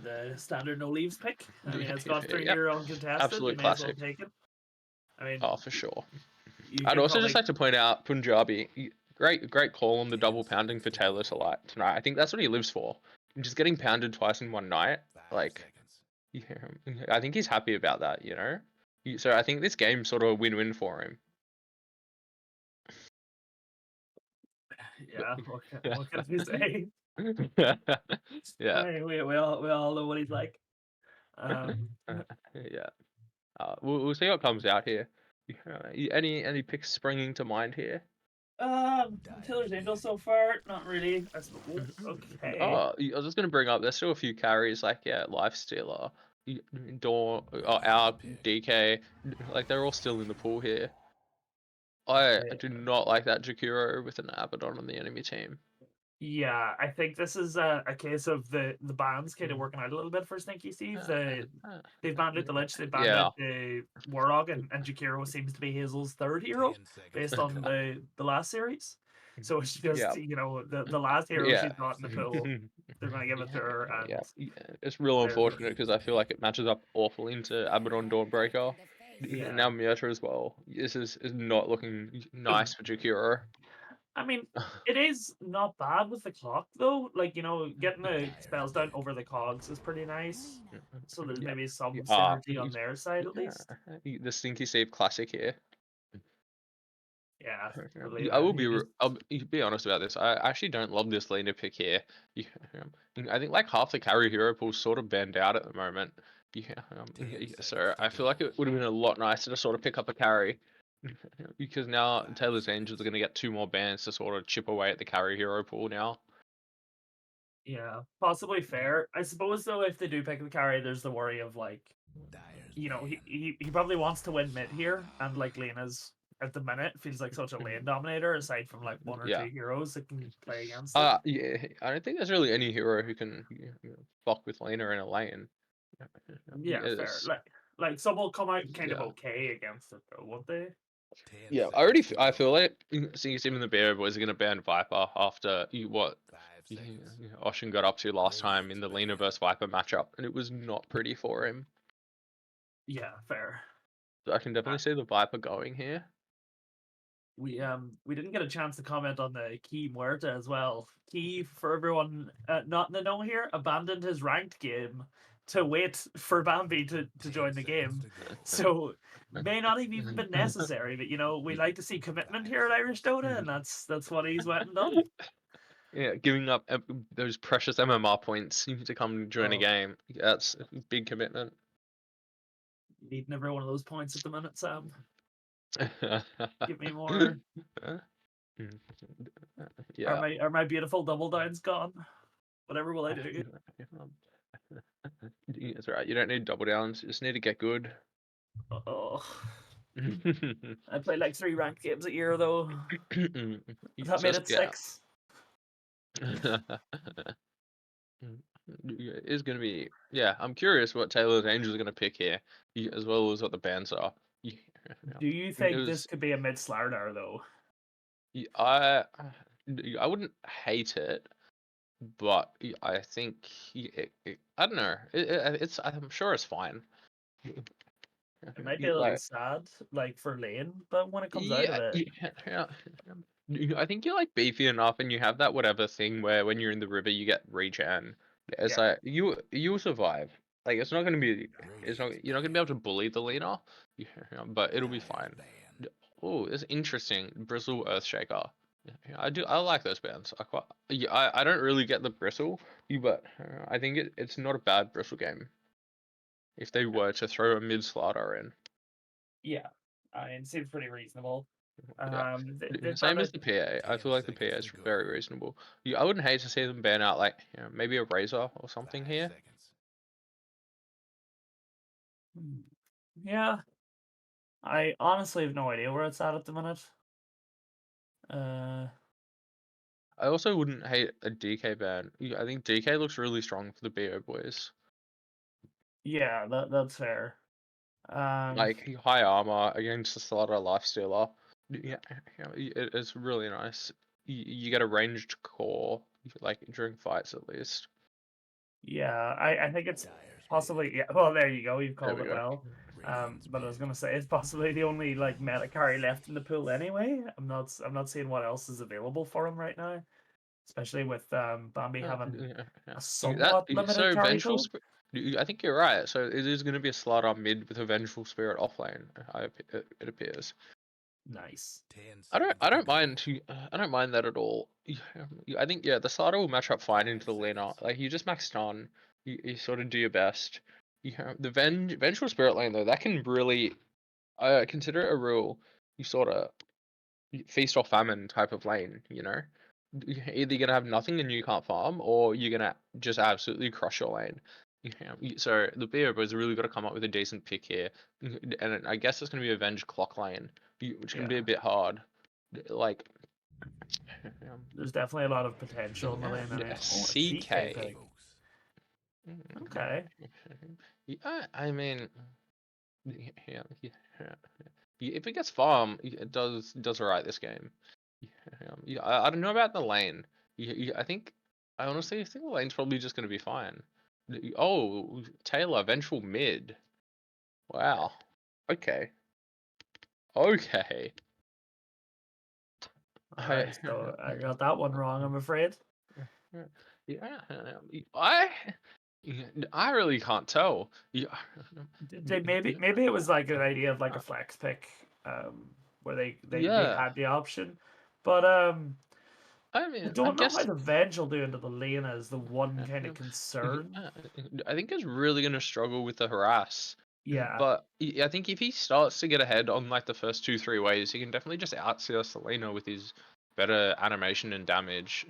The standard no leaves pick. I mean, it's got 3 here uncontested. Absolute classic. Well take it. I mean, for sure. I'd also just like to point out Punjabi. Great call on the double pounding for Taylor tonight. I think that's what he lives for. Just getting pounded twice in one night. Like, I think he's happy about that, you know? So I think this game's sort of a win-win for him. Yeah, what can I say? Yeah. Hey, we all know what he's like. Yeah. We'll see what comes out here. Any picks springing to mind here? Taylor's Angel so far, not really. Okay. I was just gonna bring up. There's still a few carries like Lifestealer, Dawn, our DK. Like they're all still in the pool here. I do not like that Jakiro with an Abaddon on the enemy team. Yeah, I think this is a case of the bans kind of working out a little bit for Stinky Steve. They've banned out the Lich, they've banned out the Warlock, and Jakiro seems to be Hazel's third hero based on the last series. So it's just Yeah. the last hero Yeah. she's got in the pool. They're gonna give it to her, and Yeah, it's real there- unfortunate because I feel like it matches up awful into Abaddon Dawnbreaker. Yeah. Now Myrta as well. This is not looking nice for Jakiro. I mean, it is not bad with the clock though. Like, getting the spells down over the cogs is pretty nice. So there's Yeah. maybe some Ah, synergy on their side at least. the Stinky Steve classic here. Yeah, I will be. I'll be honest about this. I actually don't love this laner pick here. I think like half the carry hero pool's sort of banned out at the moment. So I feel like it would have been a lot nicer to sort of pick up a carry. Because now Taylor's Angels are going to get 2 more bans to sort of chip away at the carry hero pool now. Yeah, possibly fair. I suppose though, if they do pick the carry, there's the worry of like, he probably wants to win mid here, and like Lena's at the minute feels like such a lane dominator aside from like 1 or 2 heroes that can play against it. Yeah, I don't think there's really any hero who can fuck with Lena in a lane. Yeah, fair. Like some will come out kind of okay against it though, won't they? Yeah, I feel like even the Bear Boys are gonna ban Viper after what Oshin got up to last time in the Lena vs Viper matchup, and it was not pretty for him. Yeah, fair. So I can definitely see the Viper going here. We didn't get a chance to comment on the Key Muerta as well. Key, for everyone not in the know here, abandoned his ranked game to wait for Bambi to join the game. So may not have even been necessary, but we like to see commitment here at Irish Dota, and that's what he's went and done. Yeah, giving up those precious MMR points to come join a game. That's a big commitment. Needing every one of those points at the minute, Sam. Give me more. Yeah. Are my beautiful double downs gone? Whatever will I do? That's right. You don't need double downs. You just need to get good. Oh. I played like 3 ranked games a year though. That made it 6. It is going to be, I'm curious what Taylor's Angels are going to pick here, as well as what the bands are. Do you think this could be a mid Slardar though? I wouldn't hate it, but I think I don't know. I'm sure it's fine. It might be a little sad, like for lane, but when it comes out of it, I think you're like beefy enough, and you have that whatever thing where when you're in the river you get regen. It's like you survive. Like it's not gonna be, you're not gonna be able to bully the leader, but it'll be fine. Oh, it's interesting. Bristle Earthshaker. I like those bands. I don't really get the bristle, but I think it's not a bad bristle game. If they were to throw a mid Slardar in. Yeah, it seems pretty reasonable. Same as the PA. I feel like the PA is very reasonable. I wouldn't hate to see them ban out like maybe a Razor or something here. Yeah, I honestly have no idea where it's at the minute. I also wouldn't hate a DK ban. I think DK looks really strong for the BO boys. Yeah, that's fair. Like high armor against the Slardar Lifestealer. Yeah, it's really nice. You get a ranged core, like during fights at least. Yeah, I think it's possibly well there you go, you've called it well. But I was gonna say it's possibly the only like meta carry left in the pool anyway. I'm not seeing what else is available for him right now. Especially with Bambi having a somewhat limited carry pool. I think you're right. So it is going to be a Slardar mid with a Vengeful Spirit offlane. It appears. Nice. I don't mind. I don't mind that at all. I think the Slardar will match up fine into the laner. Like you just max stun. You sort of do your best. The Vengeful Spirit lane though, that can really, I consider it a real, you sort of feast or famine type of lane. Either you're gonna have nothing and you can't farm, or you're gonna just absolutely crush your lane. So the BO boys really got to come up with a decent pick here, and I guess it's gonna be Avenged Clock lane, which can be a bit hard. Like, there's definitely a lot of potential in the lane. CK. Okay. Yeah, I mean, if it gets farm, it does alright this game. Yeah, I don't know about the lane. I think I honestly think the lane's probably just going to be fine. Oh, Taylor, vengeful mid. Wow. Okay. Okay. Alright, so I got that one wrong, I'm afraid. Yeah, I I really can't tell. Yeah. Maybe it was like an idea of like a flex pick, where they Yeah. had the option. But I I mean, I don't know how guess the Venge will do into the Lena is the one kind of uh, concern. I think he's really going to struggle with the harass. Yeah. But I think if he starts to get ahead on like the first 2-3 ways, he can definitely just out-CS Selena with his better animation and damage.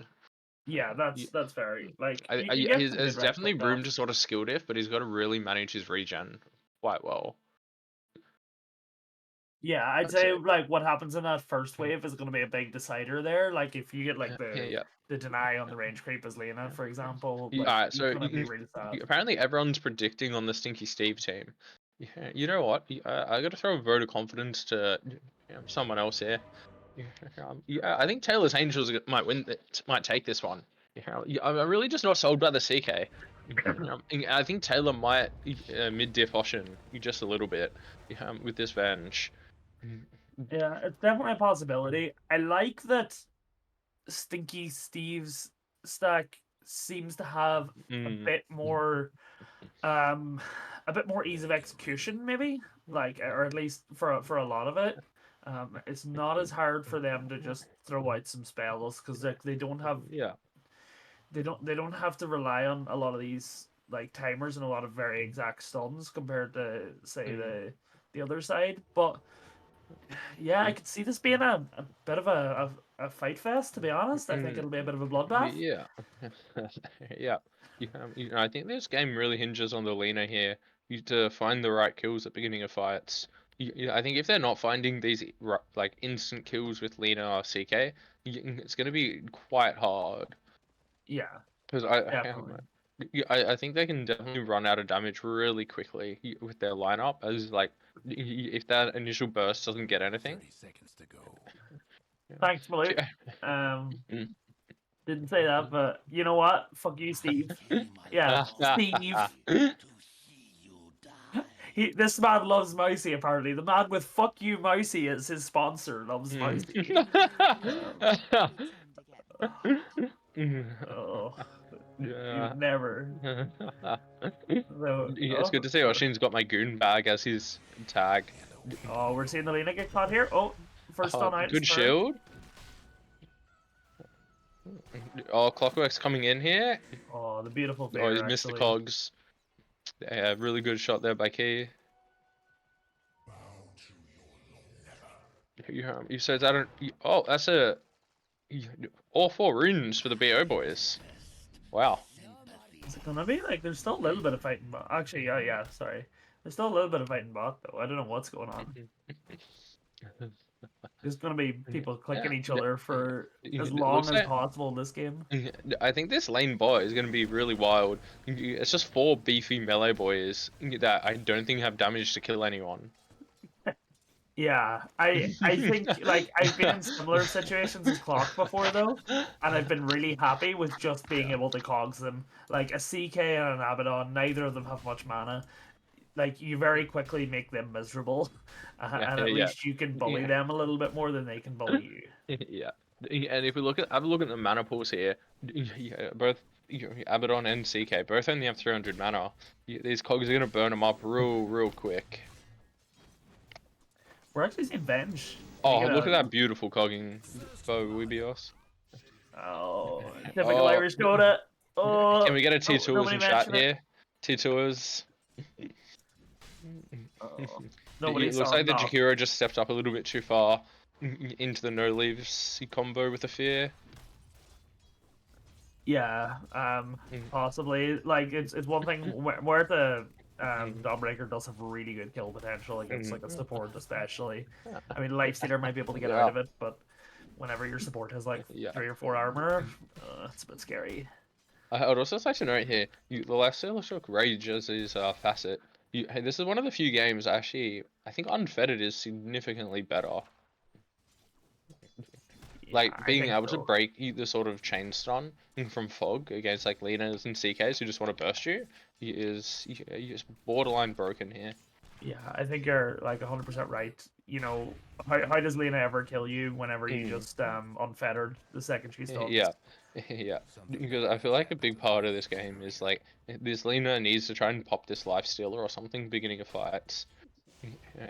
Yeah, that's fair. Like you get some good There's reps definitely like room that. to sort of skill diff, but he's got to really manage his regen quite well. Yeah, I'd That's say it. like what happens in that first wave is going to be a big decider there. Like if you get like Yeah. the deny on the range creep as Lena, for example, Yeah, like alright, he's so going to be really sad. apparently everyone's predicting on the Stinky Steve team. Yeah, you know what? I got to throw a vote of confidence to someone else here. Yeah, I think Taylor's Angels might win. Might take this one. I'm really just not sold by the CK. I think Taylor might mid diff Oshin just a little bit with this Venge. Yeah, it's definitely a possibility. I like that Stinky Steve's stack seems to have a Mm, bit more um a bit more ease of execution, maybe, like, or at least for a lot of it. It's not as hard for them to just throw out some spells because like yeah. they don't have to rely on a lot of these like timers and a lot of very exact stuns compared to say the other side. But yeah, I could see this being a bit of a fight fest, to be honest. I think it'll be a bit of a bloodbath. Yeah, yeah. I think this game really hinges on the Lena here. You to find the right kills at beginning of fights. I think if they're not finding these like instant kills with Lena or CK, it's going to be quite hard. Yeah, Because definitely. I think they can definitely run out of damage really quickly with their lineup. As like, if that initial burst doesn't get anything. 30 seconds to go. Thanks, Maluk. Mm. Didn't say that, but you know what? Fuck you, Steve. Yeah, Steve. This man loves Mousy, apparently. The man with "fuck you, Mousy" as his sponsor loves Mousy. Oh, Yeah. you've never. So, It's good to see Oshin's got my goon bag as his tag. oh, we're seeing the Lena get caught here. Oh, first stun out. Good shield. Oh, Clockwork's coming in here. Oh, the beautiful Oh, he's fair, missed the actually. cogs. Yeah, really good shot there by Key. You said that don't. Oh, that's all 4 runes for the BO boys. Wow. Is it gonna be like there's still a little bit of fighting bot? Actually, yeah, sorry. There's still a little bit of fighting bot though. I don't know what's going on. There's gonna be people clicking each other for as It long looks as like possible in this game. I think this lane bot is going to be really wild. It's just 4 beefy melee boys that I don't think have damage to kill anyone. Yeah, I think like I've been in similar situations as Clock before though, and I've been really happy with just being able to cogs them. Like a CK and an Abaddon, neither of them have much mana. Like you very quickly make them miserable, and at Yeah, least you can bully yeah, them a little bit more than they can bully you. yeah. And if we have a look at the mana pools here, both Abaddon and CK both only have 300 mana. These cogs are going to burn them up real quick. We're actually seeing Venge. Oh, look at that beautiful cogging bow, Webios. Oh, typical Irish Dota. Oh, Can we get a T2s nobody in chat mentioned it. here? T2s. Oh, nobody It looks saw like the that. Jakiro just stepped up a little bit too far into the no leaves combo with the fear. Yeah, possibly. Like it's one thing where the Dawnbreaker does have really good kill potential against like a support, especially. I mean, Lifestealer might be able to get out of it, but whenever your support has like 3 or 4 armor, it's a bit scary. I would also like to note here, the Lifestealer took Rage as his facet. Hey, this is one of the few games actually. I think Unfettered is significantly better. Like I being think able to so. break the sort of chain stun from Fog against like Lenas and CKs who just want to burst you is borderline broken here. Yeah, I think you're like 100% right. You know, how does Lena ever kill you whenever you just unfettered the second she stuns? Yeah, yeah. Because I feel like a big part of this game is like this Lena needs to try and pop this life stealer or something beginning of fights,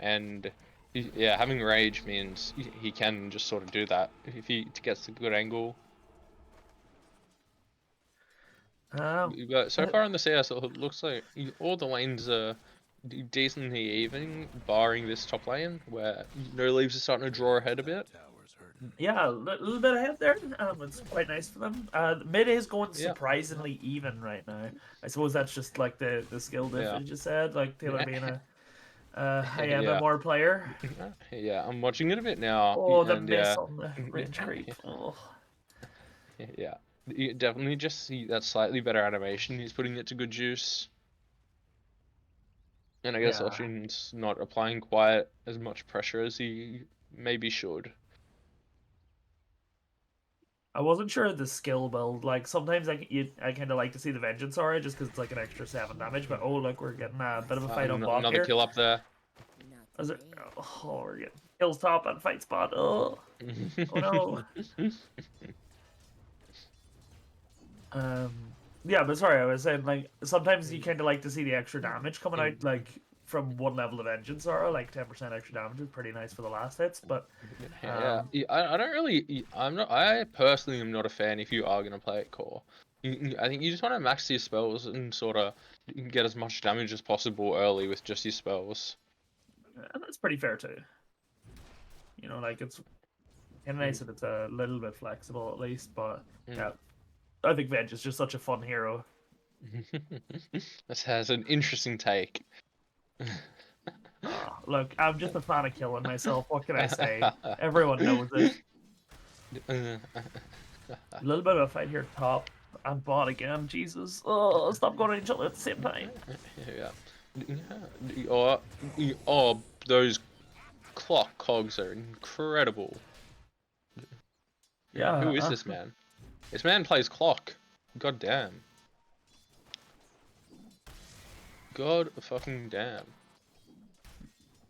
and yeah, having rage means he can just sort of do that if he gets a good angle. But so Uh, far in the CS, it looks like all the lanes are decently even, barring this top lane where No Leaves are starting to draw ahead a bit. Tower's hurting. yeah, a little bit ahead there. It's quite nice for them. Mid is going Yeah. surprisingly even right now. I suppose that's just like the skill diff Yeah. you just said, like Taylor being a high Yeah. MMR player. Yeah, I'm watching it a bit now, Oh, the and miss yeah, on the range creep. Oh. yeah, you definitely just see that slightly better animation. He's putting it to good use, and I guess Yeah. Oshin's not applying quite as much pressure as he maybe should. I wasn't sure of the skill build. Like sometimes I kind of like to see the vengeance aura just because it's like an extra 7 damage. But oh look, we're getting a bit of a fight on bot Another here. kill up there. Is it? Oh, we're getting kills top and fight spot. Oh, oh no. Yeah, but sorry, I was saying like sometimes you kind of like to see the extra damage coming out like from one level of vengeance aura, like 10% extra damage is pretty nice for the last hits. But Yeah, I don't really. I'm not. I personally am not a fan if you are gonna play it core. I think you just want to max your spells and sort of get as much damage as possible early with just your spells. and that's pretty fair too. You know, like it's kind of nice if it's a little bit flexible at least. But yeah, I think Venge is just such a fun hero. This has an interesting take. Look, I'm just a fan of killing myself. What can I say? Everyone knows it. A little bit of a fight here top. I'm bot again. Jesus. Oh, stop going at each other at the same time. Yeah. Oh, those clock cogs are incredible. Yeah. Who is this man? This man plays clock. God damn. God fucking damn.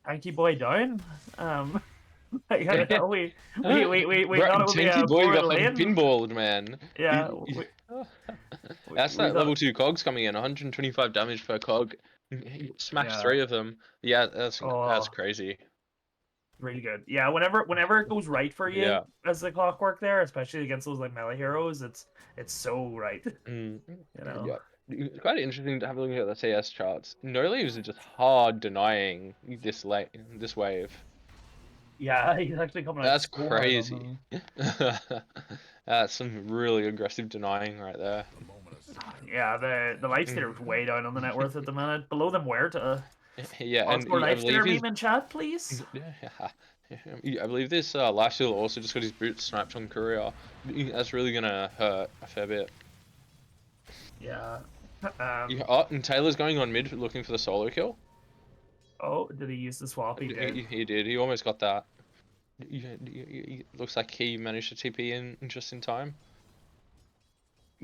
Tanky boy down. I don't know. We thought it would be Tanky a boy board got fucking lane. pinballed, man. Yeah. That's We that thought- level 2 cogs coming in, 125 damage per cog. He smashed Yeah. 3 of them. Yeah, that's Oh. crazy. Really good. Yeah, whenever it goes right for you Yeah. as the clockwork there, especially against those like melee heroes, it's so right. You know. Yeah. It's quite interesting to have a look at the CS charts. No Leaves are just hard denying this wave. Yeah, he's actually coming out. That's so hard on crazy. That's some really aggressive denying right there. The moment of them. Yeah, the lifestealer's way down on the net worth at the minute. Below them, where to? Yeah, and More I believe lifestealer he's meme in chat, please. I believe this Lifesteal also just got his boots sniped on Courier. That's really gonna hurt a fair bit. Yeah. Oh, and Taylor's going on mid looking for the solo kill. Oh, did he use the swap? He did. He did. He almost got that. Looks like he managed to TP in just in time.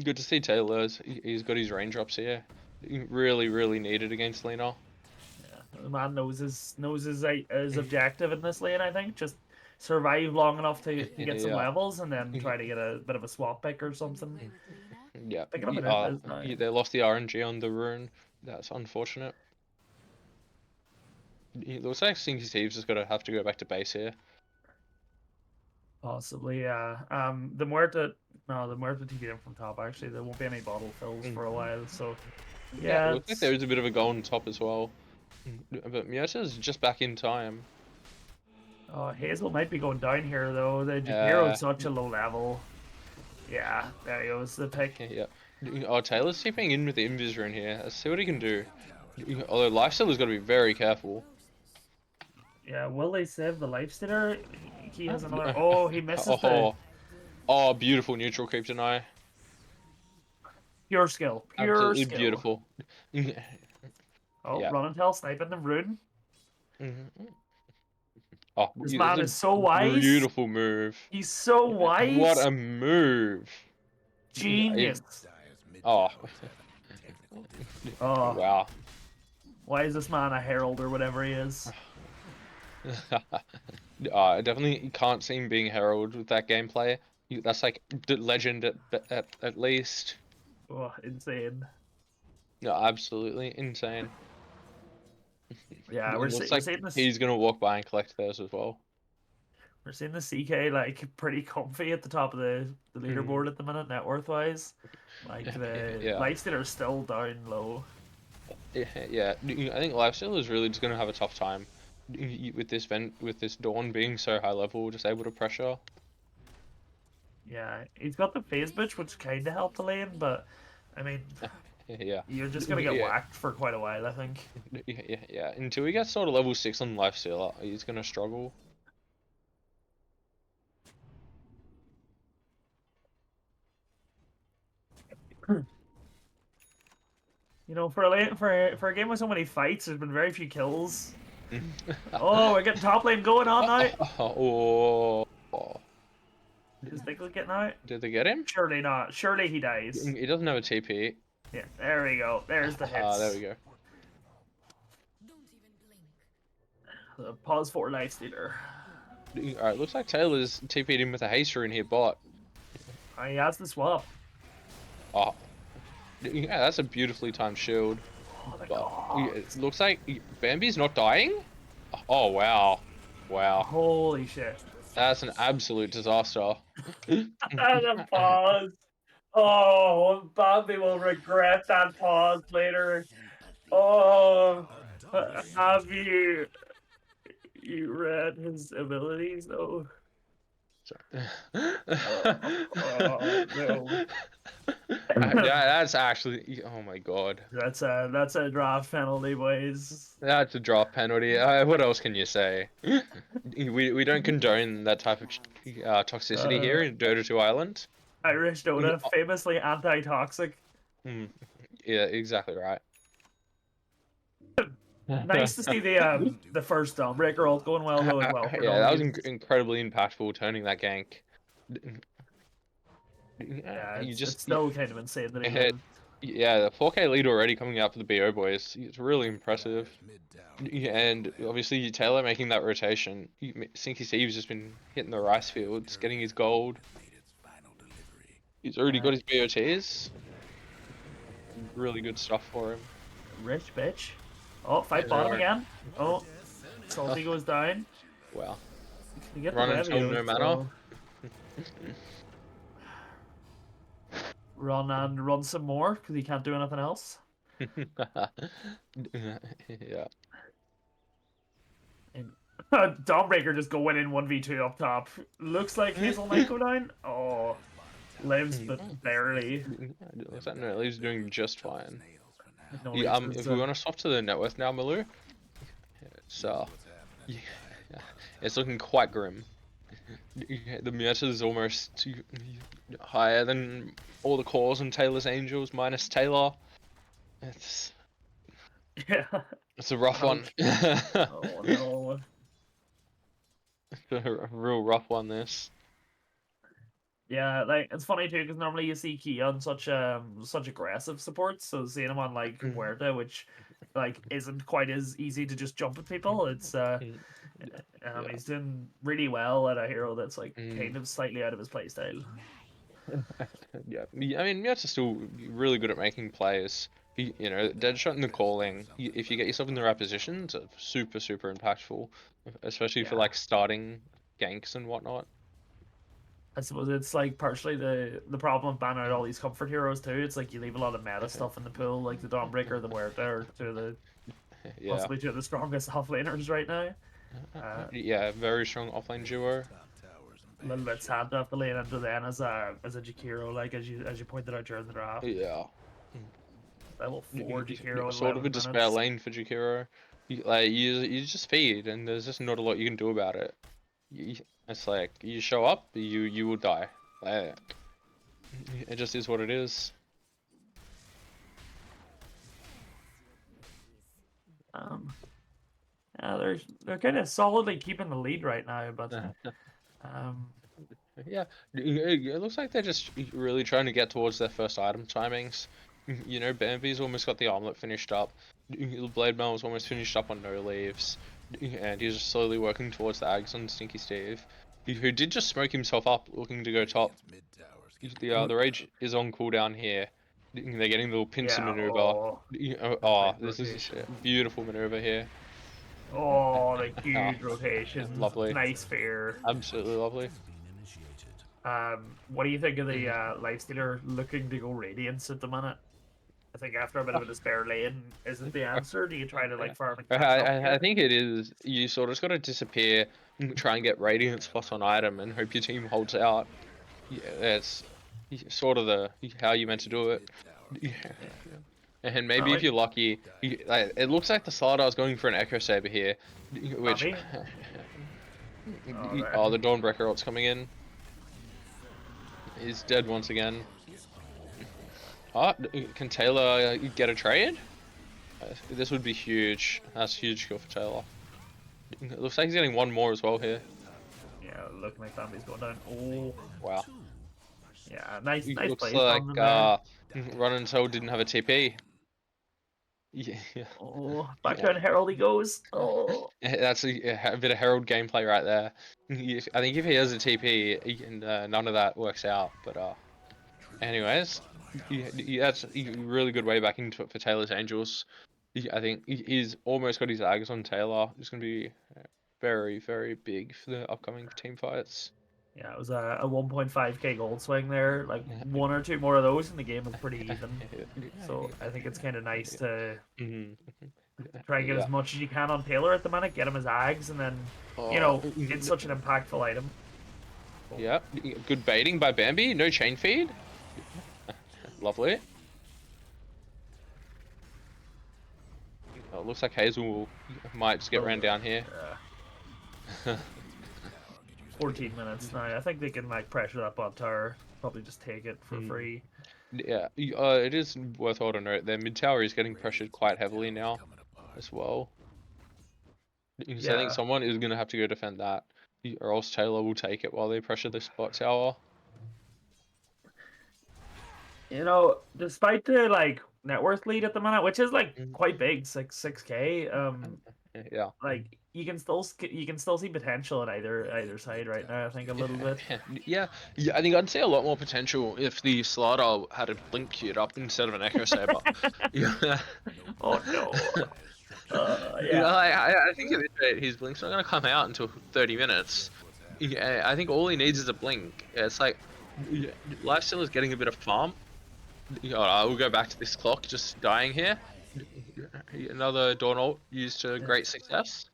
Good to see Taylor's. He's got his raindrops here. Really, really needed against Lena. The man knows his objective in this lane. I think just survive long enough to get some Yeah. levels and then try to get a bit of a swap pick or something. Yeah. Pick it up in it, now. They lost the RNG on the rune. That's unfortunate. It looks like Stinky Steve's just gonna have to go back to base here. Possibly, yeah. The Muerta TP them from top. Actually, there won't be any bottle fills for a while. So, yeah. It looks like there is a bit of a goal on top as well. But Muerta's just back in time. Oh, Hazel might be going down here though. The hero's such a low level. Yeah, there he goes. The pick. Yeah. Oh, Taylor's TPing in with the invis rune here. Let's see what he can do. Although Lifestealer's got to be very careful. Yeah, will they save the lifestealer? He has another. Oh, he misses the Oh, beautiful neutral creep deny. pure skill. Pure Absolutely skill. beautiful. Oh, Yeah. run and tell, sniping the rune. Oh, Oh, This that's man a is so wise. beautiful move. He's so wise. What a move! Genius. Oh, Oh, wow. why is this man a herald or whatever he is? Definitely you can't see him being heralded with that gameplay. That's like legend at least. Oh, insane. No, absolutely insane. Yeah, It we're looks we're like seeing this. he's gonna walk by and collect theirs as well. We're seeing the CK like pretty comfy at the top of the leaderboard at the minute, net worth wise. Like the Yeah. lifesteal are still down low. Yeah. I think Lifesteal is really just gonna have a tough time with this Dawn being so high level, just able to pressure. Yeah, he's got the phase bitch, which kind of helped the lane, but I mean, Yeah. you're just gonna get Yeah. whacked for quite a while, I think. Yeah. Until he gets sort of level 6 on Lifesteal, he's gonna struggle. You know, for a lane, for a game with so many fights, there's been very few kills. Oh, we're getting top lane going on now. Oh. Is Diggle getting out? Did they get him? Surely not. Surely he dies. He doesn't have a TP. Yeah, there we go. There's the hits. There we go. The pause for lifestealer. Alright, looks like Taylor's TP'd him with a haster in here, bot. He has the swap. Oh. Yeah, that's a beautifully timed shield. Oh my But god. it looks like Bambi's not dying? Oh, wow. Wow. Holy shit. That's an absolute disaster. And a pause. Oh, Bambi will regret that pause later. Oh, have you read his abilities though? Oh no. That's actually, oh my god. That's a draft penalty, boys. That's a drop penalty. What else can you say? We don't condone that type of toxicity here in Dota 2 Island. Irish Dota, famously anti-toxic. Yeah, exactly right. Nice to see the first Dawnbreaker ult going well though as well. For Yeah, that was Dawn. incredibly impactful, turning that gank. Yeah, You it's just still kind of insane that he had, won. yeah, the 4K lead already coming out for the BO boys. It's really impressive. And obviously Taylor making that rotation. Sinky Steve's just been hitting the rice fields, getting his gold. He's already got his BOTs. Really good stuff for him. Rich bitch. Oh, fight bottom again. Oh, Salty goes down. Wow. You get Run the until Revio, no matter. Run and run some more because he can't do anything else. Yeah. And Dawnbreaker just going in 1v2 up top. Looks like Hazel might go down. Oh, lives but barely. Looks like no, he's doing just fine. No Yeah, reason if to- we want to swap to the net worth now, Malou, yeah, it's looking quite grim. The meta is almost higher than all the cores and Taylor's Angels minus Taylor. It's Yeah. a rough one. Oh no. A real rough one. This. Yeah, like it's funny too because normally you see Kia on such aggressive supports, so seeing him on like Huerta, which like isn't quite as easy to just jump at people. It's he's doing really well at a hero that's like kind of slightly out of his playstyle. Yeah, I mean, Mia's still really good at making plays. You know, Deadshot and the calling. If you get yourself in the right positions, are super impactful, especially for like starting ganks and whatnot. I suppose it's like partially the problem of banning out all these comfort heroes too. It's like you leave a lot of meta stuff in the pool, like the Dawnbreaker, the Huerta, or two of the possibly two of the strongest offlaners right now. Yeah, very strong offlane duo. A little bit sad to have to lane into then as a Jakiro, like as you pointed out during the draft. Yeah. Level 4 Jakiro. Sort of a despair lane for Jakiro. You just feed, and there's just not a lot you can do about it. It's like you show up, you will die. It just is what it is. Yeah, they're kind of solidly keeping the lead right now, but Yeah, it looks like they're just really trying to get towards their first item timings. You know, Bambi's almost got the omelet finished up. Blade Mail was almost finished up on no leaves, and he's just slowly working towards the Ags on Stinky Steve, who did just smoke himself up, looking to go top. The rage is on cooldown here. They're getting the little pincer yeah. maneuver. Nice This is rotation. a beautiful maneuver here. Oh, the huge rotation. Lovely. Nice fair. Absolutely lovely. What do you think of the Lifestealer looking to go Radiance at the minute? I think after a bit of a despair lane, is it the answer? Do you try to like farm and catch up I here? think it is. You sort of just got to disappear, try and get Radiant spot on item, and hope your team holds out. Yeah, that's sort of the how you meant to do it. Yeah. And maybe if you're lucky, like, it looks like the Slardar is going for an Echo Saber here, which Maybe. the Dawnbreaker ult's coming in. He's dead once again. Oh, can Taylor get a trade? This would be huge. That's a huge kill for Taylor. It looks like he's getting one more as well here. Yeah, looking like Bambi's going down. Oh, Wow. yeah, nice Looks play like from them there. Run and Soul didn't have a TP. Yeah. Oh, background Herald he goes. Oh, That's a bit of Herald gameplay right there. I think if he has a TP, none of that works out. But anyways, that's a really good way back into it for Taylor's Angels. I think he's almost got his Ags on Taylor. It's going to be very, very big for the upcoming team fights. yeah, it was a 1.5k gold swing there. Like one or two more of those, and the game was pretty even. So I think it's kind of nice to try and get as much as you can on Taylor at the minute. Get him his Ags, and then it's such an impactful item. Yeah, good baiting by Bambi. No chain feed. Lovely. Oh, looks like Hazel might just get ran down here. 14 minutes now. I think they can like pressure that bot tower. Probably just take it for free. Yeah, it is worthwhile to note their mid tower is getting pressured quite heavily now as well. So I think someone is going to have to go defend that, or else Taylor will take it while they pressure this bot tower. You know, despite the like net worth lead at the minute, which is like quite big, 6k. Yeah. Like you can still see potential at either side right now. I think a little bit. Yeah. I think I'd see a lot more potential if the Slardar had a blink queued up instead of an Echo Saber. Yeah. Oh no. I think at this rate, his blink's not going to come out until 30 minutes. Yeah, I think all he needs is a blink. Yeah, it's like Lifesteal is getting a bit of farm. I will go back to this clock just dying here. Another Dawn ult used to great success.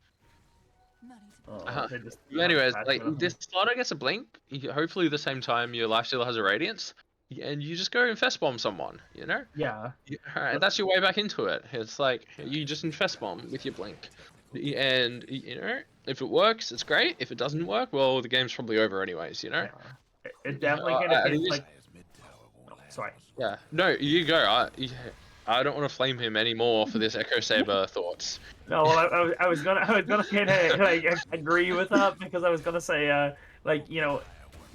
Anyways, like this Slardar gets a blink. Hopefully, at the same time your Lifesteal has a Radiance, and you just go infest bomb someone. You know? Yeah. Alright, that's your way back into it. It's like you just infest bomb with your blink, and if it works, it's great. If it doesn't work, well, the game's probably over anyways. You know? Yeah. It definitely kind of feels like. Sorry. Yeah. No, you go. I don't want to flame him anymore for this Echo Saber thoughts. No, well, I was gonna kind of like agree with that because I was gonna say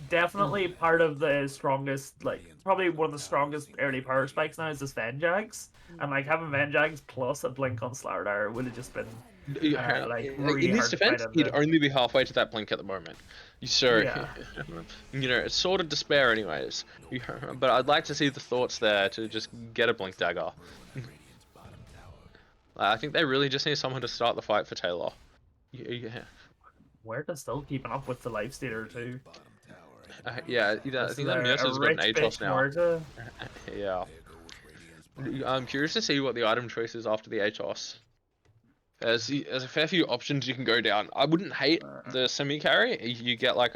definitely part of the strongest, like probably one of the strongest early power spikes now is this Venjags, and like having Venjags plus a blink on Slardar would have just been really in his hard defense, he'd only be halfway to that blink at the moment. So, it's sort of despair anyways. But I'd like to see the thoughts there to just get a blink dagger. I think they really just need someone to start the fight for Taylor. Yeah. Where to still keeping up with the Lifestealer too. I think that nurse has got an Atos now. Yeah. I'm curious to see what the item choice is after the Atos. There's a fair few options you can go down. I wouldn't hate the semi-carry. You get like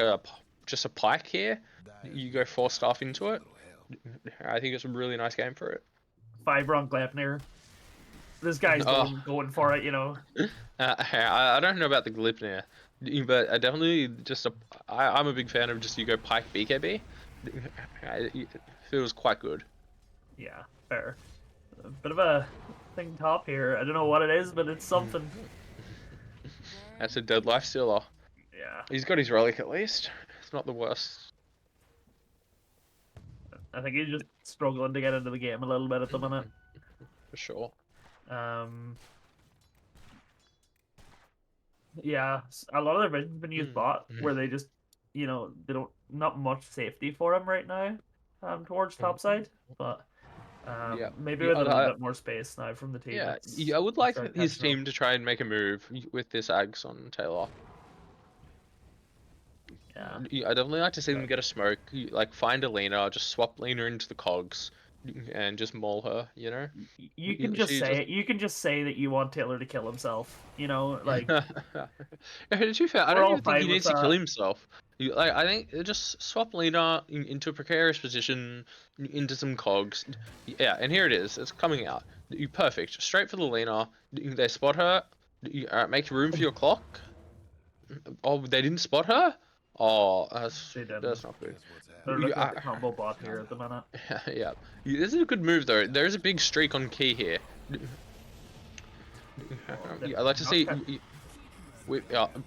just a pike here. You go 4 staff into it. I think it's a really nice game for it. 5 on Gleipnir. This guy's going for it, you know. I don't know about the Gleipnir, but I definitely I'm a big fan of just you go pike BKB. It feels quite good. Yeah, fair. A bit of a thing top here. I don't know what it is, but it's something. That's a dead life stealer. Yeah, He's got his relic at least. It's not the worst. I think he's just struggling to get into the game a little bit at the minute. For sure. Yeah, a lot of their vision's been used bot, where they just, they don't not much safety for him right now, towards top side, but Yeah. maybe with a little bit more space now from the team. Yeah, it's I would like start his catching up. team to try and make a move with this Ags on Taylor. Yeah, I'd definitely like to see them get a smoke, like find a Lena, just swap Lena into the cogs, and just maul her, you know? you can just She say it. You can just say that you want Taylor to kill himself. Like To be fair, I we're don't all even think fine he with needs to kill that. himself. I think just swap Lena into a precarious position, into some cogs. Yeah, and here it is. It's coming out. Perfect. Straight for the Lena. They spot her. Make room for your clock. Oh, they didn't spot her? Oh, They didn't. that's not good. Here's what's They're happening. looking at the combo bot here at the minute. Yeah. This is a good move, though. There is a big streak on key here. I'd like to see...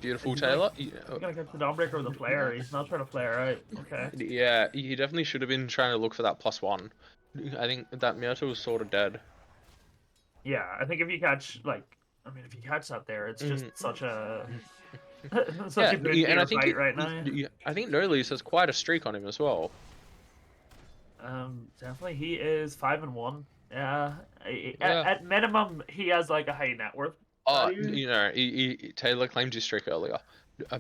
beautiful He's Taylor. He's gonna get the Dawnbreaker with a flare. He's not trying to flare out. Okay. Yeah, he definitely should have been trying to look for that +1. I think that Myrtle was sort of dead. Yeah, I think if you catch if you catch that there, it's just such a such a good and I gear think fight right now. I think Nolease has quite a streak on him as well. Definitely he is 5-1. Yeah, Yeah. at minimum he has like a high net worth. Oh, value. Taylor claimed his streak earlier,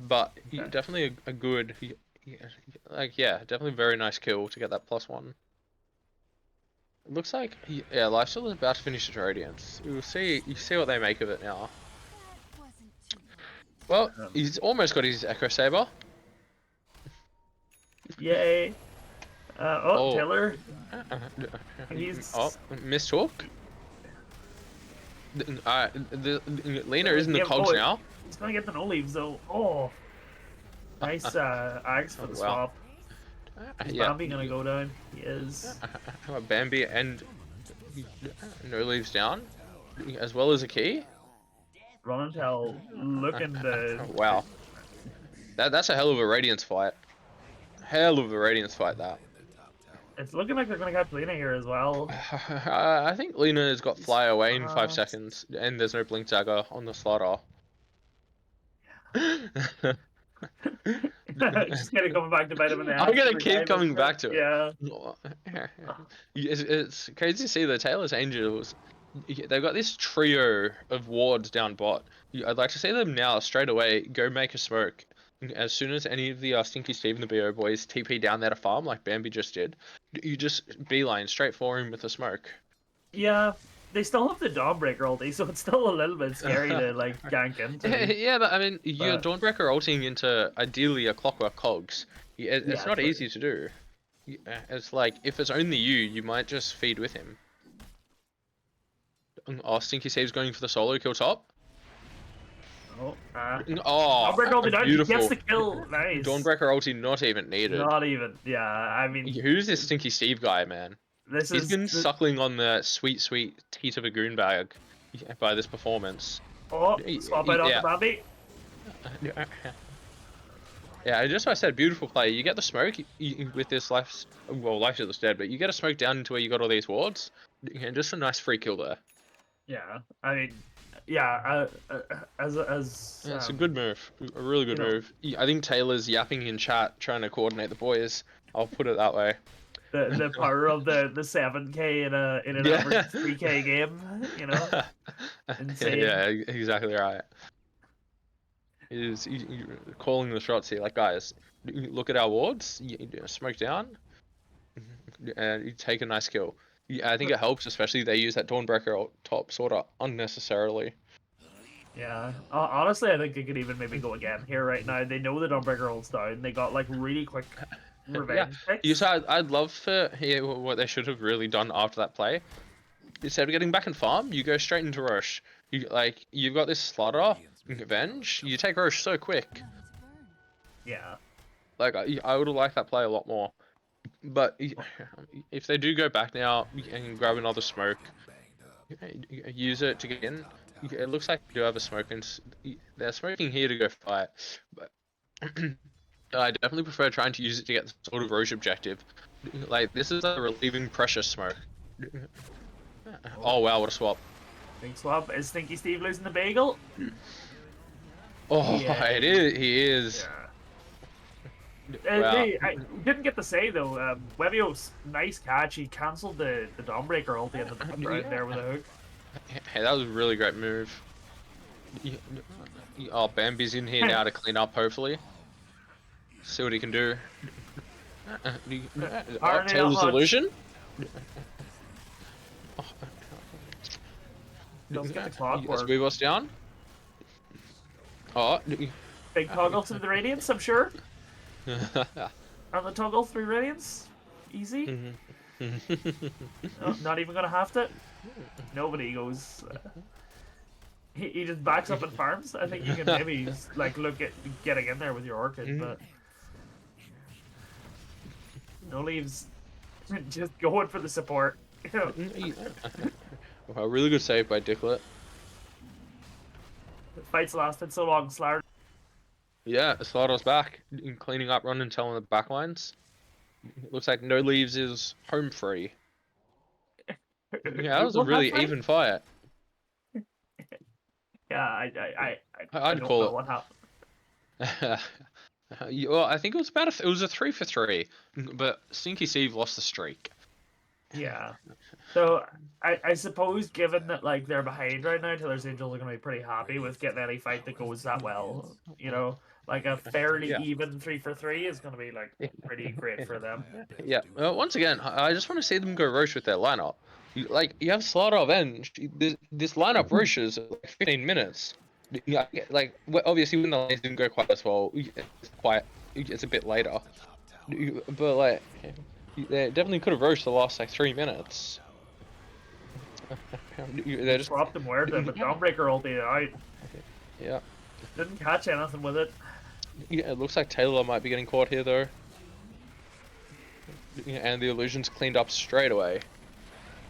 but Okay. definitely a good, definitely very nice kill to get that +1. It looks like Lifesteal is about to finish his Radiance. You see what they make of it now. Well, he's almost got his Echo Saber. Yay! Oh. Taylor. He's missed hook. Lena is in the cogs now. He's gonna get the no leaves though. Oh, nice Ags for the swap. Is Bambi gonna go down? He is. Bambi and no leaves down, as well as a key. Run until looking to. Wow, that's a hell of a Radiance fight. Hell of a Radiance fight that. It's looking like they're gonna catch Lena here as well. I think Lena has got fly away in 5 seconds, and there's no blink dagger on the slaughter. Just gonna coming back to bite him in the ass. I'm gonna keep coming back to it. Yeah. It's crazy to see the Taylor's Angels. They've got this trio of wards down bot. I'd like to see them now straight away go make a smoke. As soon as any of the Stinky Steve and the BO boys TP down there to farm, like Bambi just did, you just beeline straight for him with a smoke. Yeah, they still have the Dawnbreaker ulti, so it's still a little bit scary to like gank into. Yeah, but I mean, you're Dawnbreaker ulting into ideally a Clockwork Cogs. It's not easy to do. It's like, if it's only you might just feed with him. Oh, Stinky Steve's going for the solo kill top. Dawnbreaker ulti down, he gets the kill. Nice. Dawnbreaker ulti not even needed. Not even. Yeah, I mean. Who's this Stinky Steve guy, man? He's been suckling on the sweet teat of a goon bag by this performance. Oh, swap out on the Bambi. Yeah, just what I said, beautiful play. You get the smoke with this life. Well, life is dead, but you get a smoke down into where you got all these wards, and just a nice free kill there. Yeah, I mean, yeah, it's a good move, a really good move. I think Taylor's yapping in chat, trying to coordinate the boys. I'll put it that way. The power of the 7K in an average 3K game, Insane. Yeah, exactly right. He's calling the shots here. Like, guys, look at our wards. You smoke down, and you take a nice kill. I think it helps, especially they use that Dawnbreaker top sort of unnecessarily. Yeah, honestly, I think they could even maybe go again here right now. They know the Dawnbreaker ult's down. They got like really quick revenge picks. You said I'd love to hear what they should have really done after that play. Instead of getting back in farm, you go straight into Roche. You've got this slaughter, revenge. You take Roche so quick. Yeah. Like I would have liked that play a lot more. But if they do go back now and grab another smoke, use it to get in. It looks like they do have a smoke, and they're smoking here to go fight. But I definitely prefer trying to use it to get the sort of Roche objective. Like, this is a relieving pressure smoke. Oh wow, what a swap. Big swap. Is Stinky Steve losing the bagel? Oh, Yeah. it is. He is. Yeah. Wow. I didn't get to say though, Webio's nice catch. He cancelled the Dawnbreaker ulti at the round there with a hook. Hey, that was a really great move. Oh, Bambi's in here now to clean up, hopefully. See what he can do. Oh, Taylor's illusion? Don't get the Yes, clockwork. Weebos down. Oh. Big toggle through the Radiance, I'm sure. On the toggle through Radiance. Easy. Oh, not even gonna have to. Nobody goes. He just backs up and farms. I think you can maybe like look at getting in there with your Orchid, but no leaves. Just going for the support. Wow, really good save by Dicklet. The fight's lasted so long, Slar. Yeah, Slaughter's back, cleaning up Run and Tell on the back lines. It looks like No Leaves is home free. Yeah, that was a really even fight. Yeah, I'd don't call know it. what happened. Well, I think it was about it was a 3 for 3, but Stinky Steve lost the streak. Yeah. So I suppose given that like they're behind right now, Taylor's Angels are gonna be pretty happy with getting any fight that goes that well. You know, like a fairly even 3 for 3 is gonna be like pretty great for them. Yeah. Once again, I just want to see them go Roche with their lineup. You have Slaughter Avenge. This lineup Roche is like 15 minutes. Yeah, like obviously when the lanes didn't go quite as well, it's a bit later. But like, they definitely could have Roche the last like 3 minutes. They just Swapped them weird, but Dawnbreaker ulti out. Yeah. Didn't catch anything with it. Yeah, it looks like Taylor might be getting caught here though. And the illusion's cleaned up straight away.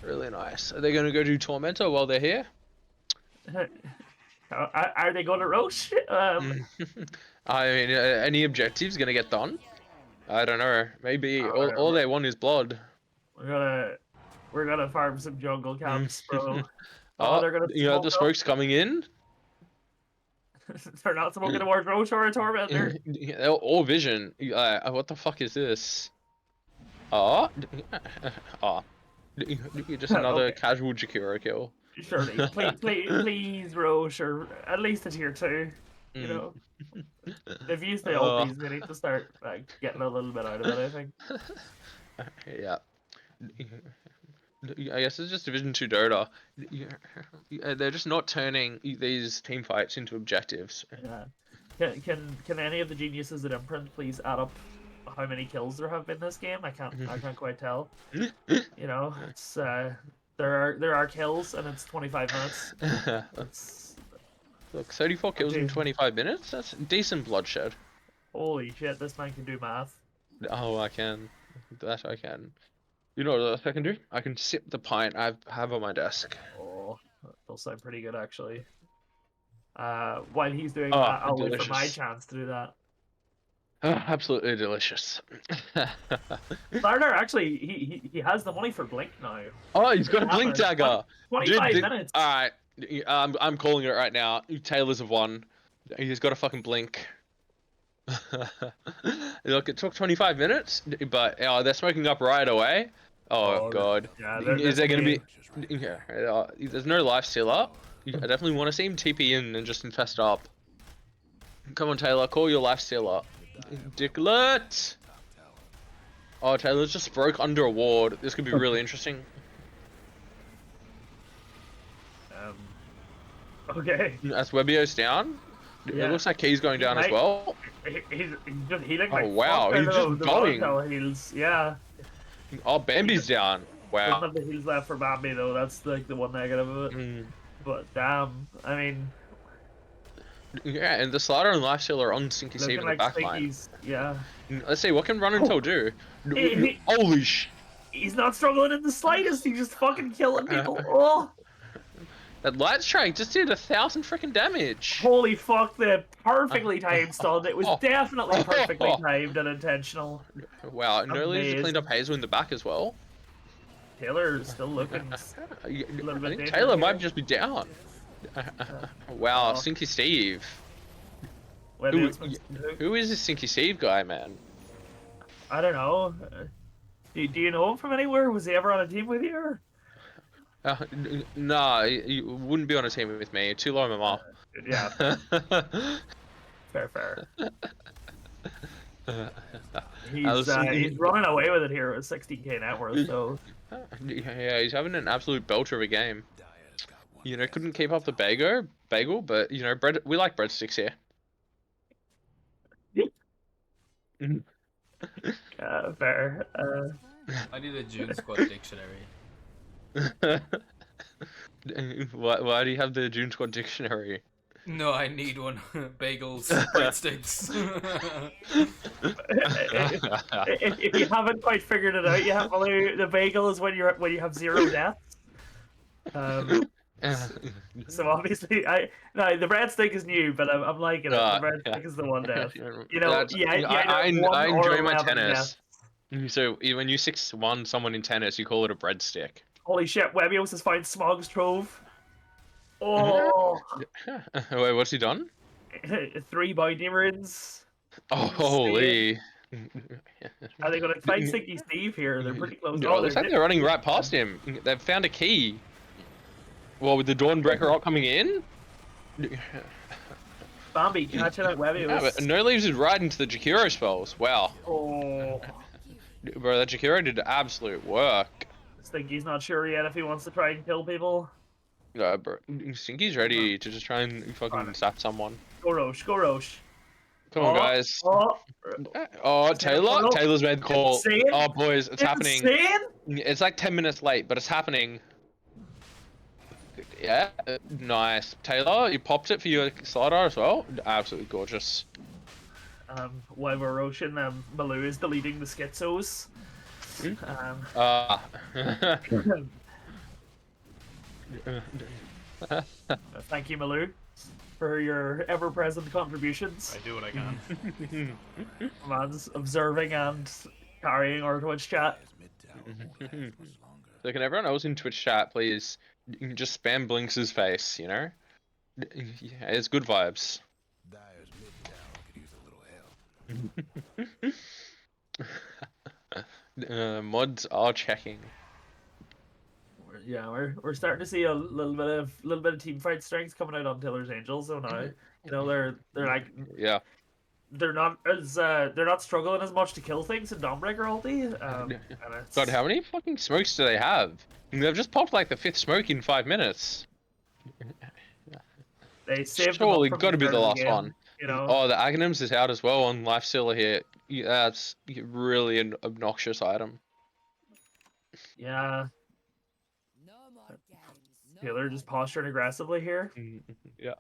Really nice. Are they going to go do Tormentor while they're here? Are they going to Roche? I mean, any objectives going to get done? I don't know. Maybe all they want is blood. We're gonna farm some jungle camps, bro. Oh, they're gonna. The smoke's coming in. They're not smoking towards Roche or a Tormentor. Or Vision. What the fuck is this? Oh, just another casual Jakiro kill. Surely, please, Roche, or at least a tier 2. You know, they've used the ultis. They need to start like getting a little bit out of it. I think. Yeah. I guess it's just Division 2 Dota. They're just not turning these team fights into objectives. Yeah. Can any of the geniuses at Imprint please add up how many kills there have been this game? I can't quite tell. You know, it's there are kills and it's 25 minutes. Look, 34 kills in 25 minutes? That's decent bloodshed. Holy shit, this man can do math. Oh, I can. That I can. You know what else I can do? I can sip the pint I have on my desk. Oh, that'll sound pretty good actually. While he's doing that, I'll wait for my chance to do that. Absolutely delicious. Larder actually, he has the money for Blink now. Oh, he's got a Blink dagger. 25 minutes. All right, I'm calling it right now. Taylor's have won. He's got a fucking Blink. Look, it took 25 minutes, but they're smoking up right away. Oh god. Yeah, is there gonna be? Yeah, there's no life stealer. I definitely want to see him TP in and just infest up. Come on, Taylor, call your life stealer. Dicklet. Oh, Taylor's just broke under a ward. This could be really interesting. Okay. As Webio's down. Yeah. It looks like Key's going down as well. He's just healing like wow, he's just going. Heals. Yeah. Oh, Bambi's down. Wow. Doesn't have the heals left for Bambi though. That's like the one negative of it. But damn, I mean. Yeah, and the Slaughter and Lifesteal are on Stinky Steve in the back line. Yeah. Let's see, what can Run Until do? Holy sh... He's not struggling in the slightest. He's just fucking killing people. Oh. That light strike just did 1,000 freaking damage. Holy fuck, the perfectly timed stun. It was Oh. definitely perfectly timed and intentional. Wow, no leaves cleaned up Amazing. Hazel in the back as well. Taylor's still looking I little bit think dangerous Taylor might here. just be down. Wow, Oh. Sinky Steve. Webby Who, was supposed to- who is this Sinky Steve guy, man? I don't know. Do you know him from anywhere? Was he ever on a team with you? Or? Nah, you wouldn't be on a team with me. Too low MMR. Yeah, fair. He's running away with it here with 16k net worth, so Yeah, he's having an absolute belter of a game. You know, couldn't keep up the bagel, but you know, we like breadsticks here. fair. I need a June Squad dictionary. Why do you have the June Squad dictionary? No, I need one. Bagels, breadsticks. If you haven't quite figured it out yet, Malou, the bagel is when you have 0 deaths. So obviously, the breadstick is new, but I'm liking it. The breadstick is the one death. You know, I enjoy my 11 tennis. deaths. So when you 6-1 someone in tennis, you call it a breadstick. Holy shit, Webios has found Smog's Trove. Oh, Wait, what's he done? 3 bounty runes. Oh, holy! Are they going to fight Sinky Steve here? They're pretty close. No, looks like they're running right past him. They've found a key. Well, with the Dawnbreaker ult coming in? Bambi catching up Webios. Yeah, but No Leaves is right into the Jakiro spells. Wow. Oh, Bro, that Jakiro did absolute work. Stinky's not sure yet if he wants to try and kill people. Bro, Stinky's ready to just try and fucking sap someone. Go Roche, go Roche. Come on, guys. Oh, Taylor? Oh, Taylor's made the call. insane. Oh, boys, it's happening. Insane? It's like 10 minutes late, but it's happening. Yeah, nice. Taylor, you popped it for your slider as well. Absolutely gorgeous. While we're Roshan, Malou is deleting the schizos. Thank you, Malou, for your ever-present contributions. I do what I can. Man's observing and carrying our Twitch chat. So can everyone else in Twitch chat please just spam Blinks' face, you know? Yeah, it's good vibes. Dyer's mid tower could use a little help. Mods are checking. Yeah, we're starting to see a little bit of team fight strength coming out on Taylor's Angels. So now, you know, they're like Yeah. they're not struggling as much to kill things in Dawnbreaker ulti. And it's, God, how many fucking smokes do they have? They've just popped like the 5th smoke in 5 minutes. they saved them up Surely from got to be start the of last game, one. You know. Oh, the Aghanims is out as well on Lifestealer here. Yeah, that's really an obnoxious item. Yeah. Taylor just posturing aggressively here. Yeah.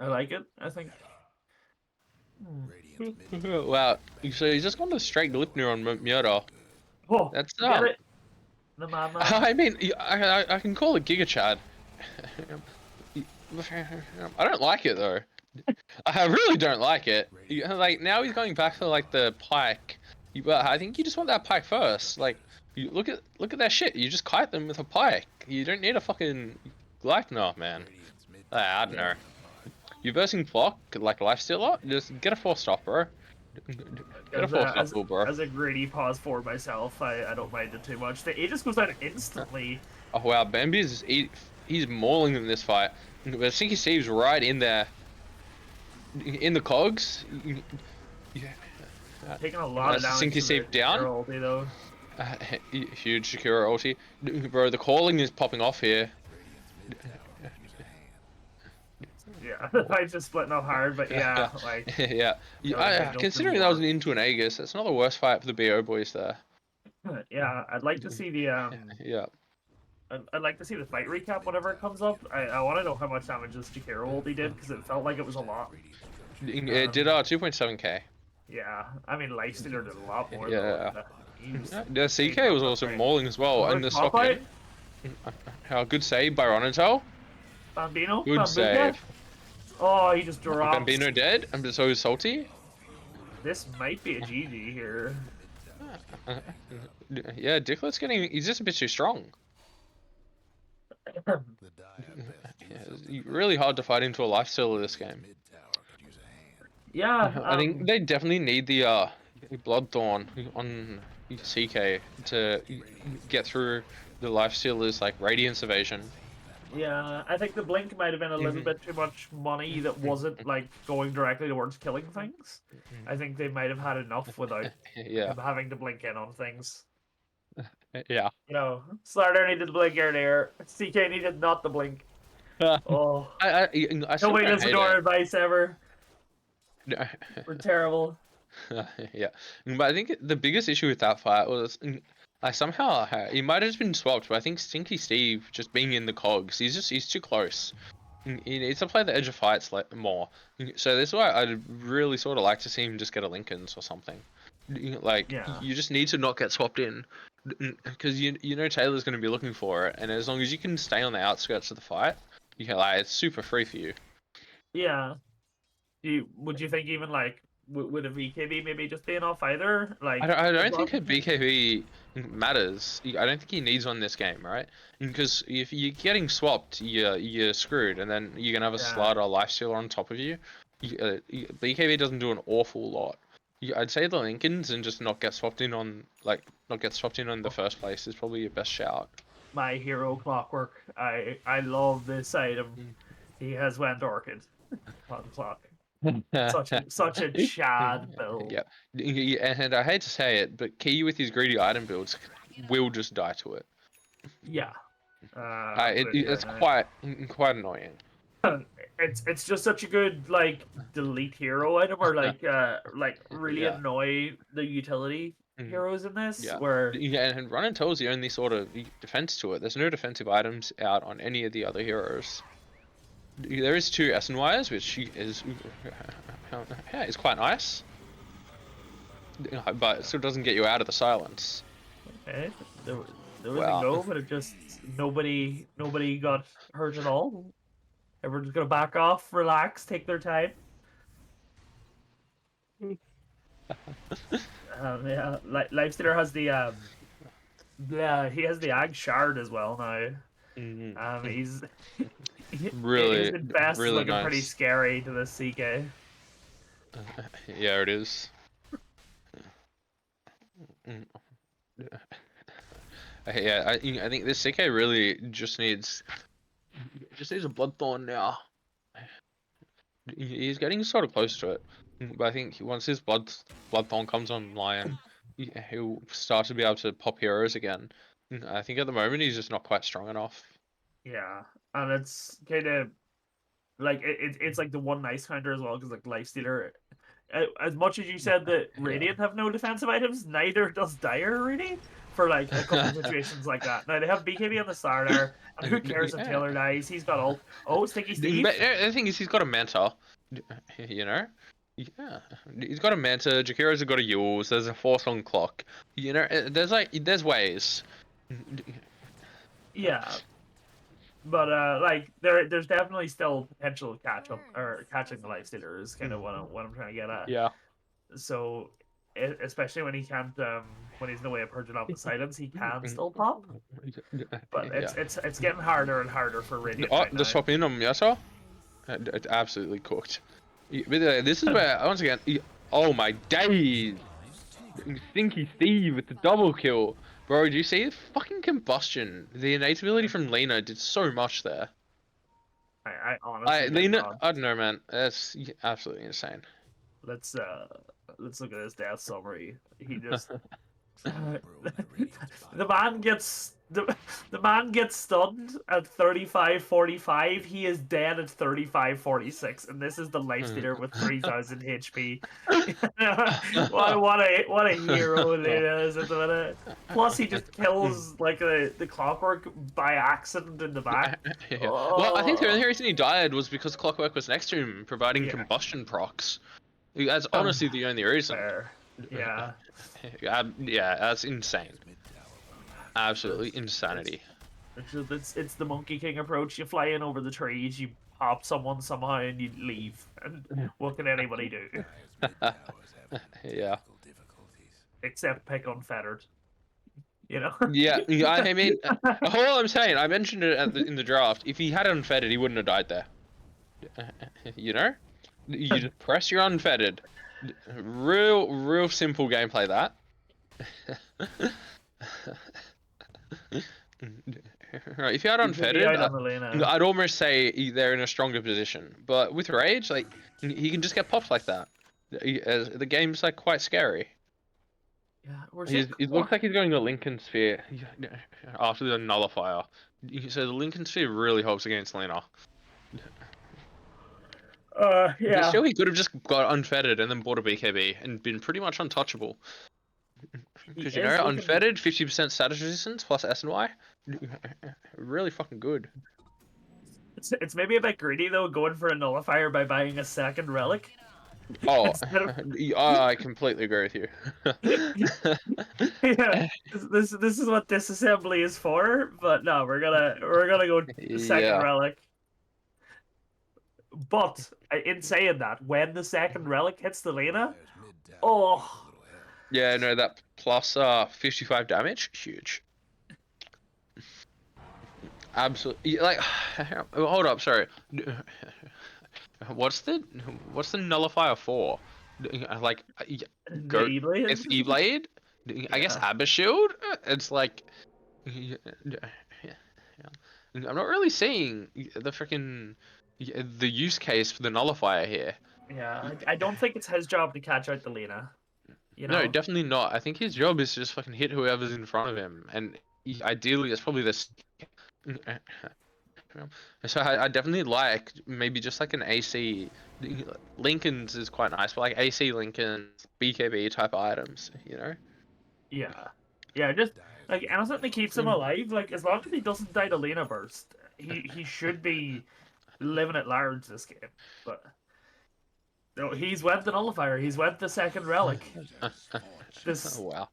I like it. I think. Radiant's mid Wow. So he's just gone to straight Glipnir on Murder. Oh, That's get it. The man. I mean, I can call it Giga Chad. I don't like it though. I really don't like it. Like now he's going back to like the pike. But I think you just want that pike first. Like, you look at that shit. You just kite them with a pike. You don't need a fucking Gleipnir, man. Radiant's mid I don't know. You versing block like Lifestealer? Just get a 4-stop, bro. Get a 4-stop, bro. As a greedy pause for myself, I don't mind it too much. The Aegis goes down instantly. Oh wow, Bambi's he's mauling in this fight. But Sinky Steve's right in there. In the cogs. Taking a lot of That's damage. Sinky Steve down. Ulti, though. Huge Shakira ulti. Bro, the calling is popping off here. Yeah, the fight's just splitting up hard, but yeah, like Yeah. Considering that was an into an Aegis, that's not the worst fight for the BO boys there. yeah, I'd like to see the Yeah. I'd like to see the fight recap whenever it comes up. I want to know how much damage this Jakiro ulti did because it felt like it was a lot. It did 2.7k. Yeah, I mean Lifestealer did a lot more. Yeah. Though. The CK was also mauling as well, and the Top stock. How good save by Ronatel. Bambino? Good Bambuka? save. Oh, he just dropped. Bambino dead. I'm so salty. This might be a GG here. Yeah, Dicklet's he's just a bit too strong. Yeah, it's really hard to fight into a lifesteal of this game. Yeah, I think they definitely need the Bloodthorn on CK to get through the lifestealers like Radiance Evasion. yeah, I think the blink might have been a little bit too much money that wasn't like going directly towards killing things. I think they might have had enough without Yeah, him having to blink in on things. yeah. You know, Slardar needed to blink earlier. CK needed not to blink. Oh, I still nobody don't listen hate to our it. advice ever. We're terrible. Yeah, but I think the biggest issue with that fight was somehow he might have just been swapped, but I think Stinky Steve just being in the cogs, he's too close. He needs to play the edge of fights more. So this is why I'd really sort of like to see him just get a Lincoln's or something. Like Yeah. you just need to not get swapped in, because you know Taylor's going to be looking for it, and as long as you can stay on the outskirts of the fight, you can it's super free for you. Yeah. Would you think even like would a VKB maybe just being off either? Like I don't think a BKB matters. I don't think he needs one this game, right? Because if you're getting swapped, you're screwed, and then you're gonna have a Slardar or Lifestealer on top of you. BKB doesn't do an awful lot. I'd say the Lincolns and just not get swapped in on the first place is probably your best shout. My hero Clockwork. I love this item. He has went Orchid on clock. Such a Chad build. Yeah, and I hate to say it, but Key with his greedy item builds will just die to it. Yeah. It's quite annoying. It's just such a good like delete hero item, or like really annoy the utility heroes in this. Yeah. Where and Run and Tell's the only sort of defense to it. There's no defensive items out on any of the other heroes. There is 2 SNYs, which is quite nice, but it still doesn't get you out of the silence. okay, there was a go, but it just nobody got hurt at all. Everyone's gonna back off, relax, take their time. Yeah, Lifestealer has the he has the Ag Shard as well now. He's really his best really looking nice. pretty scary to the CK. Yeah, it is. Yeah, I think this CK really just needs a Bloodthorn now. He's getting sort of close to it, but I think once his Bloodthorn comes online, he'll start to be able to pop heroes again. I think at the moment he's just not quite strong enough. Yeah, and it's kind of like it's like the one nice counter as well, because like Lifestealer, as much as you said that Radiant have no defensive items, neither does Dire really, for like a couple situations like that. Now they have BKB on the Slardar, and who cares if Taylor dies? He's got ult. Oh, Stinky Steve. But the thing is, he's got a Manta, you know. Yeah, he's got a Manta. Jakiro's got a Yules. There's a Force on clock. You know, there's ways. Yeah, but like there's definitely still potential catch up, or catching the Lifestealer is kind of what I'm trying to get at. Yeah. So especially when he can't when he's no way of purging off the silence, he can still pop. But it's getting harder and harder for Radiant. Oh, right the now. swap in on Yasuo? It's absolutely cooked. But this is where once again, oh my days! Stinky Steve with the double kill. Bro, do you see the fucking combustion? The innate ability from Lena did so much there. I honestly Lena, I don't know, man. That's absolutely insane. Let's look at his death summary. He just the man gets stunned at 35:45. He is dead at 35:46, and this is the Lifestealer with 3,000 HP. what a hero Lena is at the minute. Plus, he just kills like the Clockwork by accident in the back. Yeah. Well, I think the only reason he died was because Clockwork was next to him, providing combustion procs. That's honestly the only reason. Fair. Yeah. Yeah, that's insane. Absolutely insanity. It's the Monkey King approach. You fly in over the trees, you pop someone somehow, and you leave. And what can anybody do Yeah. except pick unfettered? You know? Yeah, I mean, all I'm saying, I mentioned it in the draft. If he had unfettered, he wouldn't have died there. You know, you just press your unfettered. Real simple gameplay that. Right, if you had You could be unfettered, out on the lane. I'd almost say they're in a stronger position. But with rage, like he can just get popped like that. The game's like quite scary. Yeah, we're It looks like he's going to Lincoln Sphere after the nullifier. So the Lincoln Sphere really helps against Lena. But yeah. still, he could have just got unfettered and then bought a BKB and been pretty much untouchable. Because you know, unfettered, 50% status resistance plus S and Y, really fucking good. It's maybe a bit greedy though, going for a nullifier by buying a second relic. Oh, I completely agree with you. Yeah, this is what disassembly is for. But no, we're gonna go second Yeah. relic. But in saying that, when the second relic hits the Lena, oh Yeah, no, that plus 55 damage, huge. Absolutely, like, hold up, sorry. What's the nullifier for? Like, go. E-Blade? It's E-Blade. I guess Abysshield. It's like, I'm not really seeing the freaking the use case for the nullifier here. Yeah, I don't think it's his job to catch out the Lena. You know? No, definitely not. I think his job is to just fucking hit whoever's in front of him, and ideally, it's probably this. So I definitely like maybe just like an AC. Lincoln's is quite nice, but like AC Lincoln's, BKB type items, you know? Yeah, just like anything that keeps him alive. Like as long as he doesn't die to Lena burst, he should be living at large this game. But no, he's went the nullifier. He's went the second relic. Oh, wow.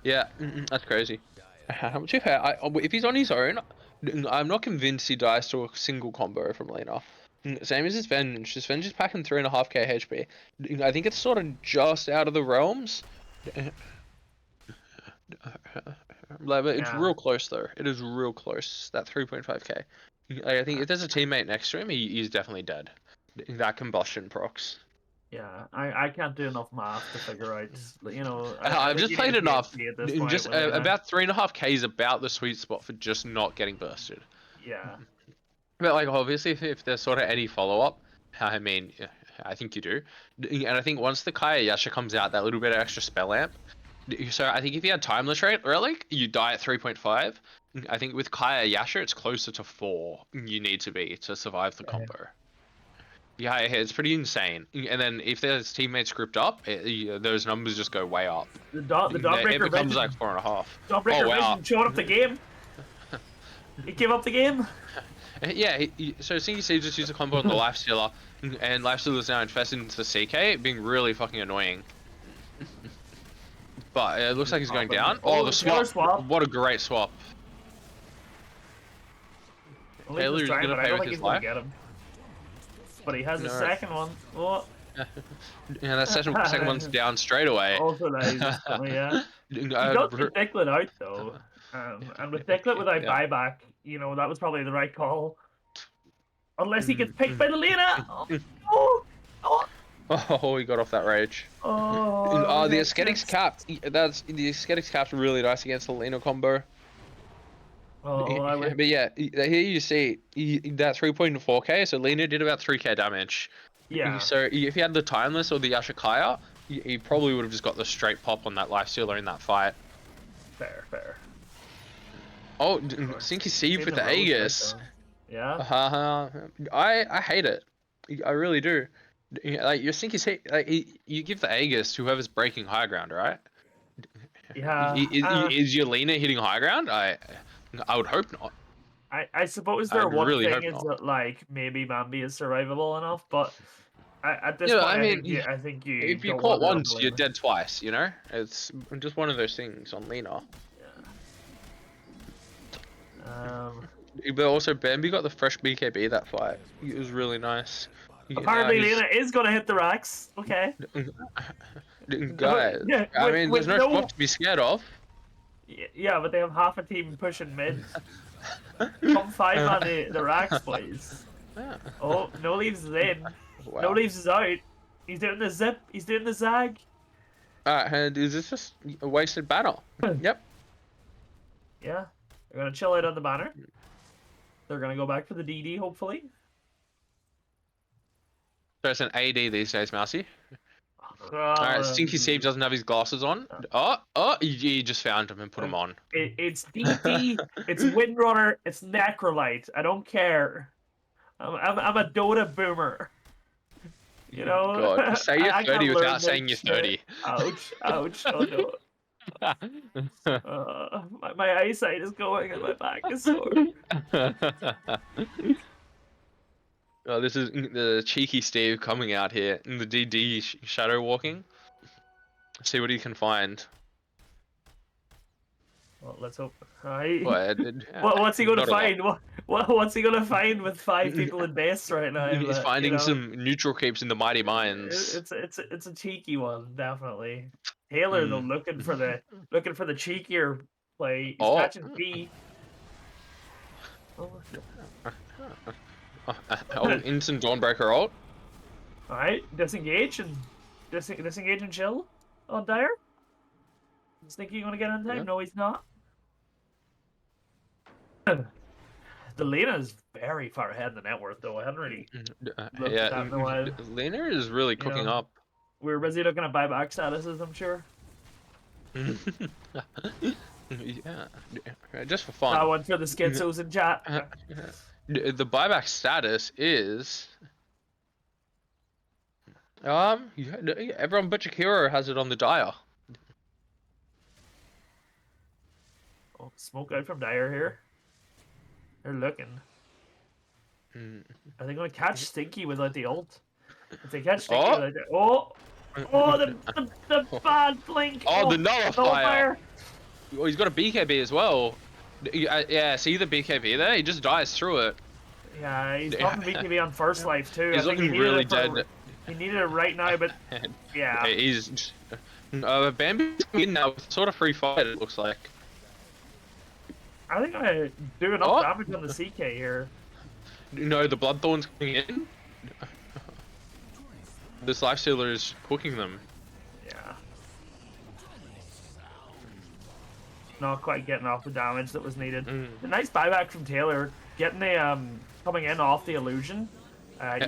Yeah, that's crazy. To be fair, if he's on his own, I'm not convinced he dies to a single combo from Lena. Same as his Venge. His Venge is packing 3.5k HP. I think it's sort of just out of the realms. Like, but it's real close though. It is real close. That 3.5k. I think if there's a teammate next to him, he's definitely dead. That combustion procs. Yeah, I can't do enough math to figure out. You know, I've just played enough. Just about about 3.5k is about the sweet spot for just not getting bursted. Yeah. But like obviously, if there's sort of any follow up, I mean, I think you do. And I think once the Kaya Yasha comes out, that little bit of extra spell amp. So I think if you had timeless relic, you die at 3.5. I think with Kaya Yasha, it's closer to 4. You need to be to survive the combo. Yeah, it's pretty insane. And then if there's teammates grouped up, those numbers just go way up. The Dawnbreaker it becomes vision. like 4.5. Dawnbreaker vision showed up the game. He gave up the game. Yeah, so CEC just used a combo on the Lifestealer, and Lifestealer's now infested into the CK, being really fucking annoying. But it looks like he's going down. Oh, the swap. What a great swap. Taylor's gonna pay with his life. But he has a second one. Oh. Yeah, that second one's down straight away. Also nice. Yeah. He does get Dicklet out though. And with Dicklet without buyback, you know, that was probably the right call. Unless he gets picked by the Lena. Oh, he got off that rage. Oh, the Aesthetics cap. The Aesthetics cap's really nice against the Lena combo. But yeah, here you see that 3.4k. So Lena did about 3k damage. Yeah. So if he had the Timeless or the Yashikaya, he probably would have just got the straight pop on that Lifestealer in that fight. Fair. Oh, Sinky Sieve with the Aegis. Yeah. I hate it. I really do. Like your Sinky Sieve, like you give the Aegis to whoever's breaking high ground, right? Yeah. Is your Lena hitting high ground? I would hope not. I suppose one thing is that like maybe Bambi is survivable enough, but at this point, I think you. If you caught once, you're dead twice. You know, it's just one of those things on Lena. But also Bambi got the fresh BKB that fight. It was really nice. Apparently, He's- Lena is going to hit the racks. Okay. Guys, Yeah, I mean, there's no no. swap to be scared of. Yeah, but they have half a team pushing mid. Come 5 on the racks, boys. Yeah. Oh, no leaves is in. Wow. No leaves is out. He's doing the zip. He's doing the zag. And is this just a wasted battle? Yep. Yeah. They're going to chill out on the banner. They're going to go back for the DD, hopefully. So it's an AD these days, Mousy. Alright, Stinky Steve doesn't have his glasses on. Oh, you just found him and put him on. It's DD, it's Windrunner, it's Necrolite. I don't care. I'm a Dota boomer. You know? God, say you're I 30 can't without learn saying this you're 30. shit. Ouch, ouch. Oh no. My eyesight is going and my back is sore. Oh, this is the cheeky Steve coming out here in the DD shadow walking. See what he can find. Well, let's hope. Right. What's he gonna find? What's he gonna find with 5 people in base right now? He's finding some neutral creeps in the mighty mines. It's a cheeky one, definitely. Taylor though looking for the cheekier play. He's catching B. Instant Dawnbreaker ult. Alright, disengage and chill on Dyer. He's thinking he's gonna get in time. Yeah. No, he's not. The Lena is very far ahead in the net worth though. I hadn't really looked at that in a while. Lena is really cooking up. We're busy looking at buyback statuses, I'm sure. Yeah, just for fun. That one for the schizos in chat. The buyback status is everyone but Shakira has it on the Dyer. Oh, smoke out from Dyer here. They're looking. Are they going to catch Stinky without the ult? If they catch Stinky without the... the bad blink! Oh, the nullifier! Nullifier! Well, he's got a BKB as well. Yeah, see the BKB there? He just dies through it. Yeah, he's got the BKB on first life too. He's looking really dead. He needed it right now, but yeah. He's... Bambi's in now with sort of free fight, it looks like. I think I do enough damage on the CK here. No, the Bloodthorn's coming in. This Lifestealer is cooking them. Yeah. Not quite getting off the damage that was needed. A nice buyback from Taylor. Getting the coming in off the illusion.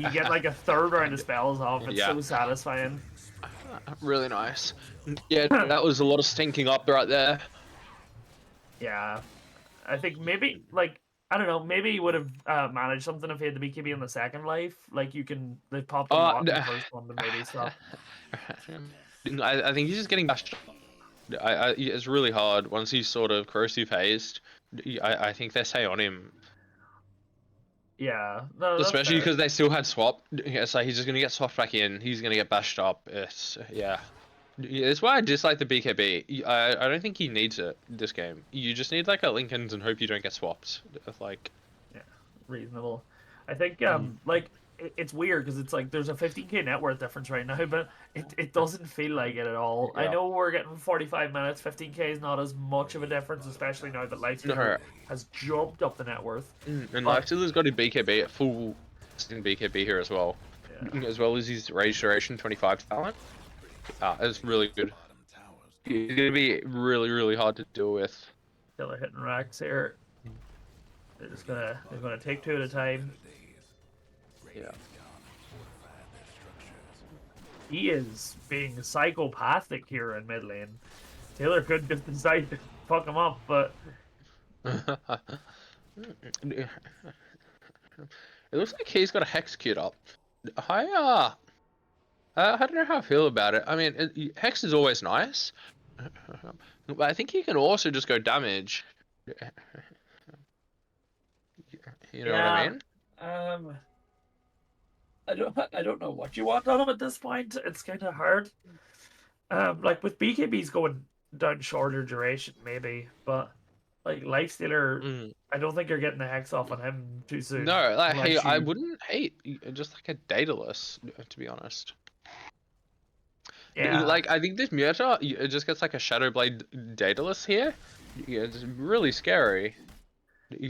You get like a third round of spells off. It's so satisfying. Really nice. Yeah, that was a lot of stinking up right there. Yeah. I think maybe, like, I don't know, maybe he would have managed something if he had the BKB in the second life. Like, they popped a lot in the first one to maybe stop. I think he's just getting bashed. It's really hard once he's sort of corrosive hazed. I think they stay on him. Yeah. No, especially because they still had swap. It's like he's just going to get swapped back in. He's going to get bashed up. Yeah, that's why I dislike the BKB. I don't think he needs it this game. You just need like a Lincoln's and hope you don't get swapped. Like, yeah, reasonable. I think like it's weird because it's like there's a 15k net worth difference right now, but it doesn't feel like it at all. Yeah. I know we're getting 45 minutes. 15k is not as much of a difference, especially now that Lifestealer has jumped up the net worth. And Lifestealer's got a BKB at full BKB here as well, as well as his Rage Duration 25 talent. It's really good. It's gonna be really, really hard to deal with. They're hitting racks here. They're gonna take 2 at a time. Yeah. He is being psychopathic here in mid lane. Taylor could just decide to fuck him up, but it looks like he's got a Hex queued up. I don't know how I feel about it. I mean, Hex is always nice, but I think he can also just go damage. You know what I mean? I don't know what you want on him at this point. It's kind of hard. Like with BKBs going down shorter duration, maybe, but Like Lifestealer, Mm. I don't think you're getting the hex off on him too soon. No, like hey, unless I you- wouldn't hate just like a Daedalus, to be honest. Yeah. Like I think this meta it just gets like a Shadow Blade Daedalus here. Yeah, it's really scary.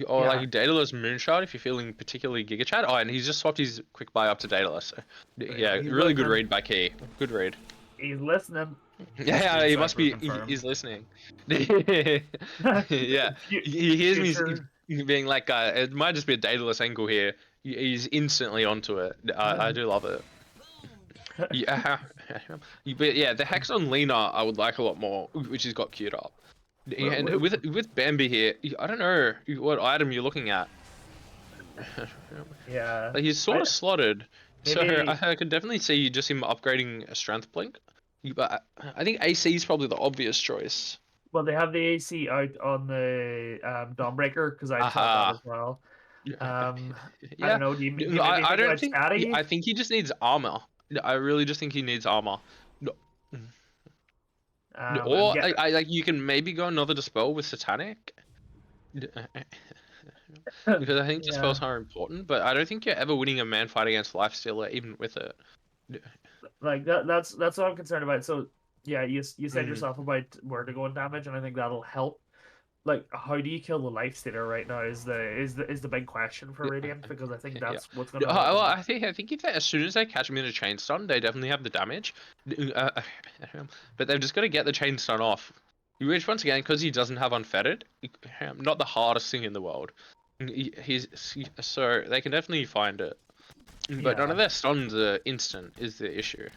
Or Yeah. like Daedalus Moonshot if you're feeling particularly Giga Chad. Oh, and he's just swapped his quick buy up to Daedalus. So, yeah, he's really good listening. read by Key. Good read. He's listening. Yeah, he Inside must be. confirmed. He's listening. Yeah, he hears Future- me being like, it might just be a Daedalus angle here. He's instantly onto it. I do love it. Yeah, but yeah, the Hex on Lena I would like a lot more, which he's got queued up. Yeah, and with Bambi here, I don't know what item you're looking at. Yeah. Like he's sort of slotted, so maybe- I could definitely see just him upgrading a Strength Blink. But I think AC is probably the obvious choice. Well, they have the AC out on the Dawnbreaker because I thought that as well. I Yeah, don't know. Do you maybe I think don't about think. Scatty? I think he just needs armor. I really just think he needs armor. Or like you can maybe go another Dispel with Satanic. Because I think Dispels are important, but I don't think you're ever winning a man fight against Lifestealer even with it. Like that's what I'm concerned about. So yeah, you said Mhm. yourself about where to go in damage, and I think that'll help. Like, how do you kill the Lifestealer right now is the big question for Radiant, because I think that's what's going to Well, happen. I think if as soon as they catch him in a chain stun, they definitely have the damage. But they've just got to get the chain stun off. Which once again, because he doesn't have unfettered, not the hardest thing in the world. So they can definitely find it. But none of their stuns are instant is the issue.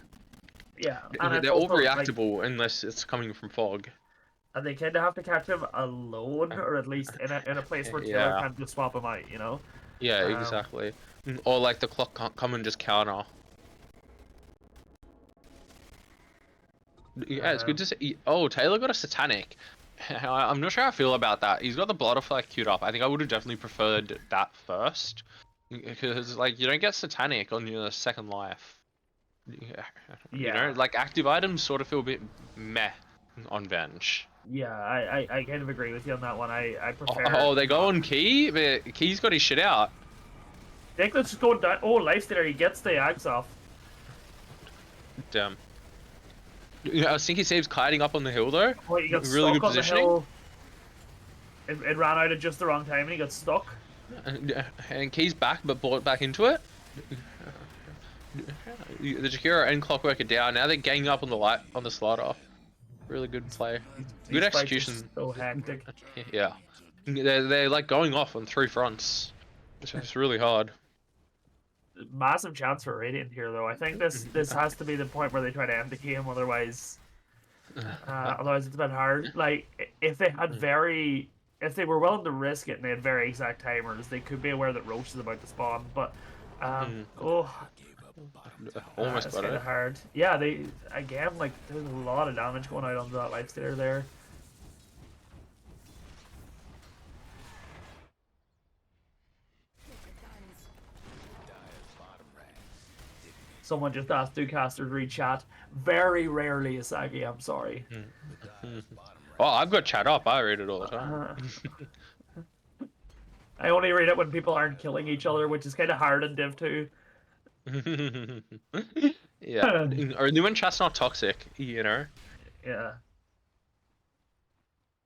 Yeah, and They're it's all also, reactable unless it's coming from fog. and they kind of have to catch him alone, or at least in a place where Taylor Yeah. can't just swap him out. You know. Yeah, Um, exactly. Or like the clock can't come and just counter. Yeah, it's good to see. Oh, Taylor got a Satanic. I'm not sure how I feel about that. He's got the Bloodflag queued up. I think I would have definitely preferred that first. Because, like, you don't get Satanic on your second life. Yeah. You know, like, active items sort of feel a bit meh on Venge. Yeah, I kind of agree with you on that one. I prefer. Oh, they go on Key? But Key's got his shit out. Nicholas is going down. Oh, Lifestealer, he gets the axe off. Damn. I was thinking Save's kiting up on the hill though. Oh, he got Really stuck good on the positioning. hill. It ran out at just the wrong time and he got stuck. And Key's back, but brought back into it. The Jakiro and Clockwork are down. Now they're ganging up on the slider. Really good play. Good These fights are execution. So hectic. Yeah. They're like going off on 3 fronts. It's really hard. Massive chance for Radiant here, though. I think this has to be the point where they try to end the game. Otherwise it's a bit hard. Like if they were willing to risk it and they had very exact timers, they could be aware that Roche is about to spawn. But Almost it's got kind it. of hard. Yeah, they again like there's a lot of damage going out on that Lifestealer there. Someone just asked, do casters read chat? Very rarely, Isagi, I'm sorry. Oh, I've got chat up. I read it all the time. I only read it when people aren't killing each other, which is kind of hard in Div 2. Yeah. Only when chat's not toxic, you know? Yeah.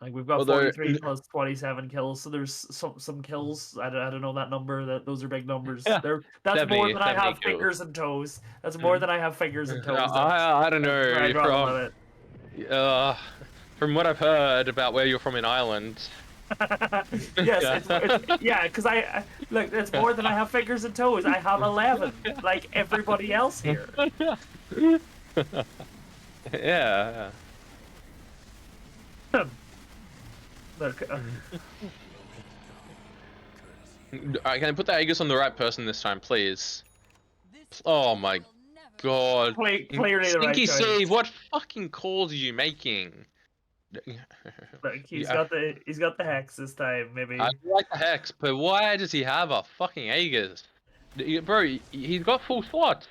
Like we've got Although- 43 plus 27 kills, so there's some kills. I don't know that number. Those are big numbers. Yeah, That's more than I 70 have kills. fingers and toes. That's more than I have fingers and toes. I don't know. I'd rather love it. From what I've heard about where you're from in Ireland. Yes, yeah, because I look. It's more than I have fingers and toes. I have 11, like everybody else here. Yeah. Look, Alright, can I put the Aegis on the right person this time, please? Oh my god. clearly the right Stinky choice. Steve, what fucking calls are you making? Look, he's Yeah. got the hex this time. Maybe. I like the Hex, but why does he have a fucking Aegis? Bro, he's got full slots.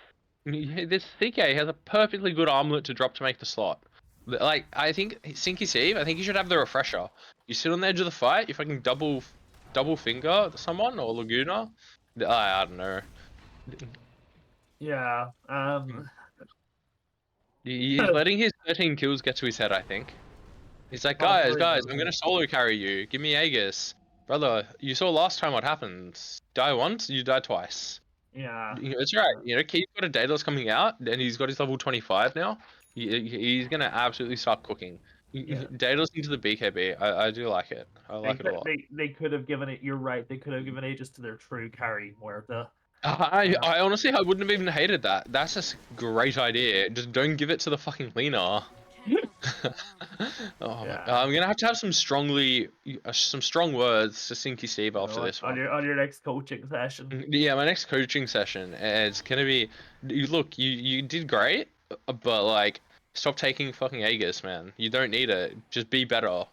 This CK has a perfectly good armlet to drop to make the slot. Like, I think Sinky Steve, I think you should have the refresher. You sit on the edge of the fight, you fucking double finger someone or Laguna. I don't know. Yeah. He's letting his 13 kills get to his head, I think. He's like, guys, Possibly I'm doesn't. gonna solo carry you. Give me Aegis. Brother, you saw last time what happens. Die once, you die twice. Yeah. It's right. Keith's got a Daedalus coming out, and he's got his level 25 now. He's gonna absolutely start cooking. Yeah. Daedalus into the BKB. I do like it. I like it a lot. They could have given it. You're right. They could have given Aegis to their true carry Muerta. I honestly, I wouldn't have even hated that. That's just a great idea. Just don't give it to the fucking Lina. Oh, Yeah. I'm gonna have to have some strong words to Sinky Steve after this one. On your next coaching session. Yeah, my next coaching session, it's gonna be. Look, you did great, but like, stop taking fucking Aegis, man. You don't need it. Just be better.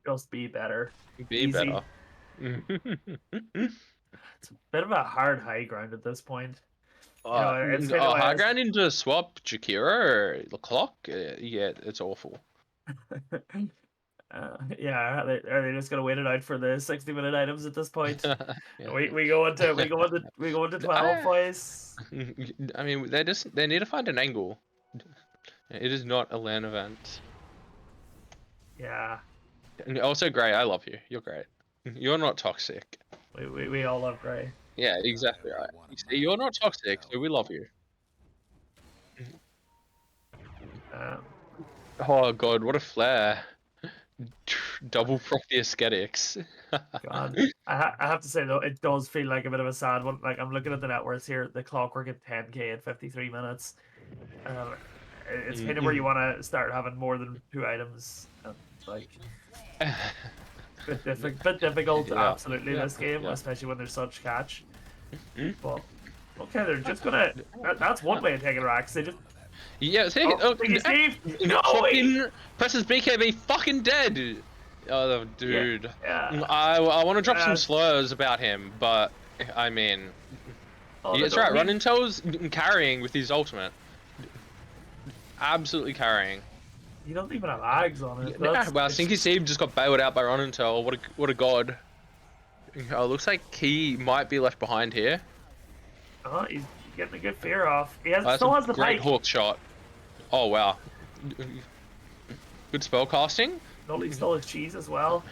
Just be better. Be Easy. better. It's a bit of a hard high ground at this point. It's High ground into swap Jakira or the clock. Yeah, it's awful. Yeah, are they just gonna wait it out for the 60-minute items at this point? Yeah. We go into 12, boys. I mean, they need to find an angle. It is not a LAN event. Yeah, And also, Gray, I love you. You're great. You're not toxic. we all love Gray. Yeah, exactly right. You see, you're not toxic, so we love you. Oh god, what a flare. Double proc the aesthetics. God, I have to say though, it does feel like a bit of a sad one. Like I'm looking at the net worth here, the clockwork at 10k at 53 minutes. It's kind of where you want to start having more than 2 items. Like bit difficult, absolutely, this game, especially when there's such catch. But okay, they're just gonna. That's one way of taking racks. They just. Yeah, see, Steve! No! fucking presses BKB, fucking dead. Oh, dude. Yeah. I want to drop some slurs about him, but I mean, that's right. Run Intel's carrying with his ultimate. Absolutely carrying. You don't even have Ags on it. Yeah, well, Sinky Steve just got bailed out by Run Intel. What a god. Oh, looks like he might be left behind here. Oh, he's getting a good fear off. He Still has the great pike. hook shot. Oh wow. Good spell casting. Nolly stole his cheese as well.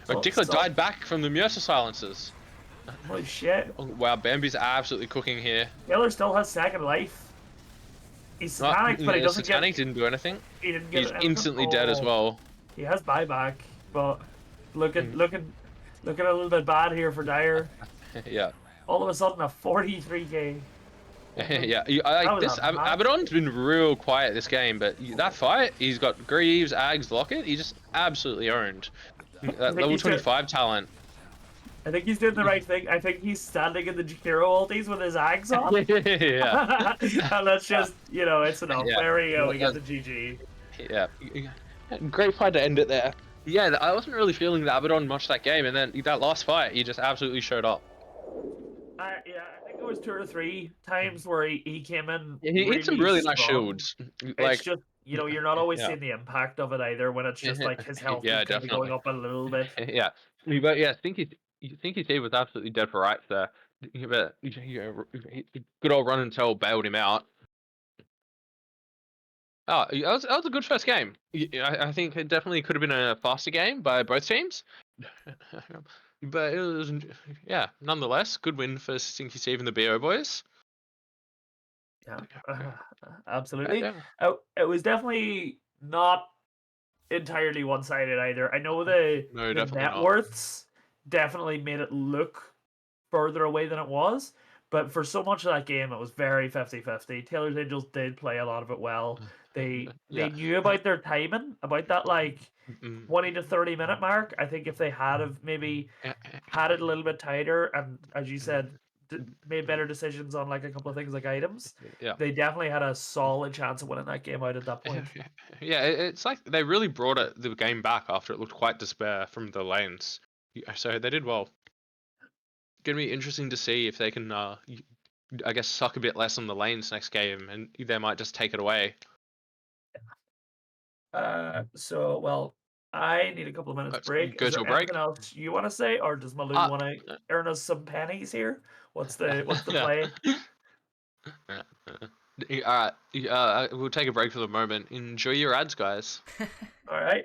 Dickler died back from the Mursa silences. Holy shit. Oh, wow, Bambi's absolutely cooking here. Taylor still has second life. He's panicked, but he doesn't get. Didn't do anything. He didn't get. He's instantly dead as well. He has buyback, but looking a little bit bad here for Dyer. Yeah. All of a sudden, a 43k. Yeah, Abaddon's been real quiet this game, but that fight, he's got Greaves, Ags, Locket, he just absolutely owned. That level 25 talent. I think he's doing the right thing. I think he's standing in the Jakiro ultis with his Ags on. Yeah. And that's just, it's enough. Yeah. There we go, we got the GG. Yeah. Great fight to end it there. Yeah, I wasn't really feeling the Abaddon much that game, and then that last fight, he just absolutely showed up. Yeah, I think it was 2 or 3 times where he came in. He hit some really nice shields. It's just, you're not always seeing the impact of it either when it's just like his health is kind of going up a little bit. Yeah, but yeah, Stinky Steve was absolutely dead for rights there. But good old Run Intel bailed him out. Oh, that was a good first game. I think it definitely could have been a faster game by both teams. But it was, nonetheless, good win for Stinky Steve and the BO boys. Yeah, absolutely. Yeah. It was definitely not entirely one-sided either. I know the net worths definitely made it look further away than it was, but for so much of that game, it was very 50-50. Taylor's Angels did play a lot of it well. They knew about their timing, about that 20 to 30 minute mark. I think if they had have maybe had it a little bit tighter and, as you said, made better decisions on a couple of things like items, they definitely had a solid chance of winning that game out at that point. Yeah, it's like they really brought the game back after it looked quite despair from the lanes. So they did well. Gonna be interesting to see if they can I guess, suck a bit less on the lanes next game, and they might just take it away. So well, I need a couple of minutes Let's break. go Is to there a break. anything else you want to say, or does Malou want to earn us some pennies here? What's the play? All right, we'll take a break for the moment. Enjoy your ads, guys. All right.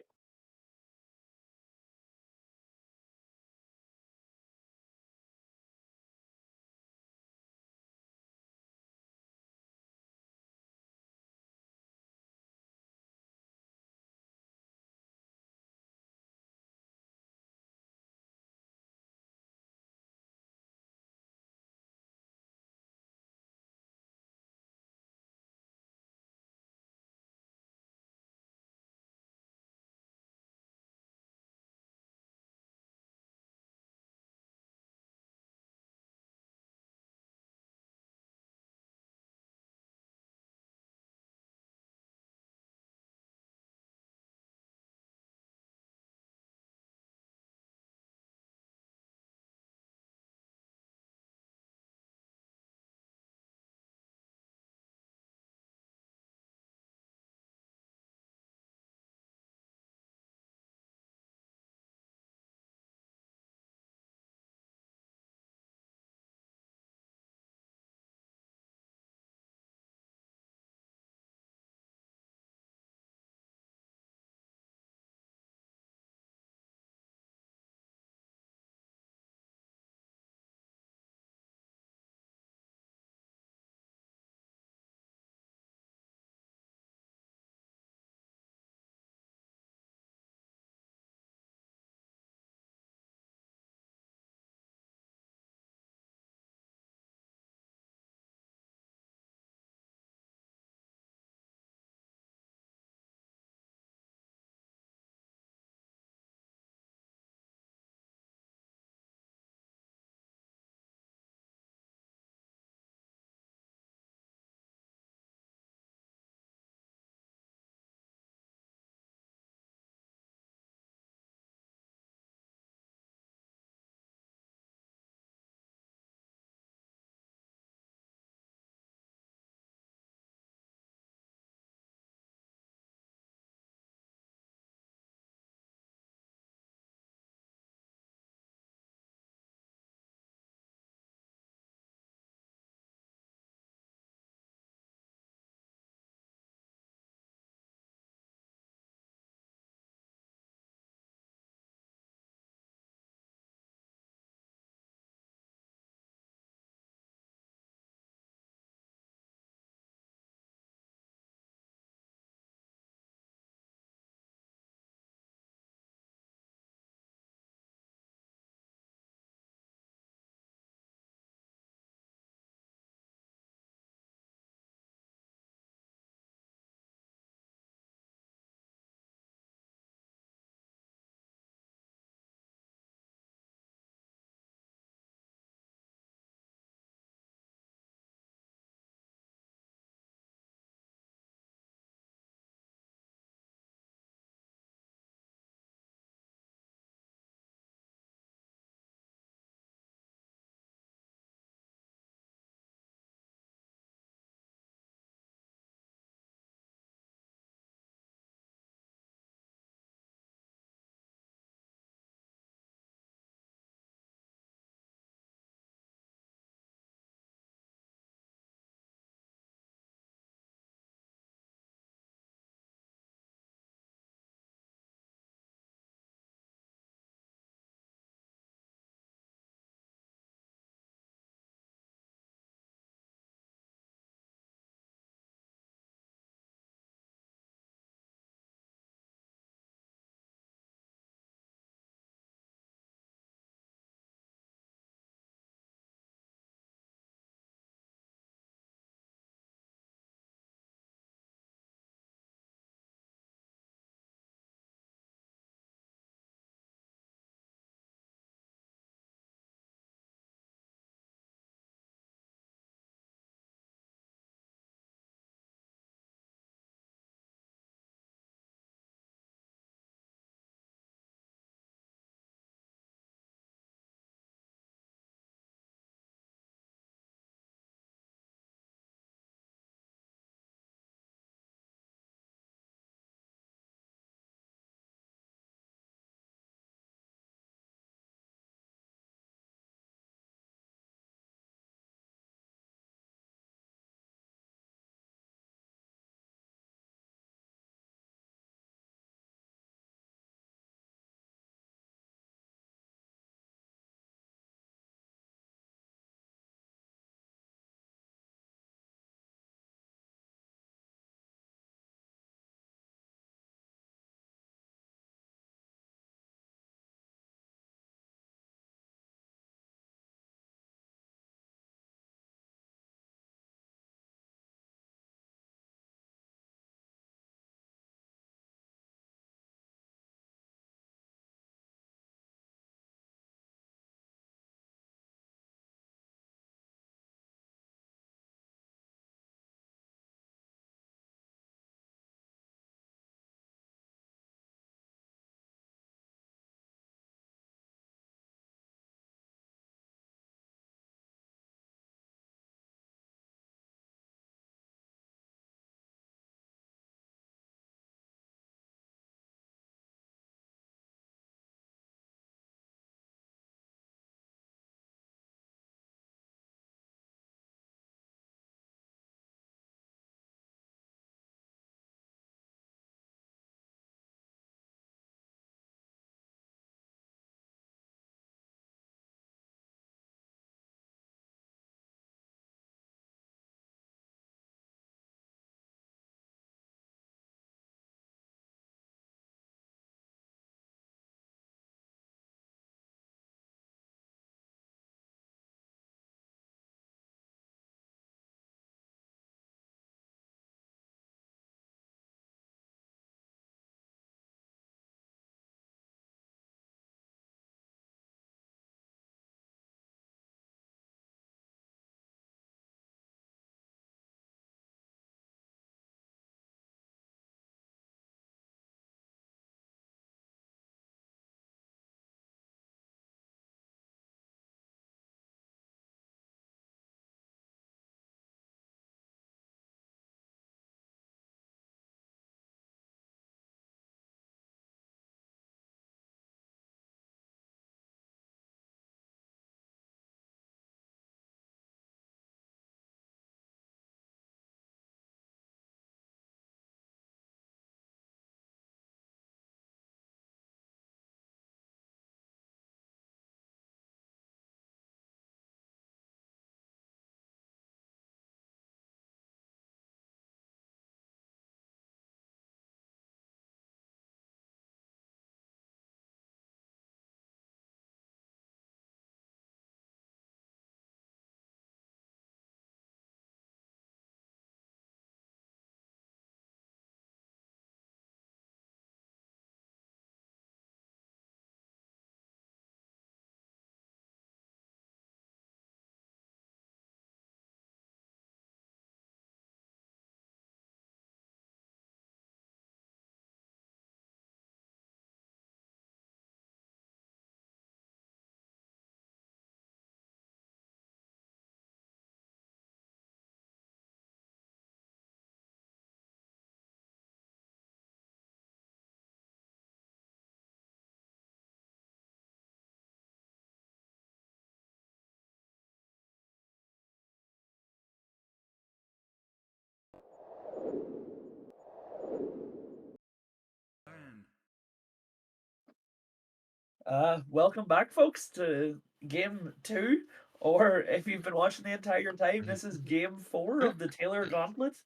Welcome back, folks, to game 2. Or if you've been watching the entire time, this is game 4 of the Taylor Gauntlet.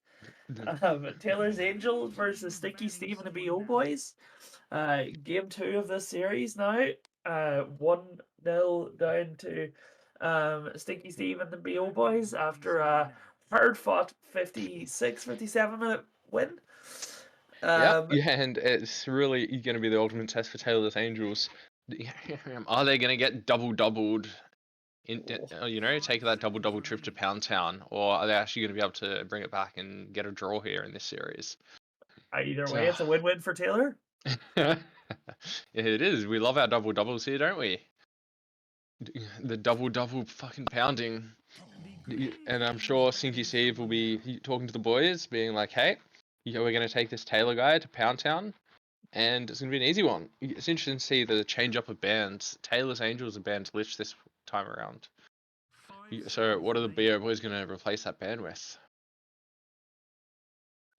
Taylor's Angels versus Stinky Steve and the BO Boys. Game 2 of this series now. 1-0 down to Stinky Steve and the BO Boys after a hard fought 56-57 minute win. Yeah, and it's really going to be the ultimate test for Taylor's Angels. Are they going to get doubled? Take that double trip to Pound Town, or are they actually going to be able to bring it back and get a draw here in this series? Either way, it's a win-win for Taylor. It is. We love our doubles here, don't we? The double fucking pounding. And I'm sure Stinky Steve will be talking to the boys, being like, hey, we're going to take this Taylor guy to Pound Town, and it's going to be an easy one. It's interesting to see the change up of bands. Taylor's Angels are banned Lich this time around. So what are the BO boys going to replace that band with?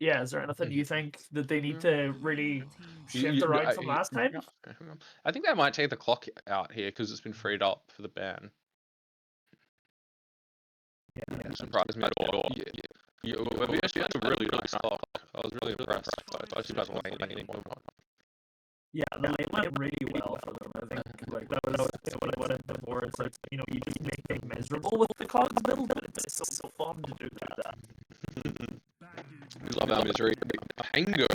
Yeah, is there anything you think that they need to really shift around from last time? I think they might take the clock out here because it's been freed up for the ban. Yeah, surprised me at all. Yeah, we actually had a really nice clock. I was really impressed. I just don't like anymore. Yeah, the lane went really well for them. I think like that was what it before. It's like, you just make it miserable with the cogs build, but it's so fun to do that. We love our misery. Anger.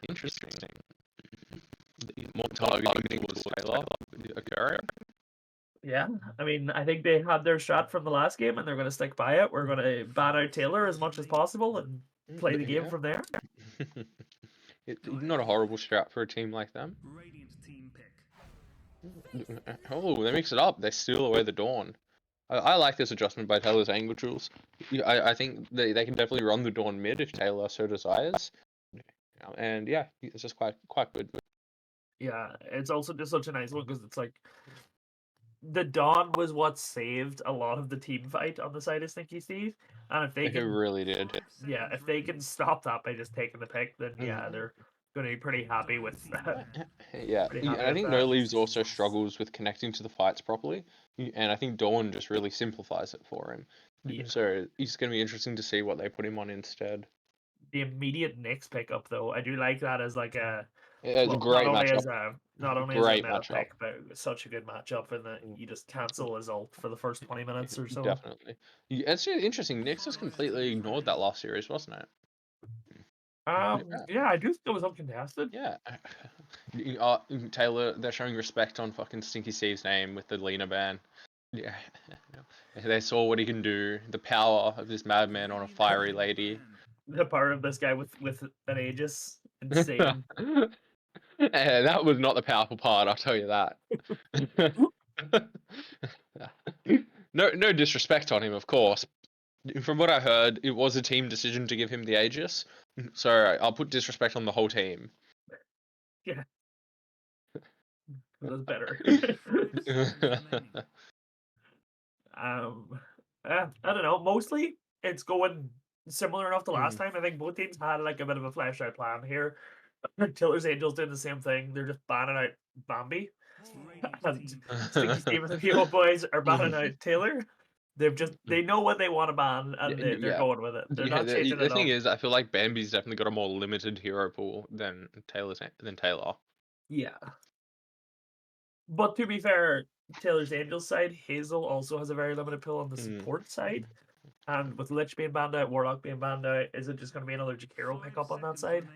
Interesting. More targeting towards Taylor occurring. Yeah, I mean, I think they had their shot from the last game, and they're going to stick by it. We're going to ban out Taylor as much as possible and play the game from there. It's not a horrible strat for a team like them. Oh, they mix it up. They steal away the Dawn. I like this adjustment by Taylor's Angels. I think they can definitely run the Dawn mid if Taylor so desires. And yeah, it's just quite good. Yeah, it's also just such a nice one because it's like the Dawn was what saved a lot of the team fight on the side of Stinky Steve, and if they can, really did. Yeah, if they can stop that by just taking the pick, then yeah, they're going to be pretty happy with that. Yeah, I think No Leaves also struggles with connecting to the fights properly, and I think Dawn just really simplifies it for him. Yeah. So it's going to be interesting to see what they put him on instead. The immediate Nyx pickup, though, I do like that as like a it's a great matchup. Not only as a meta pick, but such a good matchup, and that you just cancel his ult for the first 20 minutes or so. Definitely. It's interesting. Nyx just completely ignored that last series, wasn't it? Yeah, I do think it was uncontested. Yeah. Taylor, they're showing respect on fucking Stinky Steve's name with the Lena ban. Yeah. They saw what he can do, the power of this madman on a fiery lady. The power of this guy with an Aegis. Insane. That was not the powerful part, I'll tell you that. No disrespect on him, of course. From what I heard, it was a team decision to give him the Aegis, so I'll put disrespect on the whole team. Yeah. That's better. I don't know. Mostly, it's going similar enough to last time. I think both teams had like a bit of a fleshed out plan here. Taylor's Angels did the same thing. They're just banning out Bambi. And Stinky Steve and the People Boys are banning out Taylor. They know what they want to ban, and they're going with it. They're not changing it up. The thing is, I feel like Bambi's definitely got a more limited hero pool than Taylor. Yeah. But to be fair, Taylor's Angels side, Hazel also has a very limited pool on the support side. And with Lich being banned out, Warlock being banned out, is it just going to be another Jakiro pickup on that side?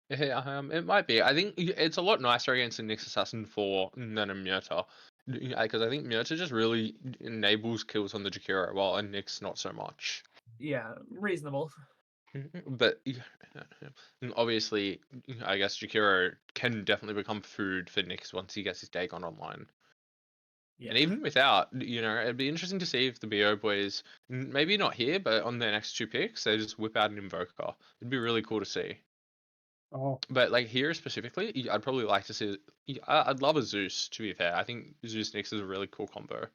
Yeah, it might be. I think it's a lot nicer against the Nyx Assassin 4 than a Myrta. Because I think Myrta just really enables kills on the Jakiro, while a Nyx not so much. Yeah, reasonable. But obviously, I guess Jakiro can definitely become food for Nyx once he gets his Dagon online. Yeah. And even without, it'd be interesting to see if the BO boys, maybe not here, but on their next 2 picks, they just whip out an Invoker. It'd be really cool to see. Oh. But like here specifically, I'd probably like to see. I'd love a Zeus. To be fair, I think Zeus Nyx is a really cool combo.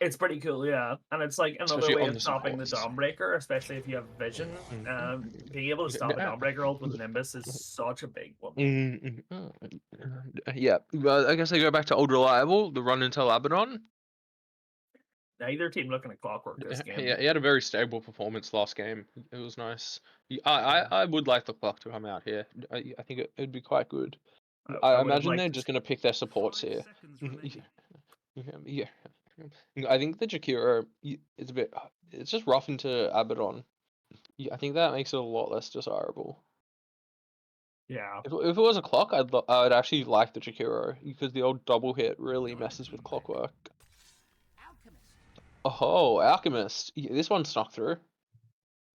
It's pretty cool, yeah, and it's like another Especially way on of the stopping the supports. Dawnbreaker, especially if you have vision. Being able to stop a Yeah. Dawnbreaker ult with Nimbus is such a big one. Yeah, well, I guess I go back to old reliable, the run until Abaddon. Neither team looking at clockwork this game. Yeah, he had a very stable performance last game. It was nice. I would like the clock to come out here. I think it'd be quite good. I I would have imagine liked they're to just gonna pick their supports here. Yeah. I think the Jakiro is a bit. It's just rough into Abaddon. I think that makes it a lot less desirable. Yeah. If it was a clock, I'd actually like the Jakiro because the old double hit really messes with clockwork. Oh, Alchemist! This one snuck through.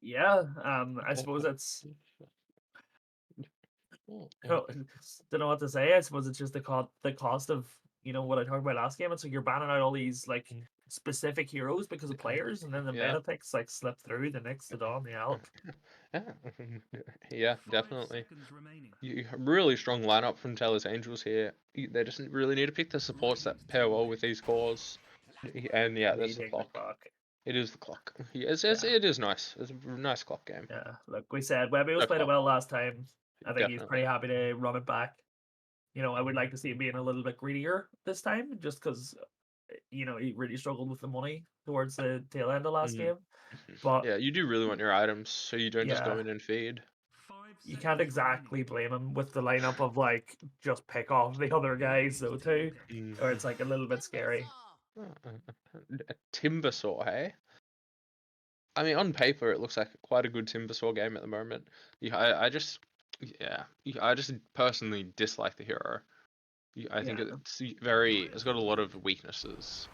Yeah, I suppose it's don't know what to say. I suppose it's just the cost of what I talked about last game. It's like you're banning out all these like specific heroes because of players, and then the Yeah. meta picks like slip through the Nyx, the Dawn, the Alp. Yeah, definitely. You really strong lineup from Taylor's Angels here. They just really need to pick the supports that pair well with these cores. And yeah, that's the Retake the clock. It is the clock. It is nice. It's a nice clock game. Yeah, look, we said Webby was No played it clock. well last time. I think he's Definitely. pretty happy to run it back. I would like to see him being a little bit greedier this time, just because he really struggled with the money towards the tail end of last game. But yeah, you do really want your items, so you don't just go yeah. in and feed. You can't exactly blame him with the lineup of like just pick off the other guys though too, or it's like a little bit scary. Timbersaw, hey? I mean, on paper, it looks like quite a good Timbersaw game at the moment. I just personally dislike the hero. I think it's got a lot of weaknesses.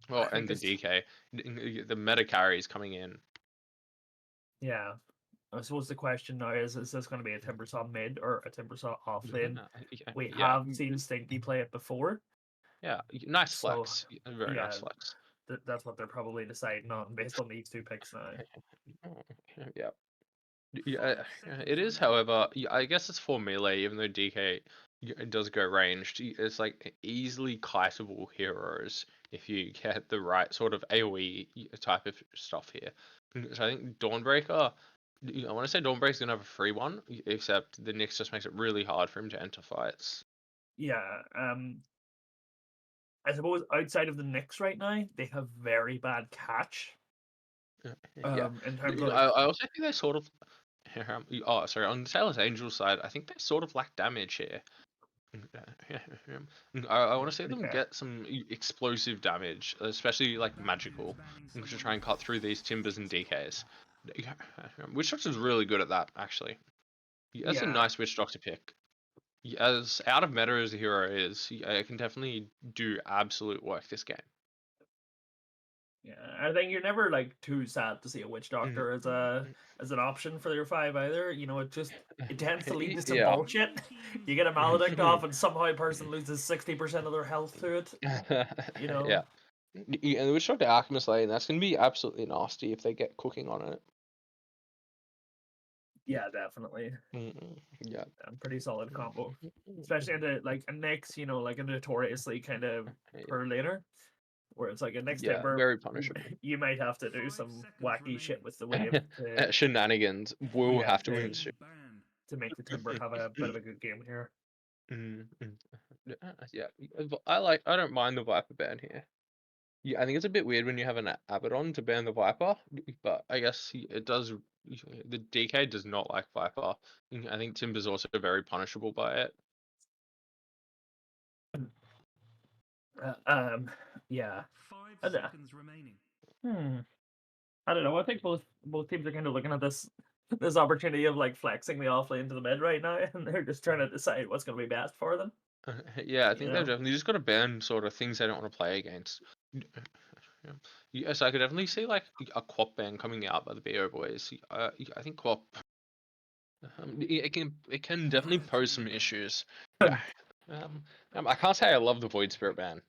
Well, and the DK, the meta carry is coming in. Yeah, I suppose the question now is this going to be a Timbersaw mid or a Timbersaw off lane? We have seen Stinky play it before. Yeah, nice flex. Very nice flex. That's what they're probably deciding on based on these two picks now. Yeah. Yeah, it is. However, I guess it's for melee, even though DK does go ranged. It's like easily kiteable heroes if you get the right sort of AoE type of stuff here. So I think Dawnbreaker. I want to say Dawnbreaker's gonna have a free one, except the Nyx just makes it really hard for him to enter fights. Yeah. I suppose outside of the Nyx right now, they have very bad catch. Yeah. In terms I of also think they sort of. Oh, sorry. On the Taylor's Angel side, I think they sort of lack damage here. I want to see them get some explosive damage, especially like magical, to try and cut through these timbers and DKs. Witch Doctor's really good at that, actually. That's a nice Witch Doctor pick. As out of meta as the hero is, I can definitely do absolute work this game. Yeah, I think you're never like too sad to see a Witch Doctor as an option for your 5 either. It tends to lead to some bullshit. You get a Maledict off and somehow a person loses 60% of their health to it. Yeah. And the Witch Doctor Alchemist lane, that's gonna be absolutely nasty if they get cooking on it. Yeah, definitely. Yeah. Pretty solid combo. Especially into like a Nyx, like a notoriously kind of per laner. Where it's like a Nyx Timber, very punishable. You might have to do some wacky shit with the wave shenanigans will have to ensue to make the Timber have a bit of a good game here. Yeah, I don't mind the Viper ban here. Yeah, I think it's a bit weird when you have an Abaddon to ban the Viper, but I guess it does. The DK does not like Viper. I think Timber's also very punishable by it. Yeah. 5 seconds remaining. I don't know. I think both teams are kind of looking at this opportunity of like flexing the offlane to the mid right now, and they're just trying to decide what's going to be best for them. Yeah, I think they've definitely just got to ban sort of things they don't want to play against. Yes, I could definitely see like a Quap ban coming out by the BO boys. I think Quap. It can definitely pose some issues. Yeah. I can't say I love the Void Spirit ban.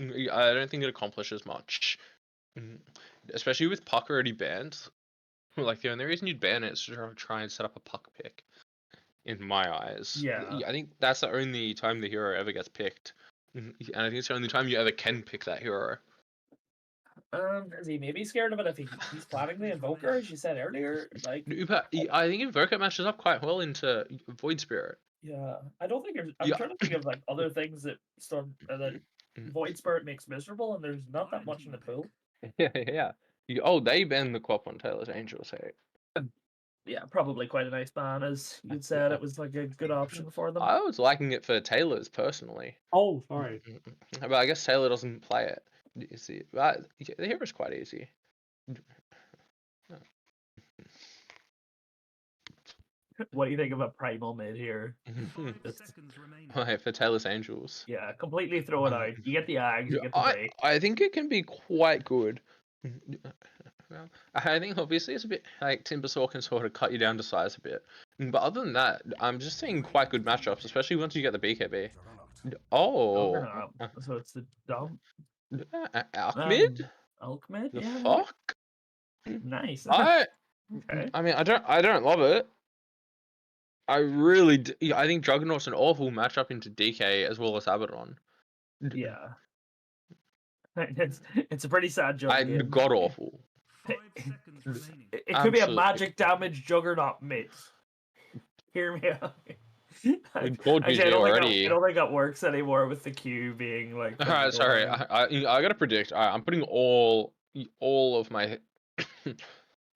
I don't think it accomplishes much, especially with Puck already banned. Like the only reason you'd ban it is to try and set up a Puck pick. In my eyes, I think that's the only time the hero ever gets picked, and I think it's the only time you ever can pick that hero. Is he maybe scared of it if he's planning the Invoker, as you said earlier? Like, But I think Invoker matches up quite well into Void Spirit. yeah, I don't think there's. I'm Yeah. trying to think of like other things that that Void Spirit makes miserable, and there's not that much in the pool. Yeah. Oh, they ban the Quap on Taylor's Angels, hey. Yeah, probably quite a nice ban, as you'd said. It was like a good option for them. I was liking it for Taylor's personally. Oh, sorry. But I guess Taylor doesn't play it. You see, but the hero's quite easy. What do you think of a primal mid here? Right, for Taylor's Angels. Yeah, completely throw it out. You get the Ags, you get the bait. I think it can be quite good. Well, I think obviously it's a bit like Timbersaw can sort of cut you down to size a bit. But other than that, I'm just seeing quite good matchups, especially once you get the BKB. Oh. So it's the dump. Alchmid? Alchmid? The Yeah. fuck? Nice. I Okay. mean, I don't love it. I really I think Juggernaut's an awful matchup into DK as well as Abaddon. Yeah. It's a pretty sad joke. I'm god awful. It could be a magic damage Juggernaut mid. Hear me out. We told you I already. don't think that works anymore with the Q being like. Alright, sorry. I gotta predict. I'm putting all of my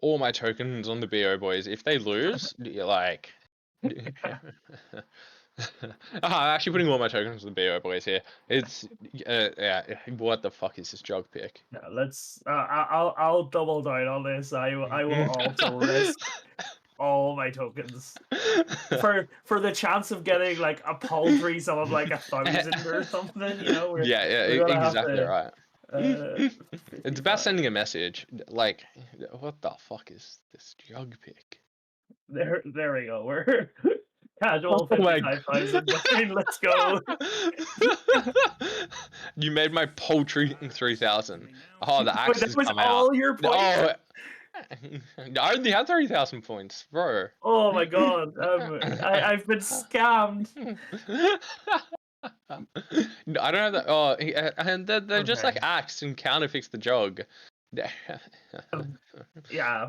all my tokens on the BO boys. If they lose, you're like. I'm actually putting all my tokens on the BO boys here. It's yeah. What the fuck is this jug pick? Yeah, let's. I'll double down on this. I will also risk all my tokens for the chance of getting like a paltry sum of like 1,000 or something. You know. Yeah, exactly right. It's about sending a message. Like, what the fuck is this jug pick? There we go. We're casual 55,000. Let's go. You made my paltry 3,000. Oh, the axe has come out. All your points. Oh, I only had 3,000 points, bro. Oh my god, I've been scammed. No, I don't have that. Oh, and they're just like axed and counterfix the jug. Yeah,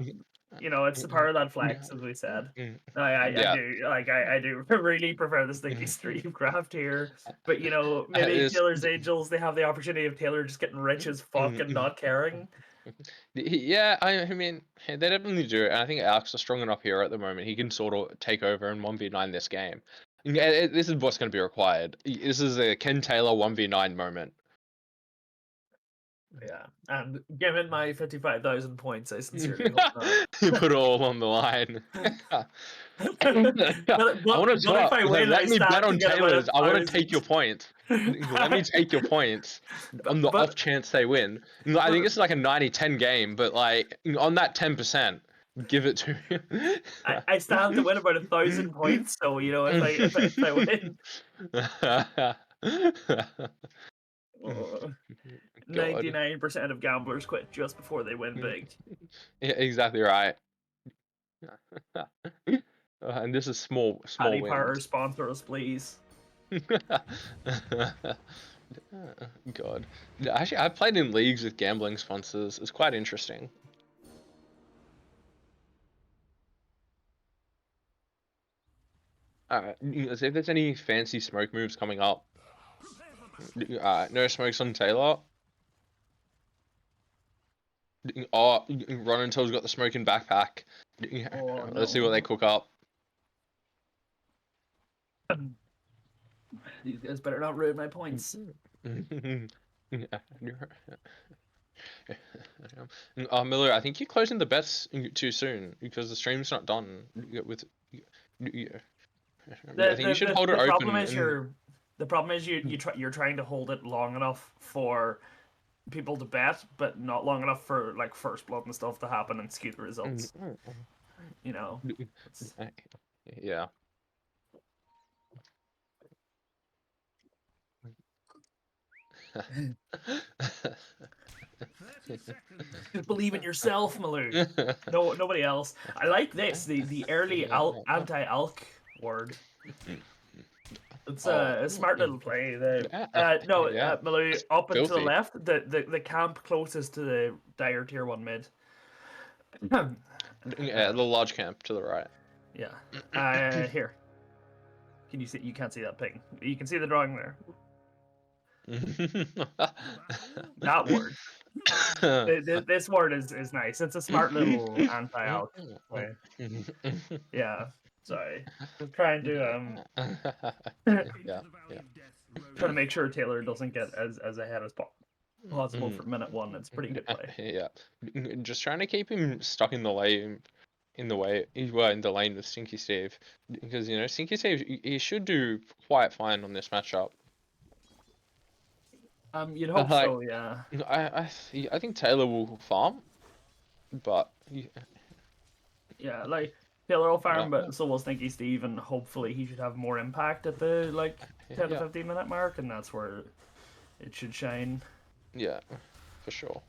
you know, it's the power of that flex, as we said. I do really prefer the Sneaky Stream craft here, but you know, maybe Taylor's Angels, they have the opportunity of Taylor just getting rich as fuck and not caring. Yeah, I mean, they definitely do, and I think Alex is strong enough here at the moment. He can sort of take over and 1v9 this game. Yeah, this is what's going to be required. This is a Ken Taylor 1v9 moment. Yeah, and given my 55,000 points, I sincerely hope not. You put it all on the line. I want to if I win, let me bet on Taylor's. I want to take your point. Let me take your points on the off chance they win. I think it's like a 90-10 game, but like on that 10%, give it to you. I stand to win about 1,000 points, so you know if I win. 99% of gamblers quit just before they win big. Yeah, exactly right. And this is small Paddy wins. Power, sponsor us, please. God, actually, I've played in leagues with gambling sponsors. It's quite interesting. Alright, see if there's any fancy smoke moves coming up. No smokes on Taylor. Oh, Ron until's got the smoking backpack. Oh, Let's see what they cook up. These guys better not ruin my points. Miller, I think you're closing the bets too soon because the stream's not done with. I think you should hold it open. The problem is you're trying to hold it long enough for people to bet, but not long enough for like first blood and stuff to happen and skew the results. You know. Yeah. Just believe in yourself, Malou. No, nobody else. I like this. The early anti-alk word. It's Oh, a smart little play. yeah, Malou, up and to the Filthy. left, the camp closest to the dire tier 1 mid. Yeah, the large camp to the right. Yeah. Here. Can you see? You can't see that ping. You can see the drawing there. That word. This word is nice. It's a smart little anti-alc play. Yeah. Sorry. I'm trying to Yeah. trying to make sure Taylor doesn't get as ahead as possible for minute 1. It's a pretty good play. Yeah. Just trying to keep him stuck in the lane. In the lane with Stinky Steve, because Stinky Steve he should do quite fine on this matchup. You'd hope Like, so, yeah. I think Taylor will farm, but Yeah, like Taylor will farm, but so will Stinky Steve, and hopefully he should have more impact at the 10 to 15 minute mark, and that's where it should shine. Yeah, for sure.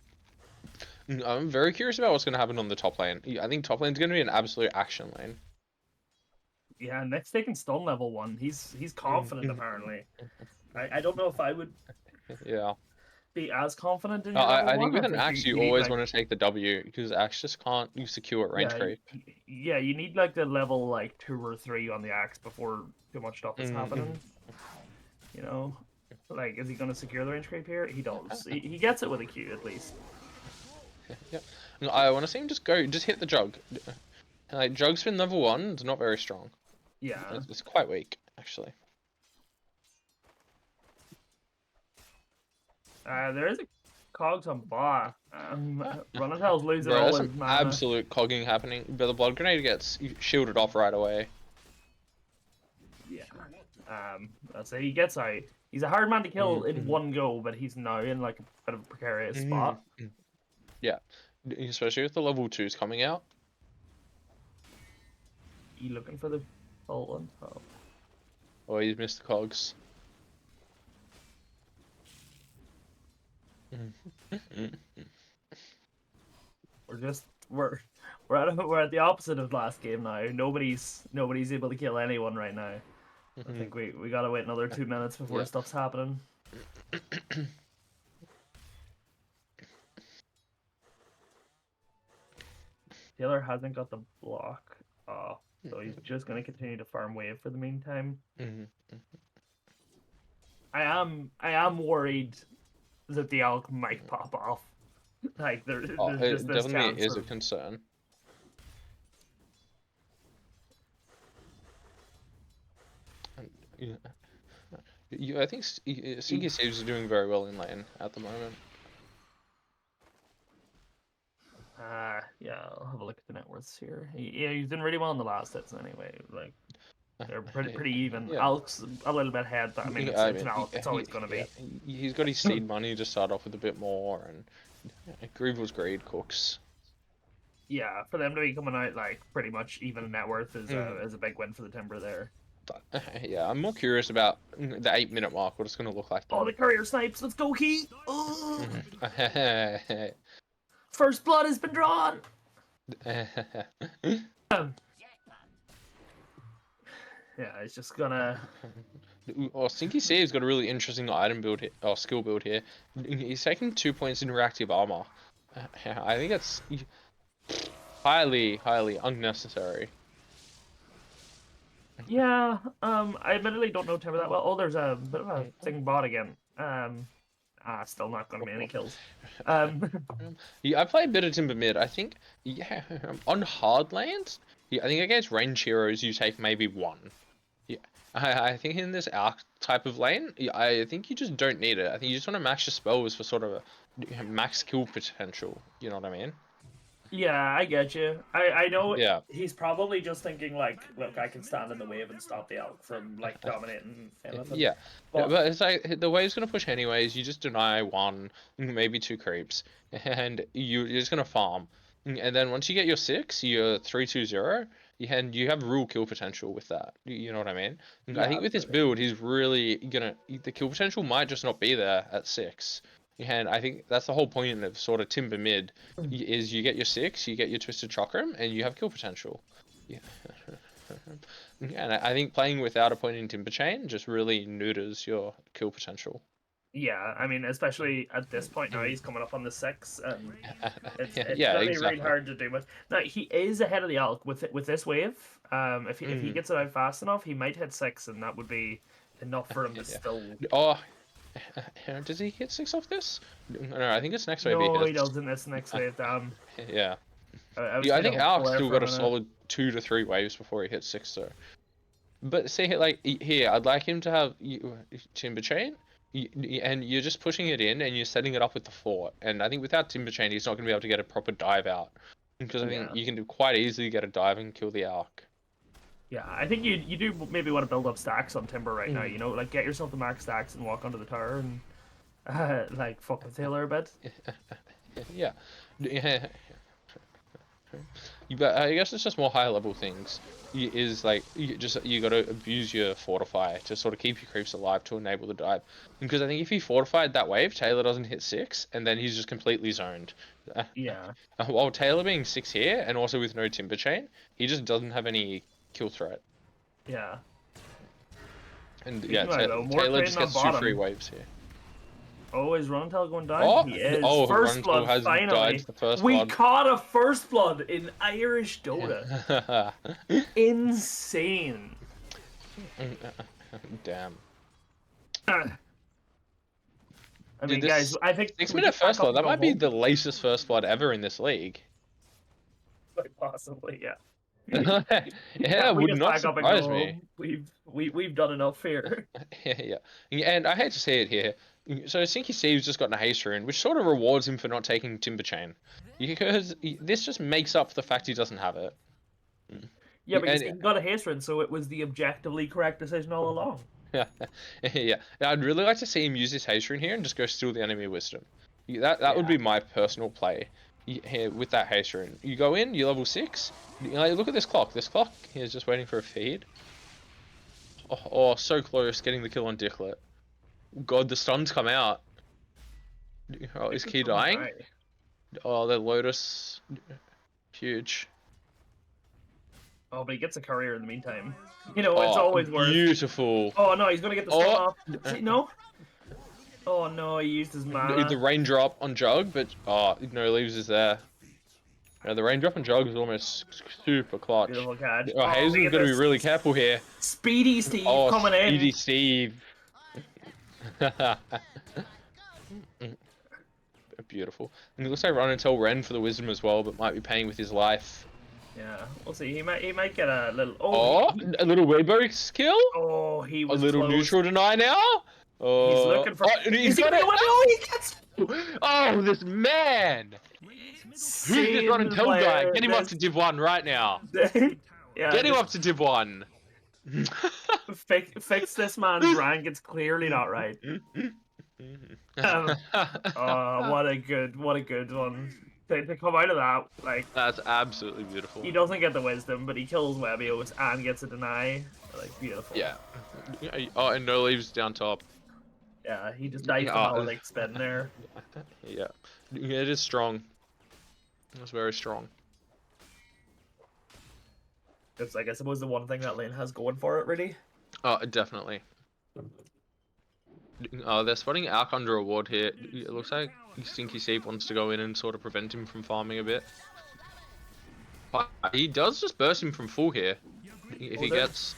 I'm very curious about what's going to happen on the top lane. I think top lane's going to be an absolute action lane. Yeah, Nick's taking stun level 1. He's confident apparently. I don't know if I would be as confident in your level I 1. think with an axe you always want to take the W, because axe just can't secure range creep. Yeah, you need like the level 2 or 3 on the axe before too much stuff is happening. Like, is he going to secure the range creep here? He does. He gets it with a Q at least. Yep. No, I want to see him just hit the jug. Like, jug spin level 1 is not very strong. Yeah. It's quite weak, actually. There is a cogs on bot. Runatel's losing Bro, all that's his some mana. absolute cogging happening, but the blood grenade gets shielded off right away. Yeah. That's it. He gets out. He's a hard man to kill in one go, but he's now in like a bit of a precarious spot. Yeah, especially with the level 2s coming out. You looking for the full one? Oh, he's missed the cogs. We're at the opposite of last game now. Nobody's able to kill anyone right now. I think we gotta wait another 2 minutes before stuff's happening. Taylor hasn't got the block, so he's just gonna continue to farm wave for the meantime. I am worried that the alc might pop off. Like there's just this definitely chance is a concern. I think Stinky Steve's is doing very well in lane at the moment. Yeah, I'll have a look at the net worths here. He's done really well in the last hits anyway. Like they're pretty even. Yeah. Alc's a little bit ahead, but I mean it's an Alc. It's always gonna be. He's got his seed money to start off with a bit more, and Greed was greed cooks. Yeah, for them to be coming out like pretty much even in net worth is a big win for the Timber there. Yeah, I'm more curious about the 8-minute mark. What it's going to look like. Oh, the courier snipes! Let's go, Heat! First blood has been drawn. Yeah, it's just gonna. Oh, Stinky Steve's got a really interesting item build here, or skill build here. He's taking 2 points in reactive armor. I think that's highly unnecessary. Yeah, I admittedly don't know Timber that well. Oh, there's a bit of a thing bot again. Still not gonna be any kills. Yeah, I play a bit of Timber mid. I think, on hard lanes, I think against range heroes you take maybe 1. Yeah, I think in this arc type of lane, I think you just don't need it. I think you just want to max your spells for sort of a max kill potential. You know what I mean? Yeah, I get you. I know. Yeah. He's probably just thinking like, look, I can stand in the wave and stop the Alc from like dominating anything. Yeah, but it's like the way he's gonna push anyways. You just deny 1, maybe 2 creeps, and you're just gonna farm. And then once you get your 6, you're 3-2-0, and you have real kill potential with that. You know what I mean? Yeah, I think with this build, he's really gonna. The kill potential might just not be there at 6. And I think that's the whole point of sort of Timber mid, is you get your 6, you get your Twisted Chakram, and you have kill potential. Yeah. And I think playing without a point in Timber Chain just really neuters your kill potential. Yeah, I mean, especially at this point now, he's coming up on the 6, and it's Yeah, gonna be exactly. really hard to do much. Now he is ahead of the Elk with this wave. If he gets it out fast enough, he might hit 6, and that would be enough for him to still. Oh, does he hit 6 off this? No, I think it's next wave No, he he hits. doesn't. This next wave, damn. Yeah. I Yeah, I think Alk's Alk still got a solid 2 to 3 waves before he hits 6 though. But see, like here, I'd like him to have Timber Chain, and you're just pushing it in, and you're setting it up with the fort. And I think without Timber Chain, he's not going to be able to get a proper dive out, because I think you can quite easily get a dive and kill the Alk. Yeah, I think you do maybe want to build up stacks on Timber right now. You know, like get yourself the max stacks and walk onto the tower and like fuck with Taylor a bit. Yeah. But I guess it's just more high level things. Is like you got to abuse your fortify to sort of keep your creeps alive to enable the dive. Because I think if he fortified that wave, Taylor doesn't hit 6, and then he's just completely zoned. Yeah. While Taylor being 6 here, and also with no Timber Chain, he just doesn't have any kill threat. Yeah. And Yeah, Taylor just gets 2 free waves here. Oh, is Rontel going down? Oh, he is. First blood, has finally. died to the first we blood. caught a first blood in Irish Dota. Insane. Damn. I mean, guys, I think 6-minute first blood. That might be the latest first blood ever in this league. Quite possibly, yeah. Yeah, we would just not back up and surprise go, me. We've done enough here. Yeah, and I hate to see it here. So Sinky Steve's just gotten a haste rune, which sort of rewards him for not taking Timber Chain, because this just makes up the fact he doesn't have it. Yeah, because he got a haste rune, so it was the objectively correct decision all along. Yeah. I'd really like to see him use this haste rune here and just go steal the enemy wisdom. That would be my personal play here with that haste rune. You go in, you level 6. Look at this clock. This clock is just waiting for a feed. Oh, so close, getting the kill on Dicklet. God, the stuns come out. Oh, is Key dying? Oh, the Lotus. Huge. Oh, but he gets a courier in the meantime. You know, it's always worth. Beautiful. Oh no, he's gonna get the stun off. No? Oh no, he used his mana. The raindrop on Jug, but no, Leaves is there. No, the raindrop on Jug is almost super clutch. Beautiful catch. Oh, Hazel's gonna be really careful here. Speedy Steve coming in. Speedy Steve. Beautiful. And it looks like Run until Ren for the wisdom as well, but might be paying with his life. Yeah, we'll see. He might get a little. A little Weibo skill. Oh, he was a little close. neutral deny now. He's looking for. He's got it. Oh, he gets. Oh, this man. Who's this Run until guy? Get him up to Div 1 right now. Yeah, Get him up to Div 1. Fix this man's rank. It's clearly not right. Oh, what a good one. To come out of that, like that's absolutely beautiful. He doesn't get the wisdom, but he kills Webios and gets a deny. Like beautiful. Yeah. Oh, and no Leaves down top. Yeah, he just dies to like spin there. Yeah, it is strong. It's very strong. It's like I suppose the one thing that lane has going for it, really. Oh, definitely. Oh, they're spotting Ark under a ward here. It looks like Stinky Steve wants to go in and sort of prevent him from farming a bit. He does just burst him from full here. If he gets...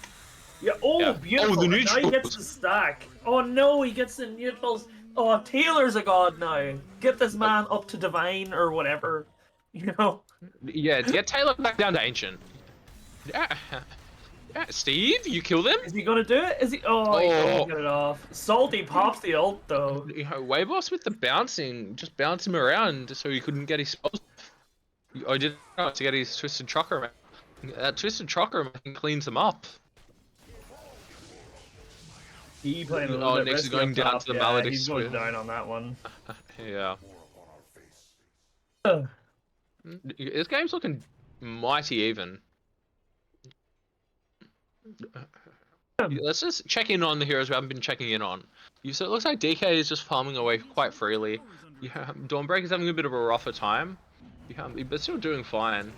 Yeah, beautiful. Oh, the neutrals. Now he gets the stack. Oh no, he gets the neutrals. Oh, Taylor's a god now. Get this man up to divine or whatever. You know? Yeah, get Taylor back down to ancient. Yeah, Steve, you killed him? Is he gonna do it? Is he? Oh, he doesn't get it off. Salty pops the ult though. Wayboss with the bouncing, just bounce him around so he couldn't get his spells. I didn't know to get his Twisted Chakra. That Twisted Chakra cleans him up. He played a little bit next is going down to the Malady. He's going down on that one. Yeah. This game's looking mighty even. Let's just check in on the heroes we haven't been checking in on. So it looks like DK is just farming away quite freely. Dawnbreak is having a bit of a rougher time, but still doing fine.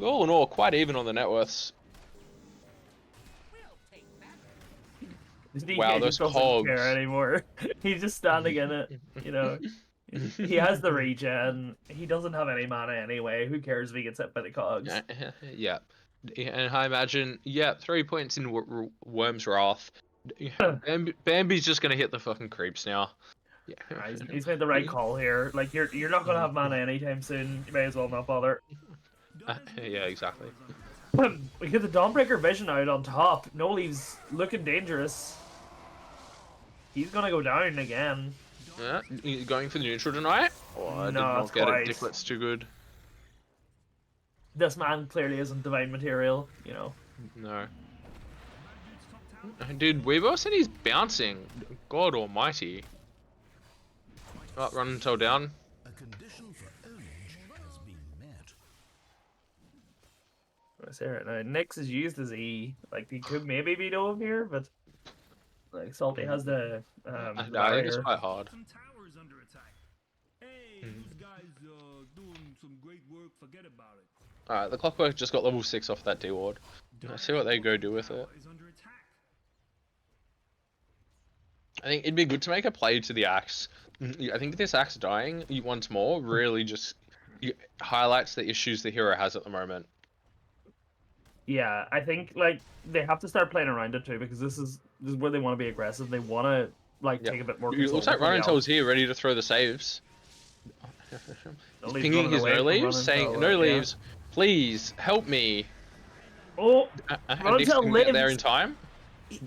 All in all, quite even on the net worths. DK Wow, just those doesn't care cogs. anymore. He's just standing in it, you know. He has the regen. He doesn't have any mana anyway. Who cares if he gets hit by the cogs? Yeah. And I imagine, 3 points in Worm's Wrath. Bambi's just gonna hit the fucking creeps now. Yeah. He's made the right call here. Like you're not gonna have mana anytime soon. You may as well not bother. Yeah, exactly. We get the Dawnbreaker Vision out on top. No Leaves looking dangerous. He's gonna go down again. Yeah, going for the neutral tonight? Oh, I did No, not it's get quite. it. Dicklet's too good. This man clearly isn't divine material, you know. No. Dude, Weebo said he's bouncing. God almighty. Oh, run until down. A condition for ownage has been met. I say right now, Nyx is used as E. Like he could maybe beat him here, but like Salty has the I think it's barrier. quite hard. Some towers under attack. Hey, these guys doing some great work. Forget about it. Alright, the Clockwork just got level 6 off that D-Ward. Let's see what they go do with it. Is under attack. I think it'd be good to make a play to the axe. I think this axe dying once more really just highlights the issues the hero has at the moment. Yeah, I think like they have to start playing around it too because this is where they want to be aggressive. They want to like take a bit more It control. looks like over the Runnintel's here, ready to throw the saves. No He's Leaves pinging running his away no from leaves, saying, Runnintel, "No yeah. leaves, please help me." Oh, And Runnintel Nix can get there lives. in time.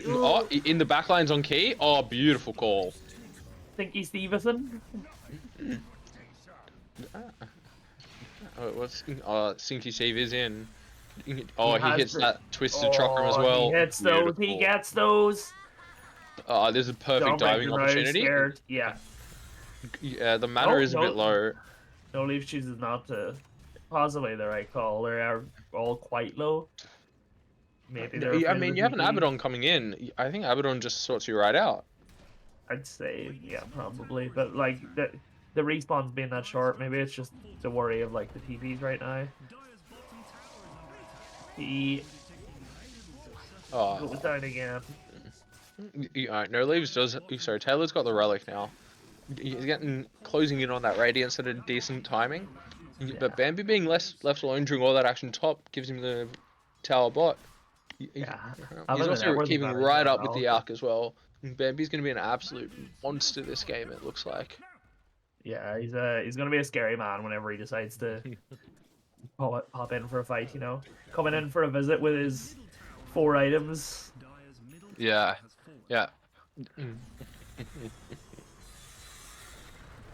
Oh, in the backlines on key. Oh, beautiful call. Thinky Stevenson. Oh, what's Sinky Steve is in. Oh, he has hits the- that twisted chakram as Oh, well. He hits those. He Beautiful. gets those. Oh, there's a perfect diving Dawnbreaker now opportunity. scared. Yeah. Yeah, the mana is a bit low. No Leaf chooses not to. Possibly the right call. They are all quite low. Maybe they're. I afraid mean, of you have an DP. Abaddon coming in. I think Abaddon just sorts you right out. I'd say, yeah, probably. But like the respawn's being that short, maybe it's just the worry of like the TPs right now. He Oh, goes down again. Alright, no leaves does. Sorry, Taylor's got the relic now. He's getting closing in on that radiance at a decent timing. But Bambi being left alone during all that action top gives him the tower bot. Yeah. He's also keeping right up with the arc as well. Bambi's going to be an absolute monster this game, it looks like. Yeah, he's gonna be a scary man whenever he decides to pop in for a fight. You know, coming in for a visit with his 4 items. Yeah, yeah.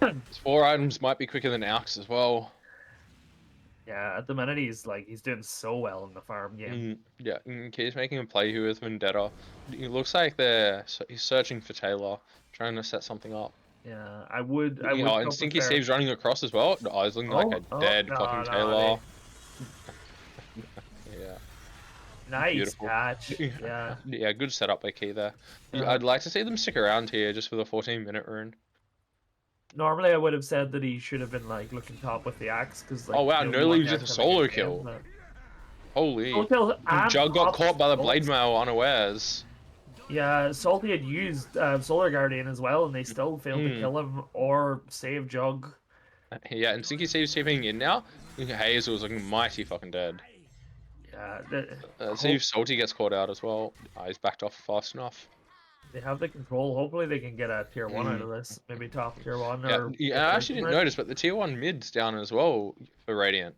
His 4 items might be quicker than Aux as well. Yeah, at the minute he's doing so well in the farm game. Yeah, he's making a play here with Vendetta. It looks like he's searching for Taylor, trying to set something up. Yeah, I would. And Stinky Steve's running across as well. Oh, he's looking like a dead fucking Taylor. Yeah. Nice Beautiful. catch. Yeah. Yeah, good setup by Key there. I'd like to see them stick around here just for the 14-minute rune. Normally, I would have said that he should have been like looking top with the axe because. Like, Oh wow, no leaves with a solo in, kill. but- Holy. Solo kill and Jug got up caught by the Salt. blade mail unawares. Yeah, Salty had used Solar Guardian as well, and they still failed to kill him or save Jug. Yeah, and Stinky Steve's tipping in now. Hazel was looking mighty fucking dead. Yeah, See if Salty gets caught out as well. He's backed off fast enough. they have the control. Hopefully, they can get a tier 1 out of this. Maybe top tier 1 or. Yeah, I actually didn't notice, but the tier 1 mid's down as well for Radiant.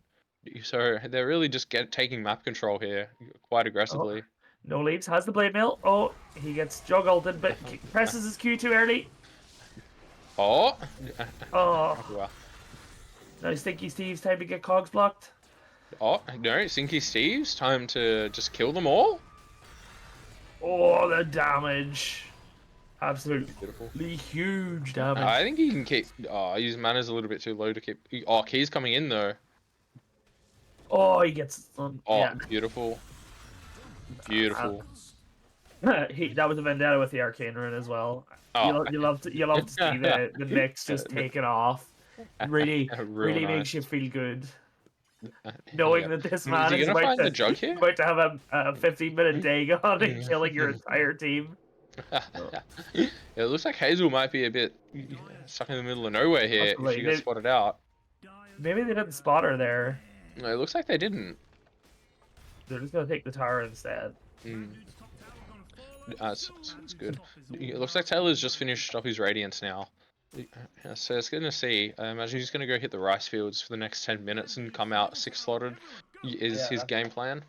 So they're really just taking map control here quite aggressively. No Leaves has the blade mail. Oh, he gets Jug ulted, but presses his Q too early. Oh! Oh, Wow. now Stinky Steve's time to get cogs blocked. Oh, no, Sinky Steve's time to just kill them all. Oh, the damage. Absolutely Beautiful. huge damage. I think he can keep. Oh, his mana's a little bit too low to keep. Oh, Key's coming in though. Oh, he gets stunned. Oh, Yeah. beautiful. Beautiful. That was a vendetta with the arcane rune as well. Oh. You love to see the Nyx just taking off. Really Real makes nice. you feel good. knowing Yeah. that this Is man he is gonna about find the to jug here? have a 15-minute day on and killing your entire team. It looks like Hazel might be a bit stuck in the middle of nowhere here if Possibly. she gets spotted out. Maybe they didn't spot her there. It looks like they didn't. They're just gonna take the tower instead. It's good. It looks like Taylor's just finished up his Radiance now. So it's good to see. I imagine he's going to go hit the rice fields for the next 10 minutes and come out 6 slotted is his game plan.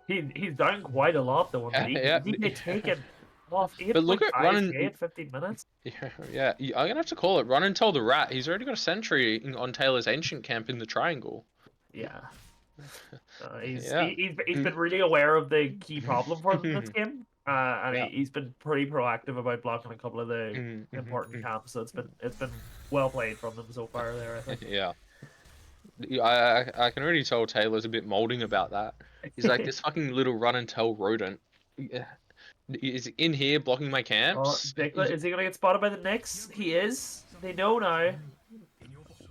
He's done quite a lot though on the DK. Yeah. DK taken off 8.5 But look at running at 15 minutes. Yeah, I'm going to have to call it. Run and tell the rat. He's already got a sentry on Taylor's ancient camp in the triangle. Yeah. He's been really aware of the key problem for them this game. And he's been pretty proactive about blocking a couple of the important camps. So it's been well played from them so far there, I think. Yeah. I can already tell Taylor's a bit molding about that. He's like this fucking little run and tell rodent. Is in here blocking my camps. Is he gonna get spotted by the Knicks? He is. They know now.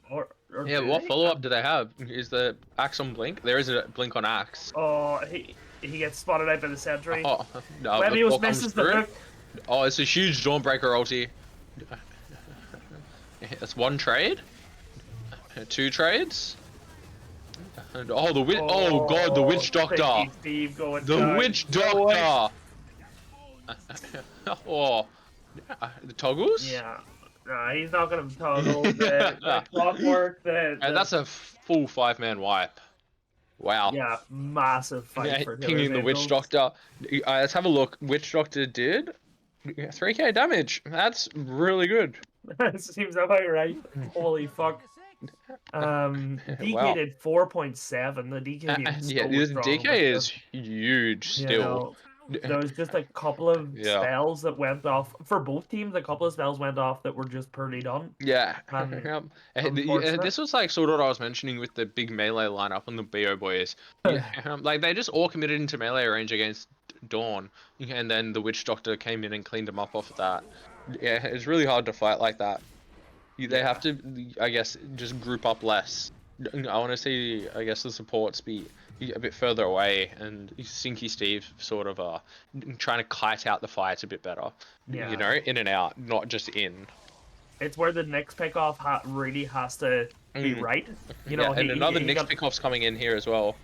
Or yeah, what follow up do they have? Is the axe on blink? There is a blink on axe. Oh, he gets spotted out by the sentry. Oh, no, Levios misses the hook. Oh, it's a huge Dawnbreaker ulti. That's 1 trade. 2 trades. And, oh, oh god, the Witch Doctor. The Witch Doctor. Oh, the toggles? Yeah. No, he's not gonna toggle the clockwork. And that's a full 5-man wipe. Wow. Yeah, massive fight for pinging the Witch Doctor. Let's have a look. Witch Doctor did 3k damage. That's really good. Seems about right. Holy fuck. DK did 4.7. The DK the DK is huge still. There was just a couple of spells that went off for both teams. A couple of spells went off that were just poorly done. Yeah. This was like sort of what I was mentioning with the big melee lineup on the BO boys. Like they just all committed into melee range against Dawn, and then the Witch Doctor came in and cleaned them up off of that. Yeah, it's really hard to fight like that. They have to, I guess, just group up less. I want to see, I guess, the supports be a bit further away, and Sinky Steve sort of trying to kite out the fights a bit better. Yeah. You know, in and out, not just in. It's where the next pickoff really has to be right. You know, and another Nyx pickoff's coming in here as well.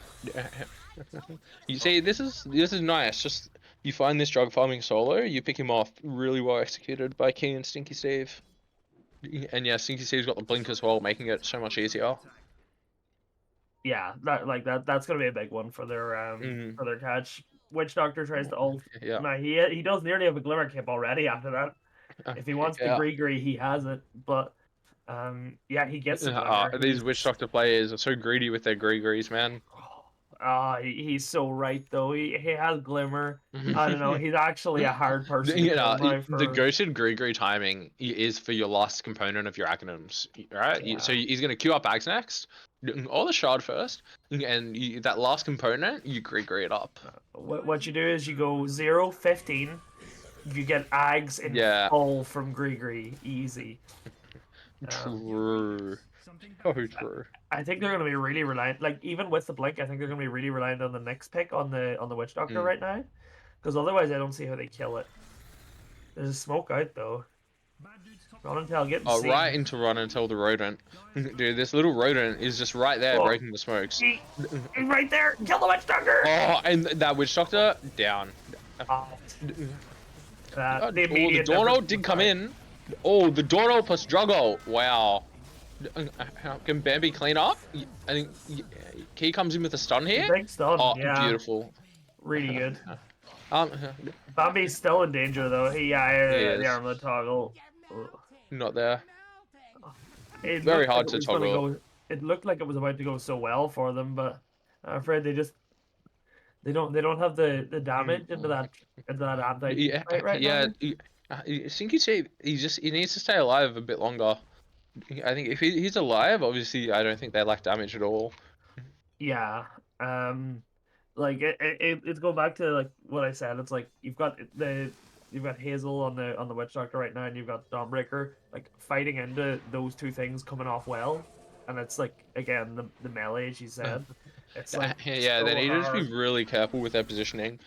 You see, this is nice. Just you find this drug farming solo, you pick him off, really well executed by King and Stinky Steve. And yeah, Stinky Steve's got the blink as well, making it so much easier. Yeah, that's gonna be a big one for their catch. Witch Doctor tries to ult. Yeah. Now he does nearly have a glimmer kip already after that. If he wants the gree, he has it. But yeah, he gets it. These Witch Doctor players are so greedy with their grees, man. He's so right though. He has glimmer. I don't know. He's actually a hard person. The ghosted gree timing is for your last component of your Agnums, right? Yeah. So he's gonna queue up Ags next, all the shard first, and that last component you gree it up. What you do is you go 0, 15. You get Ags in full from gree easy. True. Oh, true. I think they're going to be really reliant, like even with the blink, I think they're going to be really reliant on the next pick on the Witch Doctor right now, because otherwise I don't see how they kill it. There's a smoke out though. Run until getting seen. Right into Run until the rodent. Dude, this little rodent is just right there breaking the smokes. He's right there. Kill the Witch Doctor. Oh, and that Witch Doctor down. The Dawn ult did come in. Oh, the Dawn ult plus drug ult. Wow. Can Bambi clean up? I think Key comes in with a stun here. Big stun. Oh, yeah. Beautiful. Really good. Bambi's still in danger though. The armor toggle. Not there. Very hard to toggle. It looked like it was about to go so well for them, but I'm afraid they don't have the damage into that anti right now. Sinky Steve, he needs to stay alive a bit longer. I think if he's alive, obviously, I don't think they lack damage at all. Yeah. Like it's going back to like what I said. It's like you've got Hazel on the Witch Doctor right now, and you've got Dawnbreaker like fighting into those two things coming off well. and it's like again the melee, as you said. It's like yeah, so they need to be hard. really careful with their positioning.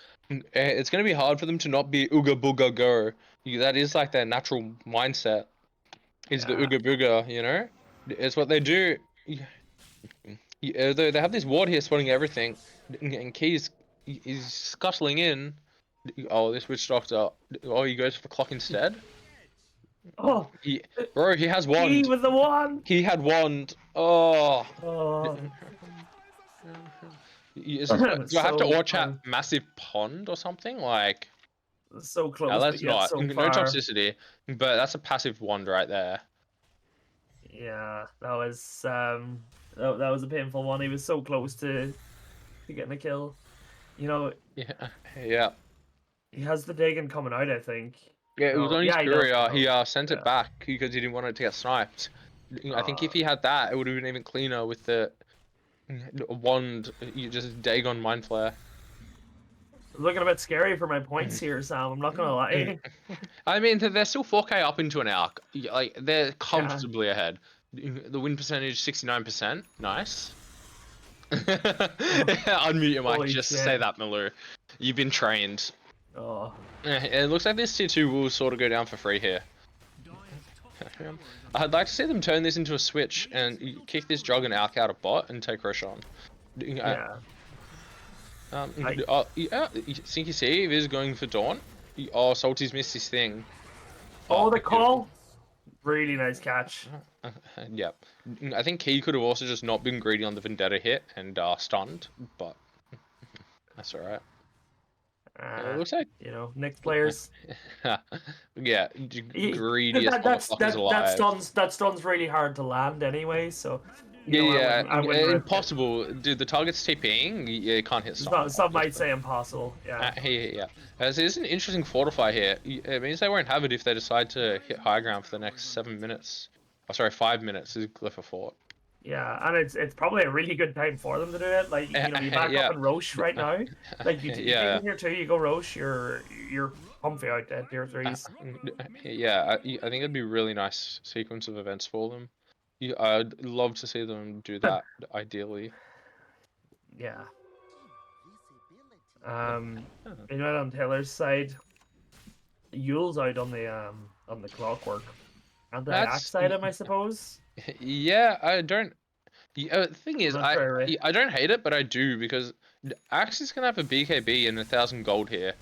It's going to be hard for them to not be ooga booga go. That is like their natural mindset. Is the Yeah. ooga booga, you know? It's what they do. They have this ward here spotting everything, and Key's is scuttling in. Oh, this witch doctor. Oh, he goes for clock instead. Oh, Bro, he has he wand. was the one. He had wand. Oh. Oh, Do I have to so watch out fun. massive pond or something? Like, So no, close, but that's yet not. so No far. toxicity, but that's a passive wand right there. Yeah, that was that was a painful one. He was so close to getting a kill. You know, Yeah, yeah. he has the Dagon coming out, I think. Yeah, it was No, on his yeah, he does. courier. He Oh, sent yeah. it back because he didn't want it to get sniped. I think if he had that, it would have been even cleaner with the wand. You just Dagon mind flare. Looking a bit scary for my points here, Sam. I'm not gonna lie. I mean, they're still 4K up into an arc. Like they're comfortably ahead. The win percentage 69%. Nice. Unmute your mic Holy just to shit. say that, Malou. You've been trained. Oh, It looks like this tier 2 will sort of go down for free here. I'd like to see them turn this into a switch and kick this Jug and Alk out of bot and take Roshan. yeah. Sinky Steve is going for Dawn. Oh, Salty's missed his thing. Oh, the beautiful. call. Really nice catch. Yep. I think Key could have also just not been greedy on the Vendetta hit and stunned, but that's alright. It looks like You know, Nick's players. yeah, greediest motherfuckers alive. That stun's really hard to land anyway. So Yeah, I wouldn't risk it. impossible. Dude, the target's TPing. You can't hit stun. Some might say impossible. Yeah. Yeah. This is an interesting fortify here. It means they won't have it if they decide to hit high ground for the next 7 minutes. Oh, sorry, 5 minutes is Glyph of Fort. Yeah, and it's probably a really good time for them to do it. Like, you know, you back up in Roche right now. Like, you take in here too, you go Roche, you're comfy out there, tier 3s. Yeah, I think it'd be a really nice sequence of events for them. I'd love to see them do that, ideally. Yeah. You know, on Taylor's side, Yule's out on the clockwork. And the axe side him, I suppose. Yeah, I don't. The thing is, I don't hate it, but I do because Axe is gonna have a BKB and 1,000 gold here,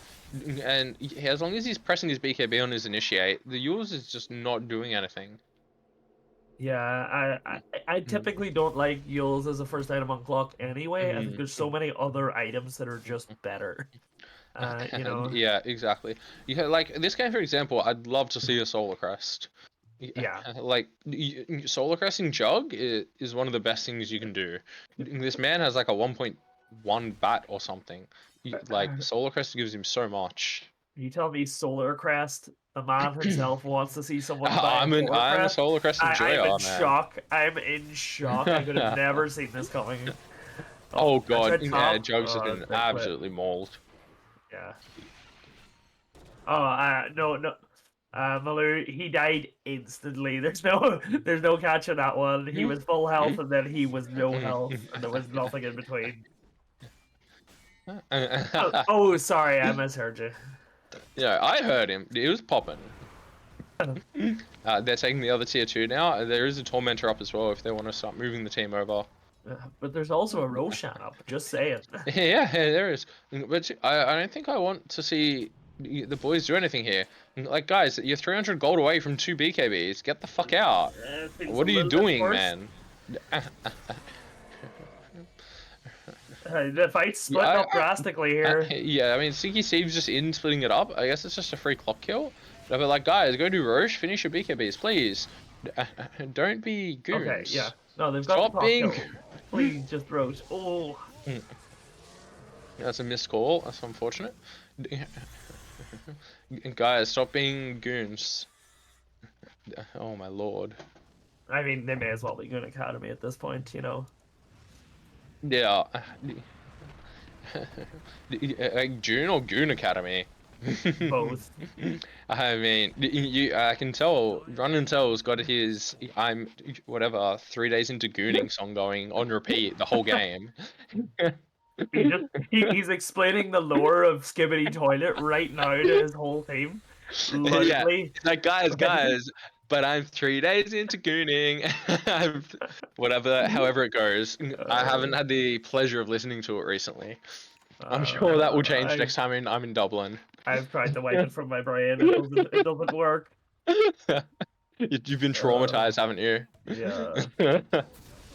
and as long as he's pressing his BKB on his initiate, the Yules is just not doing anything. Yeah, I typically don't like Yules as a first item on clock anyway. I think there's so many other items that are just better. You know. Yeah, exactly. Like this game, for example, I'd love to see a Solar Crest. Yeah. Like Solar Cresting Jug is one of the best things you can do. This man has like a 1.1 bat or something. Like Solar Crest gives him so much. You tell me Solar Crest, the man himself, wants to see someone buy I'm a Solar Crest enjoyer, I'm in man. shock. I'm in shock. I could have never seen this coming. Oh god, yeah, Jug's has been absolutely mauled. Yeah. Oh, no. Malou, he died instantly. There's no catching that one. He was full health and then he was no health and there was nothing in between. Oh, sorry, I misheard you. Yeah, I heard him. He was popping. They're taking the other tier 2 now. There is a Tormentor up as well if they want to start moving the team over. But there's also a Roshan up, just saying. Yeah, there is. But I don't think I want to see the boys do anything here. Like, guys, you're 300 gold away from 2 BKBs. Get the fuck out. What are you doing, man? The fight's split up drastically here. Yeah, I mean, Sinky Steve's just in splitting it up. I guess it's just a free clock kill. But like, guys, go do Roche, finish your BKBs, please. Don't be goons. Okay, yeah. No, they've got Stop the being... kill. Please, just Roche. Oh. That's a missed call. That's unfortunate. Guys, stop being goons. Oh my lord. I mean, they may as well be Goon Academy at this point, you know. Yeah. Like June or Goon Academy? Both. I mean, I can tell. Run and Tell's got his I'm whatever 3 days into gooning song going on repeat the whole game. He's explaining the lore of Skibbity Toilet right now to his whole team. Yeah, Loudly. like guys, but I'm 3 days into gooning. However it goes. I haven't had the pleasure of listening to it recently. I'm sure that will change next time I'm in Dublin. I've tried to wipe it from my brain. It doesn't work. You've been traumatized, haven't you? Yeah.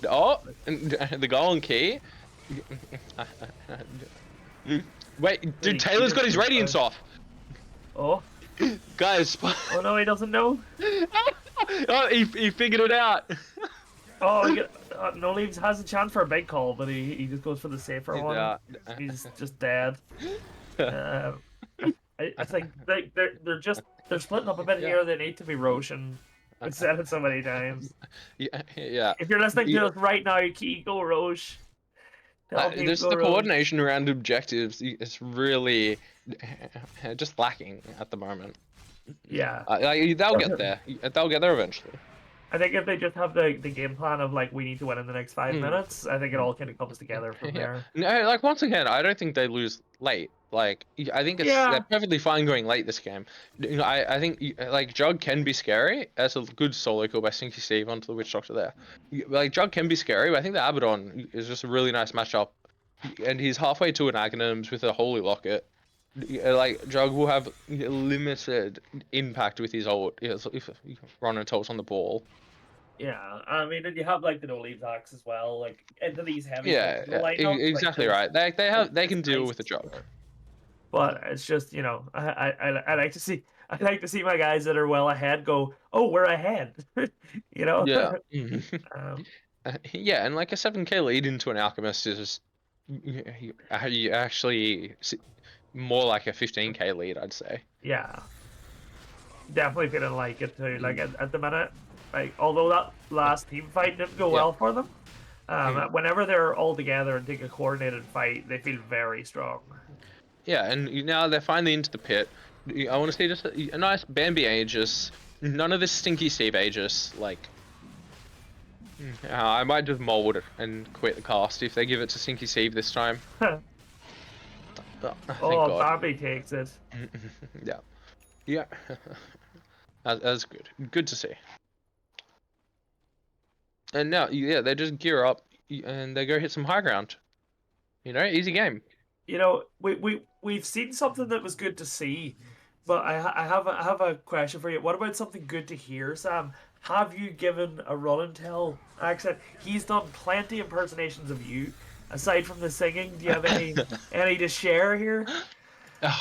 Oh, the golden key. Wait, dude, Taylor's got his radiance off. Oh. Guys. Oh no, he doesn't know. Oh, he figured it out. Oh, No Leaves has a chance for a big call, but he just goes for the safer one. He's just dead. I think they're splitting up a bit here. They need to be Roshan. I've said it so many times. Yeah. If you're listening to us right now, go Roche. Just the coordination around objectives is really just lacking at the moment. Yeah. They'll get there. They'll get there eventually. I think if they just have the game plan of like we need to win in the next 5 minutes, I think it all kind of comes together from there. No, like once again, I don't think they lose late. Like I think they're perfectly fine going late this game. I think like Jug can be scary. That's a good solo kill by Stinky Steve onto the Witch Doctor there. Like Jug can be scary, but I think the Abaddon is just a really nice matchup, and he's halfway to an Aghanims with a Holy Locket. Like Jug will have limited impact with his ult if Ron and Tolt's on the ball. Yeah, I mean, and you have like the No Leaves axe as well, like into these heavy. Exactly right. They can deal with the Jug. But it's just I like to see my guys that are well ahead go, oh, we're ahead. Yeah. Yeah, and like a 7k lead into an Alchemist is you actually more like a 15k lead, I'd say. Yeah, definitely feeling like it too. Like at the minute, like although that last team fight didn't go well for them, whenever they're all together and take a coordinated fight, they feel very strong. Yeah, and now they're finally into the pit. I want to see just a nice Bambi Aegis. None of this Stinky Steve Aegis. Like, I might just mold it and quit the cast if they give it to Stinky Steve this time. Oh, Bambi takes it. Yeah. That's good. Good to see. And now, they just gear up and they go hit some high ground. Easy game. We've seen something that was good to see, but I have a question for you. What about something good to hear, Sam? Have you given a Run and Tell accent? He's done plenty impersonations of you. Aside from the singing, do you have any to share here? Look,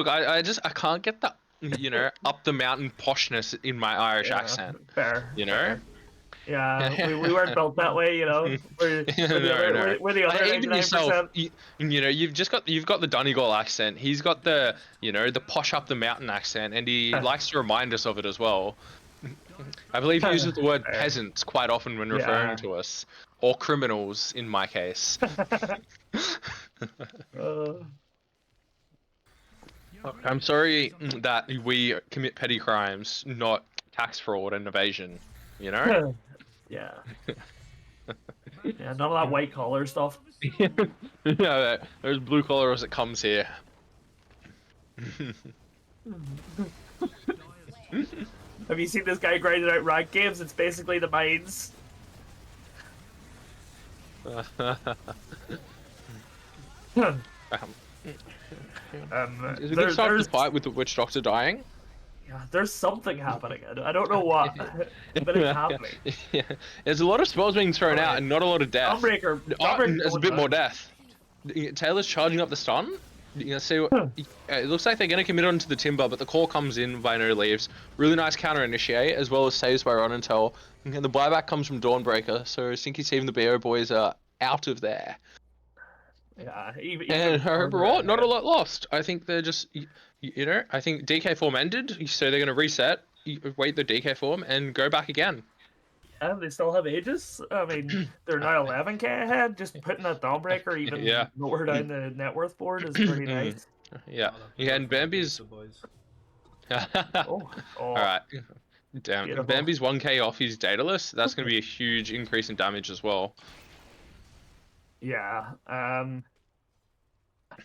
I can't get the up the mountain poshness in my Irish accent. Fair. Fair. Yeah, we weren't built that way, We're the other even yourself, you've got the Donegal accent. He's got the the posh up the mountain accent, and he likes to remind us of it as well. I believe he uses the word peasants quite often when referring to us, or criminals in my case. I'm sorry that we commit petty crimes, not tax fraud and evasion. Yeah. Yeah, none of that white collar stuff. Yeah, there's blue collar as it comes here. Have you seen this guy grinding out rank games? It's basically the mines. Is it a good start to fight with the Witch Doctor dying? Yeah, there's something happening. I don't know what, but it's happening. Yeah. There's a lot of spells being thrown out and not a lot of death. Dawnbreaker there's a bit more death. Taylor's charging up the stun. See what, it looks like they're going to commit onto the Timber, but the call comes in by No Leaves. Really nice counter initiate, as well as saves by Run and Tell. And the buyback comes from Dawnbreaker, so Stinky Steve and the BO boys are out of there. Yeah, and overall, not a lot lost. I think they're just, I think DK form ended, so they're going to reset, wait the DK form, and go back again. And they still have ages. I mean, they're now 11k ahead. Just putting that Dawnbreaker even Yeah. lower down the net worth board is pretty nice. Yeah. Oh, Yeah, and Bambi's. the boys. Oh, All right. Damn. beautiful. Bambi's 1k off his dataless. That's going to be a huge increase in damage as well. Yeah. I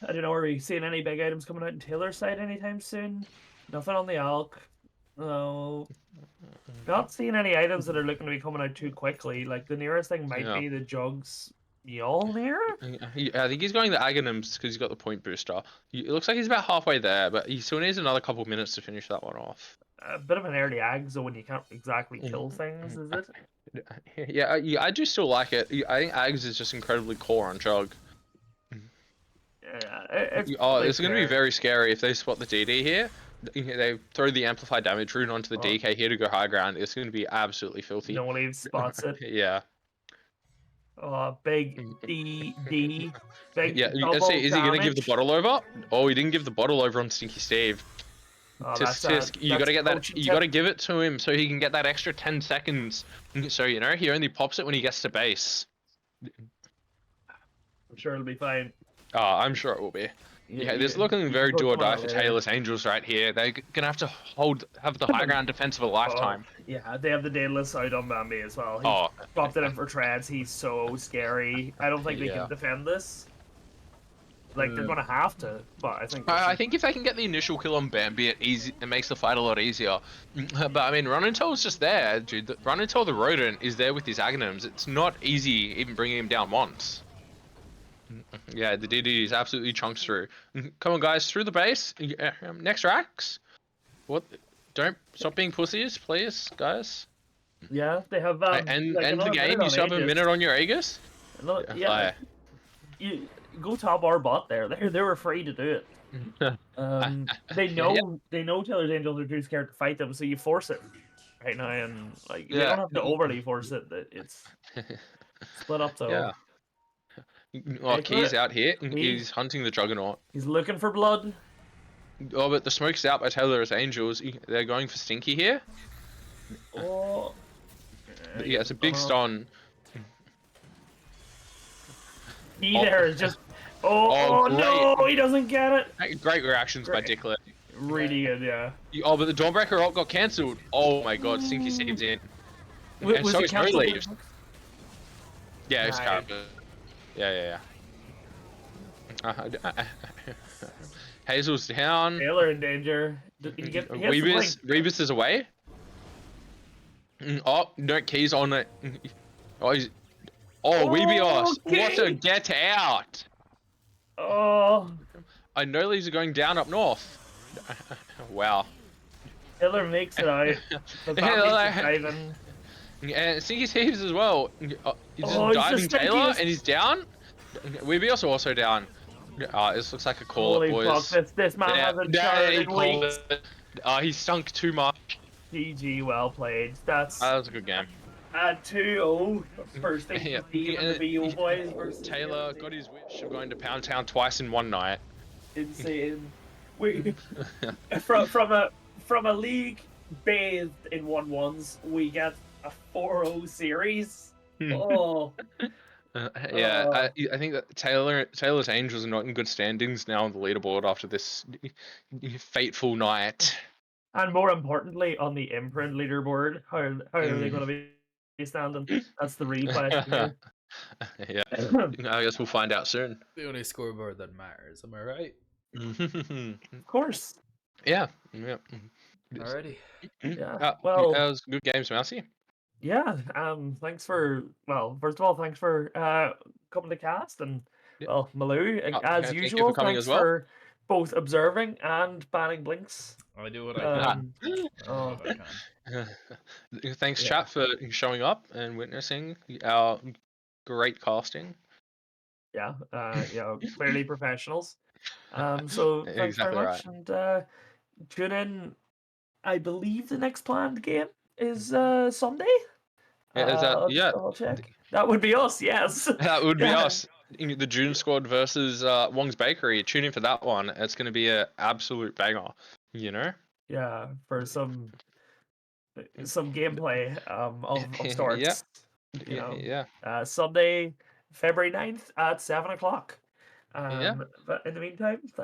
don't know. Are we seeing any big items coming out in Taylor's side anytime soon? Nothing on the Alk. No. Not seeing any items that are looking to be coming out too quickly. Like the nearest thing might Yeah. be the Jugs Mjolnir. I think he's going the Aghanims because he's got the point booster. It looks like he's about halfway there, but he still needs another couple minutes to finish that one off. A bit of an early ag zone when you can't exactly kill things, is it? Yeah, I do still like it. I think Ags is just incredibly core on Chug. Yeah, It's going to be very scary if they spot the DD here. They throw the amplified damage rune onto the DK here to go high ground. It's going to be absolutely filthy. No one even spots it. Yeah. Oh, big D. Big Yeah, let's see. Is he going to give the bottle over? Oh, he didn't give the bottle over on Stinky Steve. Tisk, you got to get that. You got to give it to him so he can get that extra 10 seconds. So you know he only pops it when he gets to base. I'm sure it'll be fine. Oh, I'm sure it will be. Yeah, this is looking very do or die for Taylor's Angels right here. They're gonna have to have the high ground defense of a lifetime. Yeah, they have the Daedalus out on Bambi as well. He dropped it in for treads. He's so scary. I don't think they can defend this. Like they're gonna have to, but I think if they can get the initial kill on Bambi, it makes the fight a lot easier. But I mean, Runnintel's just there, dude. Runnintel the Rodent is there with his Aghanims. It's not easy even bringing him down once. Yeah, the DD is absolutely chunks through. Come on, guys, through the base. Next racks. What? Don't stop being pussies, please, guys. Yeah, they have. End the game. You still have a minute on your Aegis. Yeah. You go top or bot there. They were free to do it. They know Taylor's Angels are too scared to fight them, so you force it right now, and like you don't have to overly force it. It's split up though. Yeah. Oh, Key's out here. He's hunting the Juggernaut. He's looking for blood. Oh, but the smoke's out by Taylor's Angels. They're going for Stinky here. Oh. Yeah, it's a big stun. He there is just. Oh no, he doesn't get it. Great reactions by Dickler. Really good, yeah. Oh, but the Dawnbreaker ult got cancelled. Oh my god, Stinky saves in. And so is No Leaves. Yeah, it's character. Yeah. Hazel's down. Taylor in danger. Rebus is away. Oh, no, Key's on it. Weebios. What a get out. Oh. I know Leaves are going down up north. Wow. Taylor makes it out. And Stinky saves as well. He's just diving Taylor and he's down. Weebios are also down. This looks like a call it, boys. This man hasn't charged in weeks. He stunk too much. GG, well played. That was a good game. 2-0. First thing the BO boys versus Taylor got his wish of going to Pound Town twice in one night. Insane. From a league bathed in 1-1s, we get a 4-0 series. Oh. I think that Taylor's Angels are not in good standings now on the leaderboard after this fateful night. And more importantly, on the imprint leaderboard, how are they going to be standing? That's the real question. Yeah, I guess we'll find out soon. The only scoreboard that matters, am I right? Of course. Yeah. Alrighty. Yeah. Well, that was good games, Mousy. Yeah. Thanks for first of all, thanks for coming to cast, and Malou, as usual, thanks for both observing and banning blinks. I do what I can. Thanks, chat, for showing up and witnessing our great casting. Yeah. Clearly professionals. So thanks very much, and tune in. I believe the next planned game is Sunday. I'll check. That would be us, yes. That would be us. The June squad versus Wong's Bakery. Tune in for that one. It's going to be an absolute banger, you know? Yeah, for some some gameplay of sorts. Yeah. You know, Yeah. Sunday, February 9th at 7 o'clock. Yeah. But in the meantime,